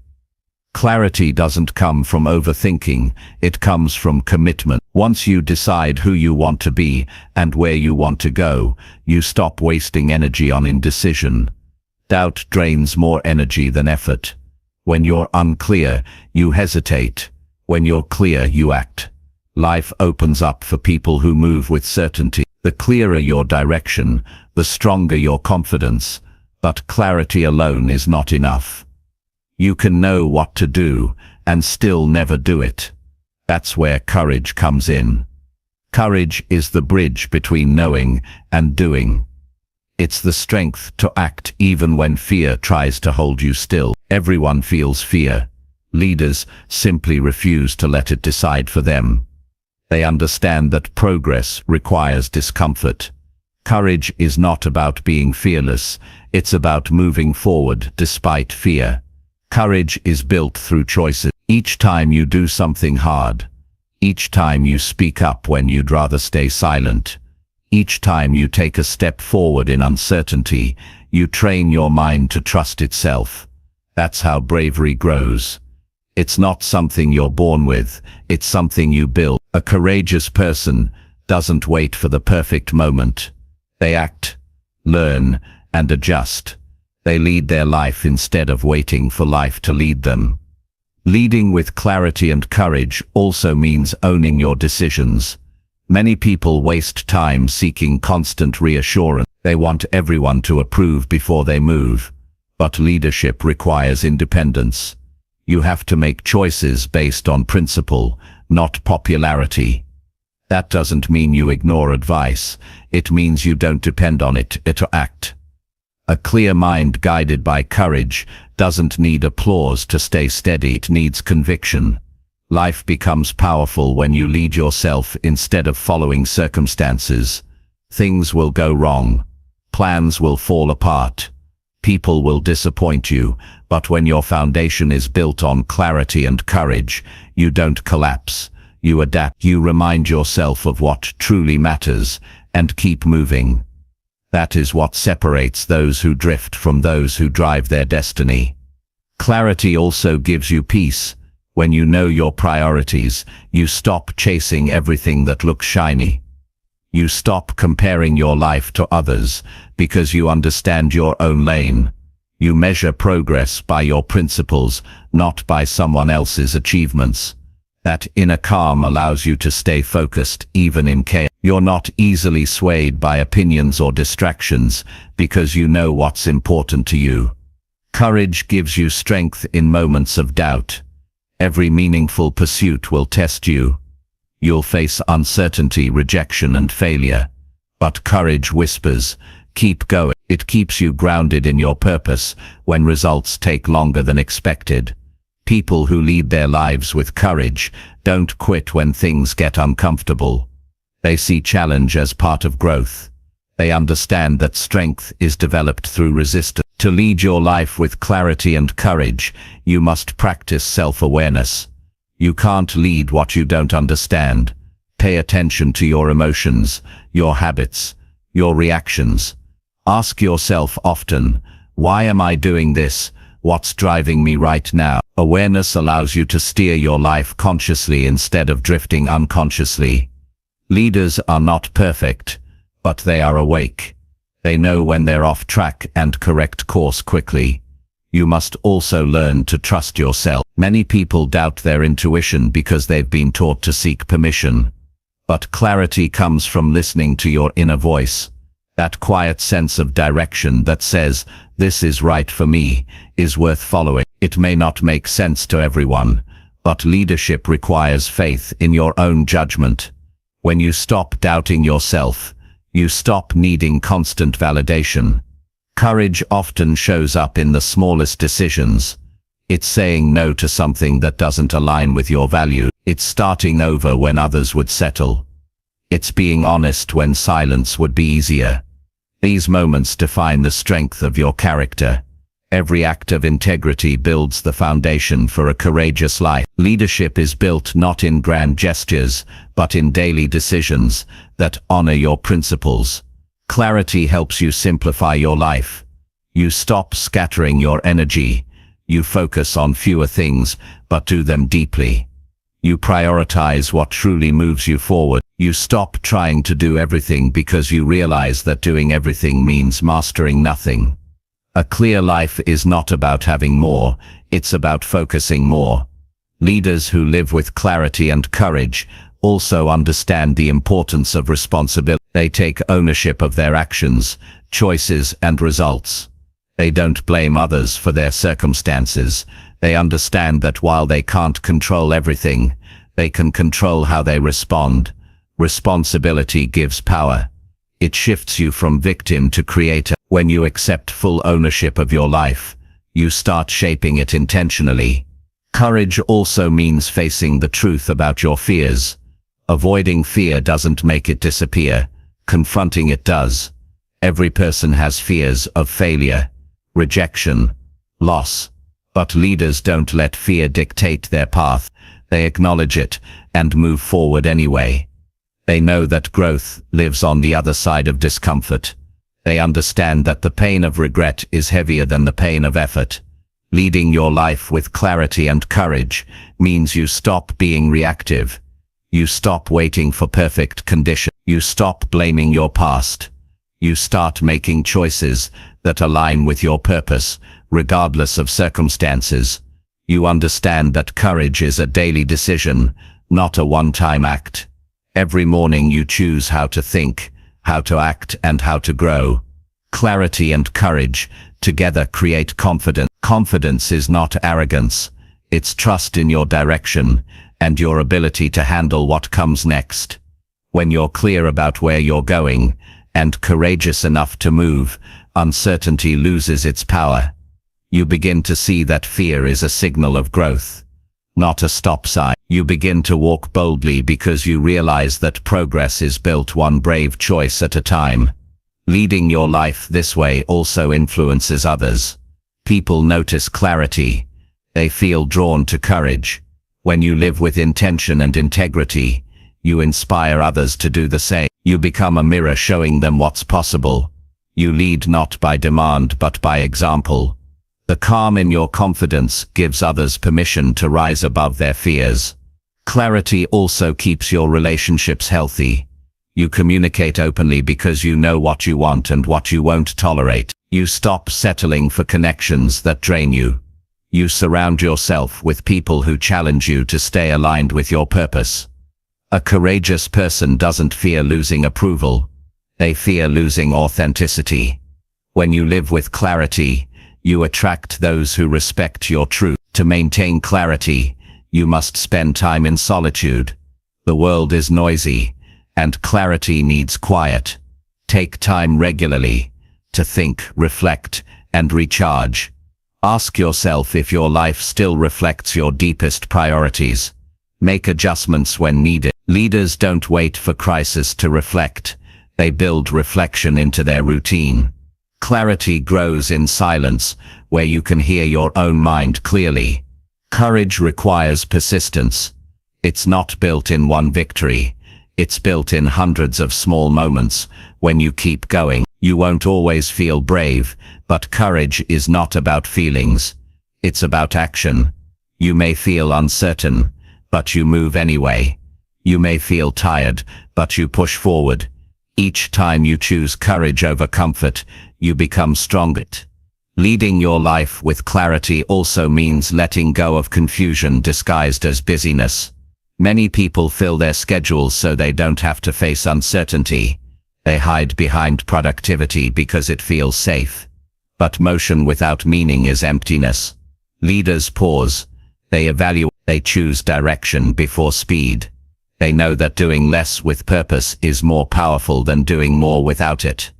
[SPEAKER 2] Clarity doesn't come from overthinking, it comes from commitment. Once you decide who you want to be and where you want to go, you stop wasting energy on indecision. Doubt drains more energy than effort. When you're unclear, you hesitate. When you're clear, you act. Life opens up for people who move with certainty. The clearer your direction, the stronger your confidence. But clarity alone is not enough. You can know what to do and still never do it. That's where courage comes in. Courage is the bridge between knowing and doing. It's the strength to act even when fear tries to hold you still. Everyone feels fear. Leaders simply refuse to let it decide for them. They understand that progress requires discomfort. Courage is not about being fearless, it's about moving forward despite fear. Courage is built through choices. Each time you do something hard, each time you speak up when you'd rather stay silent, each time you take a step forward in uncertainty, you train your mind to trust itself. That's how bravery grows. It's not something you're born with, it's something you build. A courageous person doesn't wait for the perfect moment. They act, learn, and adjust. They lead their life instead of waiting for life to lead them. Leading with clarity and courage also means owning your decisions. Many people waste time seeking constant reassurance. They want everyone to approve before they move. But leadership requires independence. You have to make choices based on principle, not popularity. That doesn't mean you ignore advice. It means you don't depend on it to act. A clear mind guided by courage doesn't need applause to stay steady, it needs conviction. Life becomes powerful when you lead yourself instead of following circumstances. Things will go wrong. Plans will fall apart. People will disappoint you, but when your foundation is built on clarity and courage, you don't collapse. You adapt, you remind yourself of what truly matters, and keep moving. That is what separates those who drift from those who drive their destiny. Clarity also gives you peace. When you know your priorities, you stop chasing everything that looks shiny. You stop comparing your life to others because you understand your own lane. You measure progress by your principles, not by someone else's achievements. That inner calm allows you to stay focused even in chaos. You're not easily swayed by opinions or distractions because you know what's important to you. Courage gives you strength in moments of doubt. Every meaningful pursuit will test you. You'll face uncertainty, rejection, and failure. But courage whispers, keep going. It keeps you grounded in your purpose when results take longer than expected. People who lead their lives with courage don't quit when things get uncomfortable. They see challenge as part of growth. They understand that strength is developed through resistance. To lead your life with clarity and courage, you must practice self-awareness. You can't lead what you don't understand. Pay attention to your emotions, your habits, your reactions. Ask yourself often, why am I doing this? What's driving me right now? Awareness allows you to steer your life consciously instead of drifting unconsciously. Leaders are not perfect, but they are awake. They know when they're off track and correct course quickly. You must also learn to trust yourself. Many people doubt their intuition because they've been taught to seek permission. But clarity comes from listening to your inner voice. That quiet sense of direction that says, this is right for me, is worth following. It may not make sense to everyone, but leadership requires faith in your own judgment. When you stop doubting yourself, you stop needing constant validation. Courage often shows up in the smallest decisions. It's saying no to something that doesn't align with your value. It's starting over when others would settle. It's being honest when silence would be easier. These moments define the strength of your character. Every act of integrity builds the foundation for a courageous life. Leadership is built not in grand gestures, but in daily decisions that honor your principles. Clarity helps you simplify your life. You stop scattering your energy. You focus on fewer things, but do them deeply. You prioritize what truly moves you forward. You stop trying to do everything because you realize that doing everything means mastering nothing. A clear life is not about having more, it's about focusing more. Leaders who live with clarity and courage also understand the importance of responsibility. They take ownership of their actions, choices, and results. They don't blame others for their circumstances. They understand that while they can't control everything, they can control how they respond. Responsibility gives power. It shifts you from victim to creator. When you accept full ownership of your life, you start shaping it intentionally. Courage also means facing the truth about your fears.
[SPEAKER 3] Avoiding fear doesn't make it disappear. Confronting it does. Every person has fears of failure, rejection, loss. But leaders don't let fear dictate their path. They acknowledge it and move forward anyway. They know that growth lives on the other side of discomfort. They understand that the pain of regret is heavier than the pain of effort. Leading your life with clarity and courage means you stop being reactive. You stop waiting for perfect conditions. You stop blaming your past. You start making choices that align with your purpose, regardless of circumstances. You understand that courage is a daily decision, not a one-time act. Every morning you choose how to think, how to act, and how to grow. Clarity and courage together create confidence. Confidence is not arrogance. It's trust in your direction and your ability to handle what comes next. When you're clear about where you're going and courageous enough to move, uncertainty loses its power. You begin to see that fear is a signal of growth, not a stop sign. You begin to walk boldly because you realize that progress is built one brave choice at a time. Leading your life this way also influences others. People notice clarity. They feel drawn to courage. When you live with intention and integrity, you inspire others to do the same. You become a mirror showing them what's possible. You lead not by demand but by example. The calm in your confidence gives others permission to rise above their fears. Clarity also keeps your relationships healthy. You communicate openly because you know what you want and what you won't tolerate. You stop settling for connections that drain you. You surround yourself with people who challenge you to stay aligned with your purpose. A courageous person doesn't fear losing approval. They fear losing authenticity. When you live with clarity, you attract those who respect your truth. To maintain clarity, you must spend time in solitude. The world is noisy, and clarity needs quiet. Take time regularly to think, reflect, and recharge. Ask yourself if your life still reflects your deepest priorities. Make adjustments when needed. Leaders don't wait for crisis to reflect. They build reflection into their routine. Clarity grows in silence, where you can hear your own mind clearly. Courage requires persistence. It's not built in one victory. It's built in hundreds of small moments. When you keep going, you won't always feel brave, but courage is not about feelings. It's about action. You may feel uncertain, but you move anyway. You may feel tired, but you push forward. Each time you choose courage over comfort, you become stronger. Leading your life with clarity also means letting go of confusion disguised as busyness. Many people fill their schedules so they don't have to face uncertainty. They hide behind productivity because it feels safe. But motion without meaning is emptiness. Leaders pause. They evaluate. They choose direction before speed. They know that doing less with purpose is more powerful than doing more without it.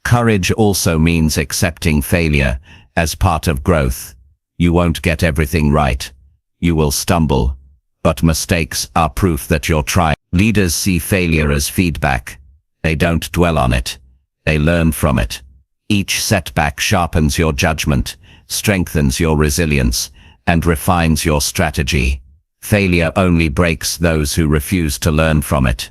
[SPEAKER 3] Courage also means accepting failure as part of growth. You won't get everything right. You will stumble. But mistakes are proof that you're trying. Leaders see failure as feedback. They don't dwell on it. They learn from it. Each setback sharpens your judgment, strengthens your resilience, and refines your strategy. Failure only breaks those who refuse to learn from it.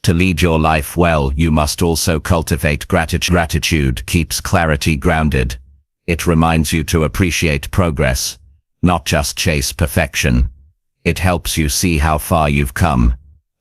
[SPEAKER 3] To lead your life well, you must also cultivate gratitude. Gratitude keeps clarity grounded. It reminds you to appreciate progress, not just chase perfection. It helps you see how far you've come.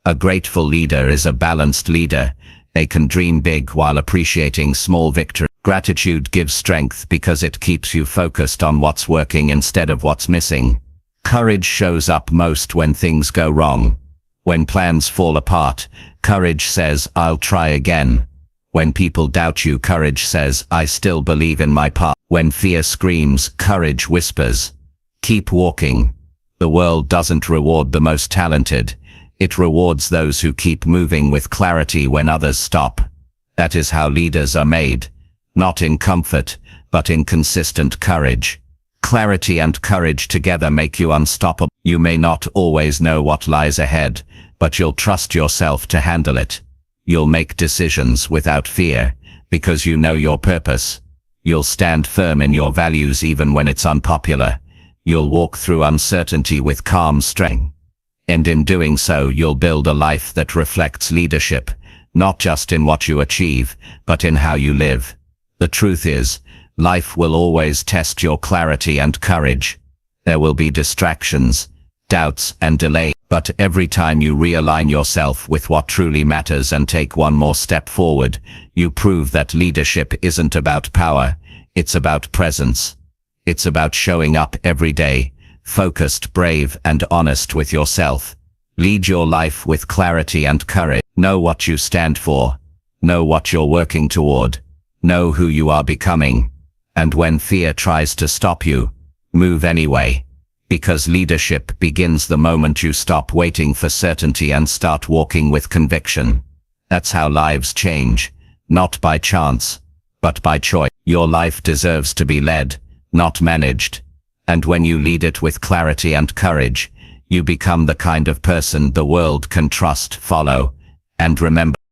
[SPEAKER 3] A grateful leader is a balanced leader. They can dream big while appreciating small victories. Gratitude gives strength because it keeps you focused on what's working instead of what's missing. Courage shows up most when things go wrong. When plans fall apart, courage says, "I'll try again." When people doubt you, courage says, "I still believe in my path." When fear screams, courage whispers, "Keep walking." The world doesn't reward the most talented. It rewards those who keep moving with clarity when others stop. That is how leaders are made. Not in comfort, but in consistent courage. Clarity and courage together make you unstoppable. You may not always know what lies ahead, but you'll trust yourself to handle it. You'll make decisions without fear, because you know your purpose. You'll stand firm in your values even when it's unpopular. You'll walk through uncertainty with calm strength. And in doing so, you'll build a life that reflects leadership, not just in what you achieve, but in how you live. The truth is, life will always test your clarity and courage. There will be distractions, doubts, and delay, but every time you realign yourself with what truly matters and take one more step forward, you prove that leadership isn't about power, it's about presence. It's about showing up every day, focused, brave, and honest with yourself. Lead your life with clarity and courage. Know what you stand for. Know what you're working toward. Know who you are becoming. And when fear tries to stop you, move anyway. Because leadership begins the moment you stop waiting for certainty and start walking with conviction. That's how lives change, not by chance, but by choice. Your life deserves to be led, not managed. And when you lead it with clarity and courage, you become the kind of person the world can trust, follow, and remember.